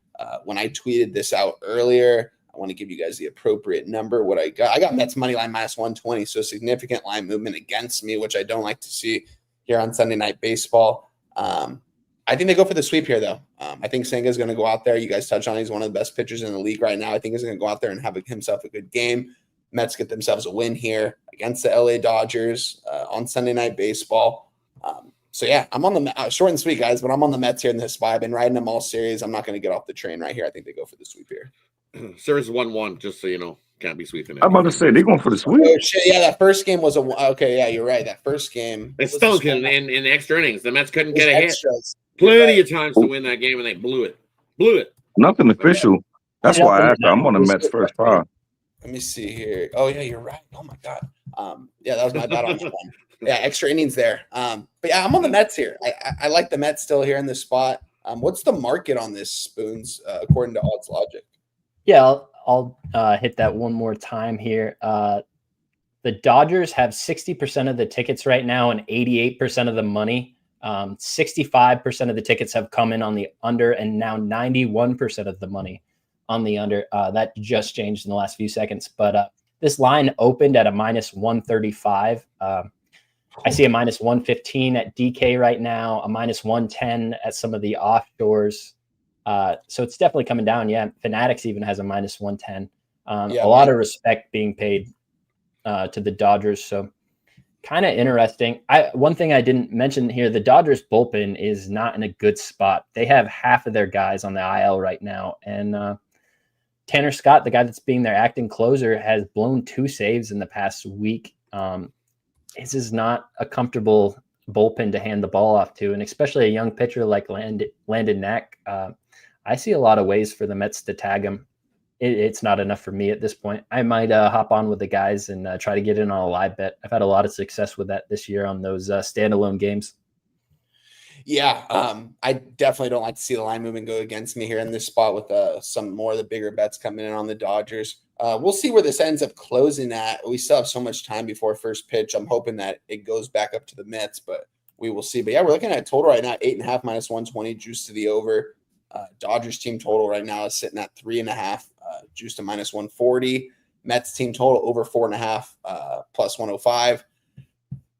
When I tweeted this out earlier, I want to give you guys the appropriate number. What I got Mets money line minus 120, so significant line movement against me, which I don't like to see here on Sunday Night Baseball. I think they go for the sweep here, though. I think Senga's going to go out there. You guys touched on he's one of the best pitchers in the league right now. I think he's going to go out there and have himself a good game. Mets get themselves a win here against the LA Dodgers on Sunday Night Baseball. So, yeah, I'm on the short and sweet, guys, but I'm on the Mets here in this spot. I've been riding them all series. I'm not going to get off the train right here. I think they go for the sweep here. Series 1-1, just so you know. Can't be sweeping it. I'm about to say they're going for the sweep. Oh, shit. Yeah, that first game was okay. Yeah, you're right. That first game. It stunk in extra innings. The Mets couldn't get a hit. Extras. Plenty of times to win that game, and they blew it. Nothing official. That's why I asked. I'm on the Mets first five. Let me see here. Oh, yeah, you're right. Oh, my God. Yeah, that was my bad on that one. Yeah, extra innings there. But, yeah, I'm on the Mets here. I like the Mets still here in this spot. What's the market on this, Spoons, according to Odds Logic? Yeah, I'll hit that one more time here. The Dodgers have 60% of the tickets right now and 88% of the money. 65% of the tickets have come in on the under, and now 91% of the money on the under. That just changed in the last few seconds. But this line opened at a minus 135. I see a minus 115 at DK right now, a minus 110 at some of the offshores. So it's definitely coming down. Yeah, Fanatics even has a minus 110. A lot of respect being paid to the Dodgers. So kind of interesting. One thing I didn't mention here, the Dodgers bullpen is not in a good spot. They have half of their guys on the IL right now. And Tanner Scott, the guy that's being their acting closer, has blown 2 saves in the past week. This is not a comfortable bullpen to hand the ball off to, and especially a young pitcher like Landon Knack. I see a lot of ways for the Mets to tag him. It's not enough for me at this point. I might hop on with the guys and try to get in on a live bet. I've had a lot of success with that this year on those standalone games. Yeah, I definitely don't like to see the line movement go against me here in this spot with some more of the bigger bets coming in on the Dodgers. We'll see where this ends up closing at. We still have so much time before first pitch. I'm hoping that it goes back up to the Mets, but we will see. But yeah, we're looking at a total right now, 8.5 minus 120, juice to the over. Dodgers team total right now is sitting at 3.5, juice to minus 140. Mets team total over 4.5, plus 105.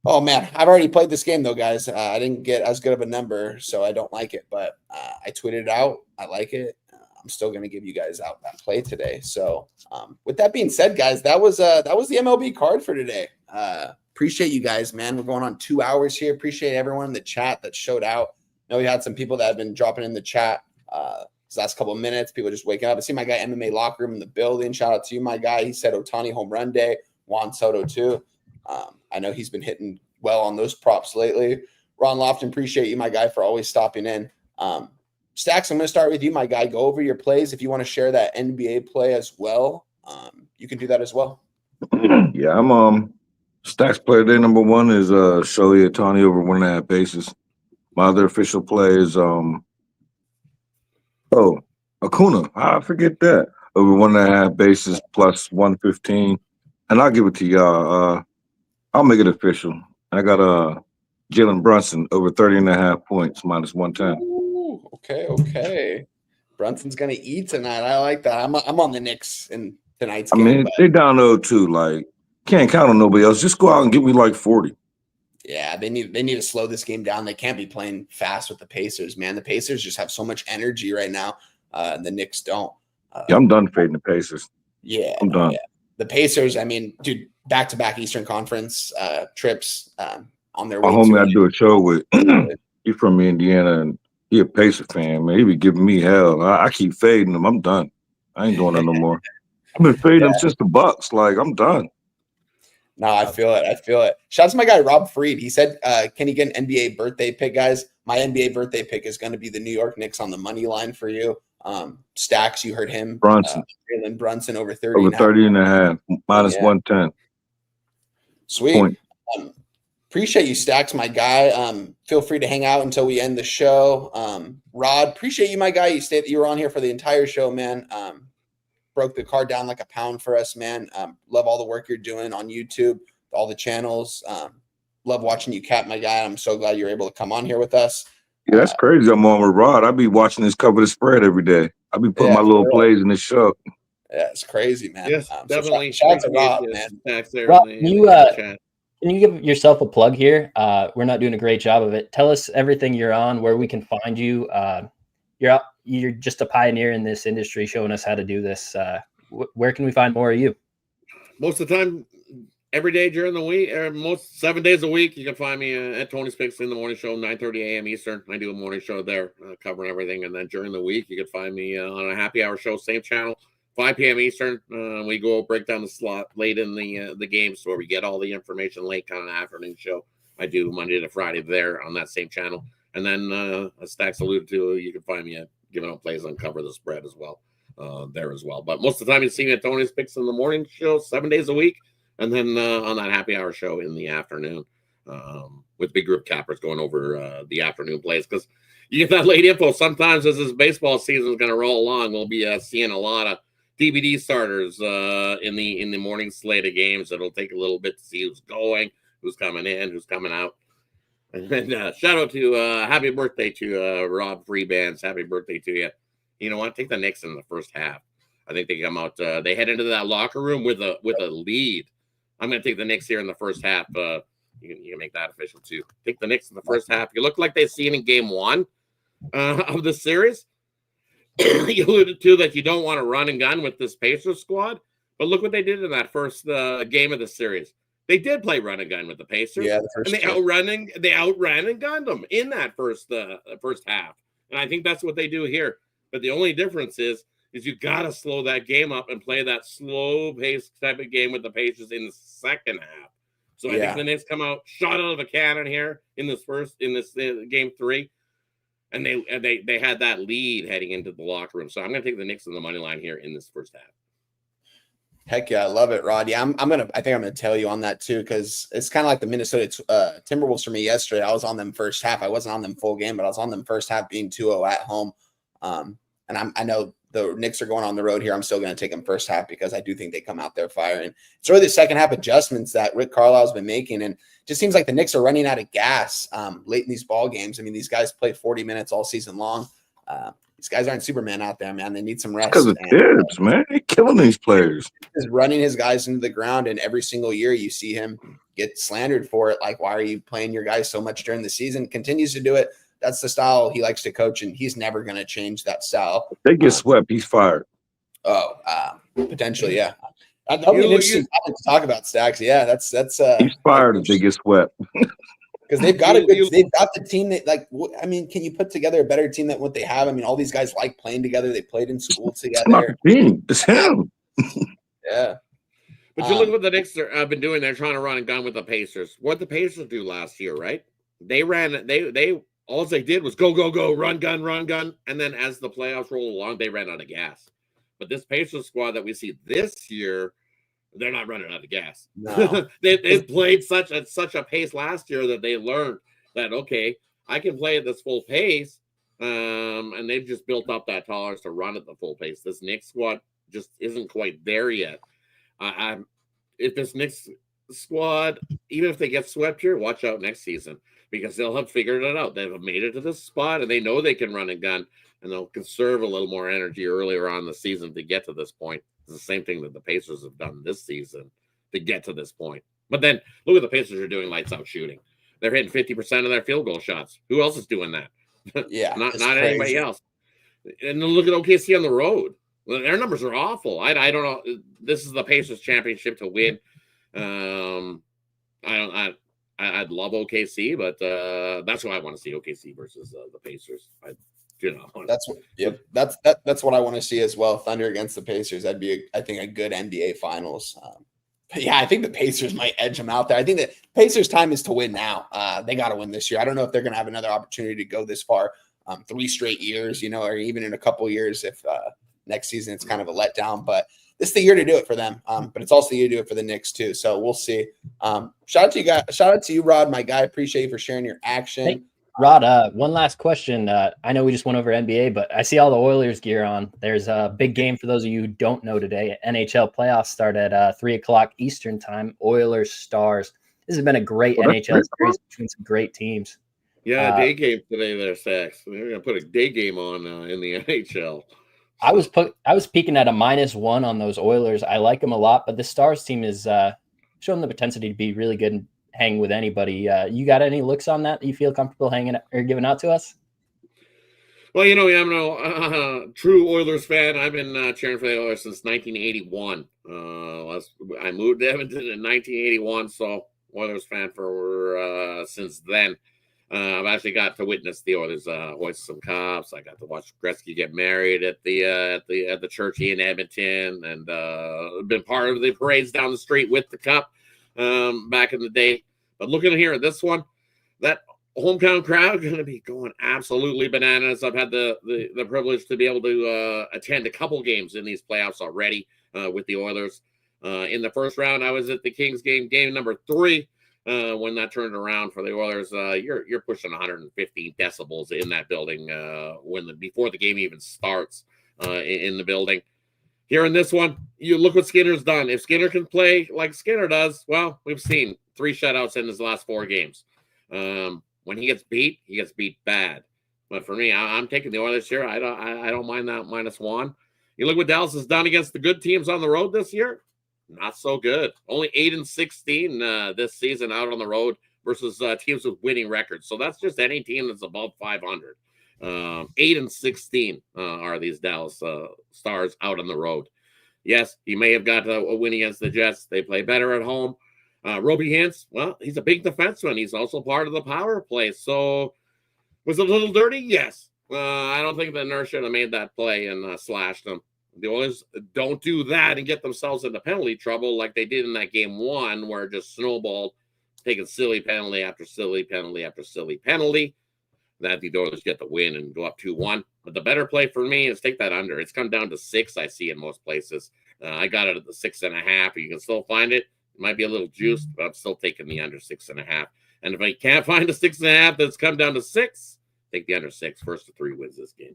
Oh, man, I've already played this game, though, guys. I didn't get as good of a number, so I don't like it. But I tweeted it out. I like it. I'm still going to give you guys out that play today. So with that being said, guys, that was the MLB card for today. Appreciate you guys, man. We're going on 2 hours here. Appreciate everyone in the chat that showed out. I know we had some people that have been dropping in the chat these last couple of minutes. People just waking up. I see my guy MMA Locker Room in the building. Shout out to you, my guy. He said Ohtani home run day. Juan Soto, too. I know he's been hitting well on those props lately. Ron Lofton, appreciate you, my guy, for always stopping in. Stacks, I'm going to start with you, my guy. Go over your plays. If you want to share that NBA play as well, you can do that as well. Yeah, I'm Stacks play day number 1 is Shohei Ohtani over 1.5 bases. My other official play is Acuna. I forget that. Over 1.5 bases plus 115. And I'll give it to y'all. I'll make it official. I got Jalen Brunson over 30.5 points minus 110. Ooh, okay. Brunson's gonna eat tonight. I like that. I'm on the Knicks in tonight's game. I mean, they down 0-2. Like, can't count on nobody else. Just go out and give me like 40. Yeah, they need to slow this game down. They can't be playing fast with the Pacers, man. The Pacers just have so much energy right now. And the Knicks don't. Yeah, I'm done fading the Pacers. Yeah, I'm done. Yeah. The Pacers, I mean, dude, back-to-back Eastern Conference trips on their way. My homie I do a show with, he's from Indiana, and he a Pacer fan, man. He be giving me hell. I keep fading him. I'm done. I ain't doing that no more. I've been fading him since the Bucks. Like, I'm done. No, I feel it. Shout out to my guy, Rob Freed. He said, can he get an NBA birthday pick, guys? My NBA birthday pick is going to be the New York Knicks on the money line for you. Stacks, you heard him. Brunson. Jalen Brunson over 30. Over 30.5, minus 110. Sweet. Appreciate you, Stacks, my guy. Feel free to hang out until we end the show. Rod, appreciate you, my guy. You were on here for the entire show, man. Broke the card down like a pound for us, man. Love all the work you're doing on YouTube, all the channels. Love watching you, Cat, my guy. I'm so glad you're able to come on here with us. Yeah, that's crazy. I'm on with Rod. I be watching this cover the spread every day. I be putting my little plays in this show. Yeah, it's crazy, man. Yes, definitely. Shout out to Rob, man. Rob, can Can you give yourself a plug here? We're not doing a great job of it. Tell us everything you're on, where we can find you. You're just a pioneer in this industry, showing us how to do this. Where can we find more of you? Most of the time, every day during the week, or most 7 days a week, you can find me at Tony's Picks in the morning show, 9:30 a.m. Eastern. I do a morning show there, covering everything. And then during the week, you can find me on a happy hour show, same channel, 5 p.m. Eastern. We go break down the slot late in the games where we get all the information late, kind of an afternoon show. I do Monday to Friday there on that same channel. And then, as Stacks alluded to, you can find me at Giving Out Plays on Cover the Spread as well, there as well. But most of the time, you see me at Tony's Picks in the morning show, 7 days a week. And then on that happy hour show in the afternoon, with big group cappers going over the afternoon plays, because you get that late info. Sometimes as this baseball season is going to roll along, we'll be seeing a lot of DVD starters in the morning slate of games. It'll take a little bit to see who's going, who's coming in, who's coming out. And then shout out to happy birthday to Rob Freebands. Happy birthday to you. You know what? Take the Knicks in the first half. I think they come out. They head into that locker room with a lead. I'm going to take the Knicks here in the first half. You can make that official too. Take the Knicks in the first half. You look like they've seen in game one of the series. You alluded to that you don't want to run and gun with this Pacers squad, but look what they did in that first game of the series. They did play run and gun with the Pacers, and they outran and gunned them in that first half. And I think that's what they do here. But the only difference is you got to slow that game up and play that slow pace type of game with the Pacers in the second half. So I think the Knicks come out shot out of a cannon here in this game 3, and they had that lead heading into the locker room. So I'm going to take the Knicks on the money line here in this first half. Heck yeah, I love it, Rod. Yeah, I think I'm gonna tell you on that too, because it's kind of like the Minnesota Timberwolves for me yesterday. I was on them first half. I wasn't on them full game, but I was on them first half, being 2-0 at home. And I know the Knicks are going on the road here. I'm still going to take them first half because I do think they come out there firing. It's really the second half adjustments that Rick Carlisle's been making, and it just seems like the Knicks are running out of gas late in these ball games. I mean, these guys play 40 minutes all season long. These guys aren't Superman out there, man. They need some rest. Because of Tibbs, man. They're killing these players. He's running his guys into the ground, and every single year you see him get slandered for it. Like, why are you playing your guys so much during the season? Continues to do it. That's the style he likes to coach, and he's never going to change that style. If they get swept, he's fired. Potentially, yeah. That'll be an interesting topic to talk about, Stacks. Yeah, that's he's fired if they get swept. Because they've got the team that, like, I mean, can you put together a better team than what they have? I mean, all these guys like playing together. They played in school together. It's not the team. It's him. Yeah. But you look what the Knicks have been doing. They're trying to run and gun with the Pacers. What the Pacers do last year, right? They all they did was go, run, gun. And then as the playoffs roll along, they ran out of gas. But this Pacers squad that we see this year, they're not running out of gas. No. they played such a pace last year that they learned that, okay, I can play at this full pace. And they've just built up that tolerance to run at the full pace. This Knicks squad just isn't quite there yet. If this Knicks squad, even if they get swept here, watch out next season, because they'll have figured it out. They've made it to this spot, and they know they can run and gun, and they'll conserve a little more energy earlier on in the season to get to this point. It's the same thing that the Pacers have done this season to get to this point. But then look what the Pacers are doing, lights out shooting. They're hitting 50% of their field goal shots. Who else is doing that? Yeah, not anybody else. And then look at OKC on the road. Well, their numbers are awful. I don't know. This is the Pacers championship to win. I'd love OKC, but that's why I want to see OKC versus the Pacers. That's what I want to see as well. Thunder against the Pacers. That'd be, I think, a good NBA Finals. But yeah, I think the Pacers might edge them out there. I think that Pacers' time is to win now. They got to win this year. I don't know if they're going to have another opportunity to go this far 3 straight years, or even in a couple years if next season it's kind of a letdown. But this is the year to do it for them. But it's also the year to do it for the Knicks too. So we'll see. Shout out to you guys. Shout out to you, Rod, my guy. Appreciate you for sharing your action. Hey, Rod, one last question. I know we just went over NBA, but I see all the Oilers gear on. There's a big game for those of you who don't know today. NHL playoffs start at 3:00 Eastern time. Oilers Stars. This has been a great NHL series between some great teams. Yeah, day game today there, Stacks. They're going to put a day game on in the NHL. I was peaking at a -1 on those Oilers. I like them a lot, but the Stars team is showing the potential to be really good. hang with anybody. You got any looks on that you feel comfortable hanging or giving out to us? Well, I'm a true Oilers fan. I've been cheering for the Oilers since 1981. I moved to Edmonton in 1981, so Oilers fan for since then. I've actually got to witness the Oilers hoist some cups. I got to watch Gretzky get married at the church in Edmonton, and been part of the parades down the street with the cup back in the day. But looking here at this one, that hometown crowd going to be going absolutely bananas. I've had the privilege to be able to attend a couple games in these playoffs already with the Oilers. In the first round, I was at the Kings game number 3. When that turned around for the Oilers, you're pushing 115 decibels in that building before the game even starts in the building. Here in this one, you look what Skinner's done. If Skinner can play like Skinner does, well, we've seen 3 shutouts in his last 4 games. When he gets beat bad. But for me, I'm taking the Oilers here. I don't mind that -1. You look what Dallas has done against the good teams on the road this year. Not so good. Only 8-16 this season out on the road versus teams with winning records. So that's just any team that's above 500. 8-16 are these Dallas Stars out on the road. Yes, he may have got a win against the Jets. They play better at home. Roby Hintz, well, he's a big defenseman. He's also part of the power play. So was it a little dirty? Yes. I don't think the nurse should have made that play and slashed him. The Oilers don't do that and get themselves into penalty trouble like they did in that game 1, where it just snowballed, taking silly penalty after silly penalty after silly penalty. That the Oilers get the win and go up 2-1. But the better play for me is take that under. It's come down to 6, I see in most places. I got it at the 6.5. You can still find it. It might be a little juiced, but I'm still taking the under 6.5. And if I can't find a 6.5 that's come down to 6, take the under 6. First to 3 wins this game.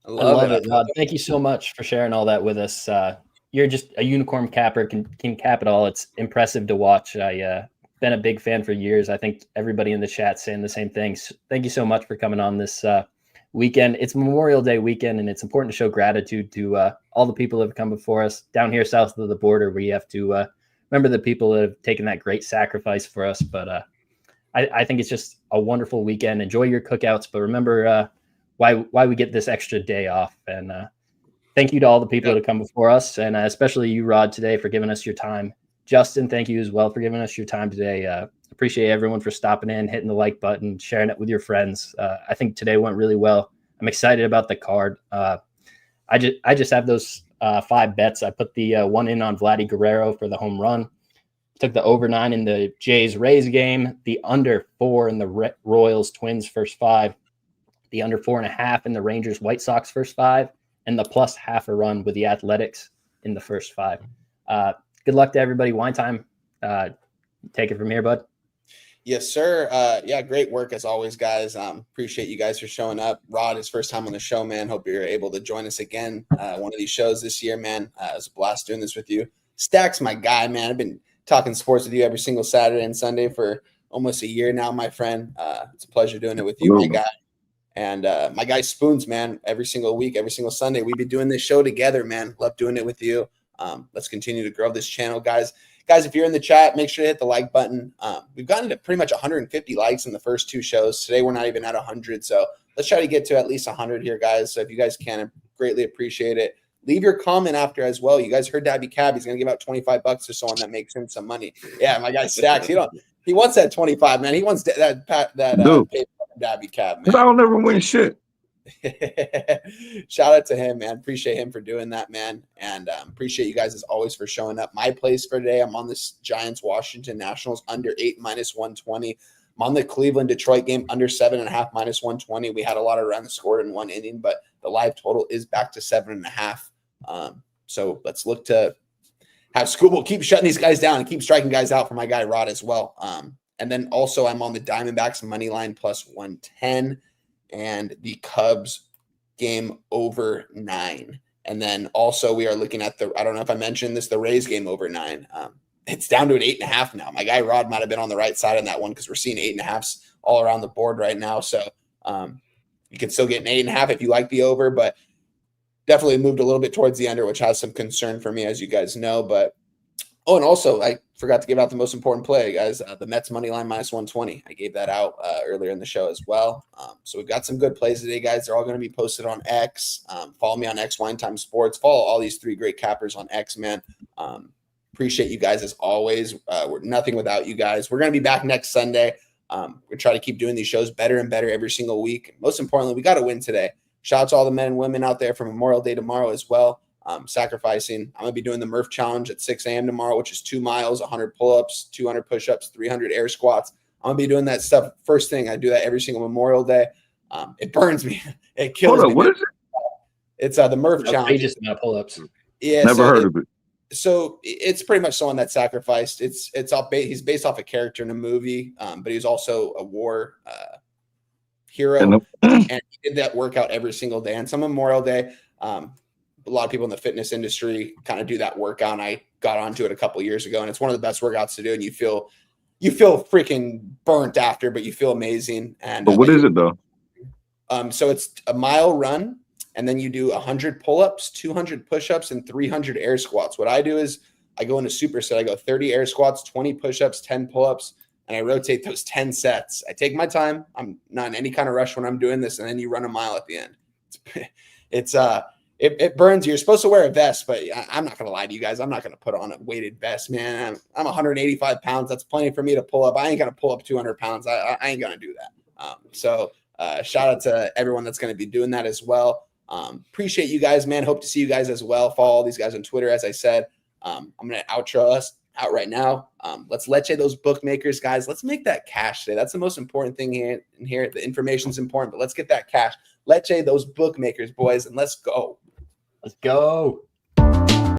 I love it, Rod. Thank you so much for sharing all that with us. You're just a unicorn capper, can cap it all. It's impressive to watch. I been a big fan for years. I think everybody in the chat saying the same things. Thank you so much for coming on this weekend. It's Memorial Day weekend, and it's important to show gratitude to all the people that have come before us down here south of the border. We have to remember the people that have taken that great sacrifice for us. But I think it's just a wonderful weekend. Enjoy your cookouts, but remember why we get this extra day off. And thank you to all the people that have come before us, and especially you, Rod, today for giving us your time. Justin, thank you as well for giving us your time today. Appreciate everyone for stopping in, hitting the like button, sharing it with your friends. I think today went really well. I'm excited about the card. I just have those 5 bets. I put the one in on Vladdy Guerrero for the home run. Took the over 9 in the Jays-Rays game, the under 4 in the Royals-Twins first 5, the under 4.5 in the Rangers-White Sox first 5, and the plus half a run with the Athletics in the first 5. Good luck to everybody. Wine time. Take it from here, bud. Yes, sir. Yeah, great work as always, guys. Appreciate you guys for showing up. Rod, his first time on the show, man. Hope you're able to join us again. One of these shows this year, man. It was a blast doing this with you. Stack's my guy, man. I've been talking sports with you every single Saturday and Sunday for almost a year now, my friend. It's a pleasure doing it with you, my guy. And my guy Spoons, man, every single week, every single Sunday. We've been doing this show together, man. Love doing it with you. Let's continue to grow this channel, guys. Guys, if you're in the chat, make sure to hit the like button. We've gotten to pretty much 150 likes in the first 2 shows. Today, we're not even at 100. So let's try to get to at least 100 here, guys. So if you guys can, I greatly appreciate it. Leave your comment after as well. You guys heard Dabby Cab. He's going to give out $25 to someone that makes him some money. Yeah, my guy Stacks. He wants that 25, man. He wants that paper from Dabby Cab, man. I don't never win shit. Shout out to him, man. Appreciate him for doing that, man. And appreciate you guys as always for showing up. My place for today, I'm on this Giants Washington Nationals under 8 -120. I'm on the Cleveland Detroit game under 7.5 -120. We had a lot of runs scored in 1 inning, but the live total is back to 7.5. So let's look to have Scooball keep shutting these guys down and keep striking guys out for my guy Rod as well. And then also I'm on the Diamondbacks money line plus 110. And the Cubs game over 9. And then also we are looking at I don't know if I mentioned this, the Rays game over 9. It's down to an 8.5 now. My guy Rod might have been on the right side on that one because we're seeing 8.5s all around the board right now. So you can still get an 8.5 if you like the over, but definitely moved a little bit towards the under, which has some concern for me, as you guys know. But and also I forgot to give out the most important play, guys. The Mets money line -120. I gave that out earlier in the show as well. So we've got some good plays today, guys. They're all going to be posted on X. Follow me on X, Wine Time Sports. Follow all these 3 great cappers on X, man. Appreciate you guys as always. We're nothing without you guys. We're going to be back next Sunday. We try to keep doing these shows better and better every single week. Most importantly, we got to win today. Shout out to all the men and women out there for Memorial Day tomorrow as well. Sacrificing. I'm going to be doing the Murph Challenge at 6 a.m. tomorrow, which is 2 miles, 100 pull-ups, 200 push-ups, 300 air squats. I'm going to be doing that stuff first thing. I do that every single Memorial Day. It burns me. It kills me. What is it? It's the Murph Challenge. Outrageous amount of pull-ups. Yeah, Never heard of it. So it's pretty much someone that sacrificed. He's based off a character in a movie, but he's also a war hero, and he did that workout every single day. And some Memorial Day, a lot of people in the fitness industry kind of do that workout. And I got onto it a couple years ago, and it's one of the best workouts to do. And you feel freaking burnt after, but you feel amazing. And but what is it though? So it's a mile run. And then you do 100 pull-ups, 200 push-ups, and 300 air squats. What I do is I go into superset. I go 30 air squats, 20 push-ups, 10 pull-ups, and I rotate those 10 sets. I take my time. I'm not in any kind of rush when I'm doing this, and then you run a mile at the end. It burns you. You're supposed to wear a vest, but I'm not going to lie to you guys. I'm not going to put on a weighted vest, man. I'm 185 pounds. That's plenty for me to pull up. I ain't going to pull up 200 pounds. I ain't going to do that. So shout out to everyone that's going to be doing that as well. Appreciate you guys, man. Hope to see you guys as well. Follow all these guys on Twitter. As I said, I'm going to outro us out right now. Let's letche those bookmakers, guys. Let's make that cash today. That's the most important thing here. The information is important, but let's get that cash. Letche those bookmakers, boys, and let's go. Let's go.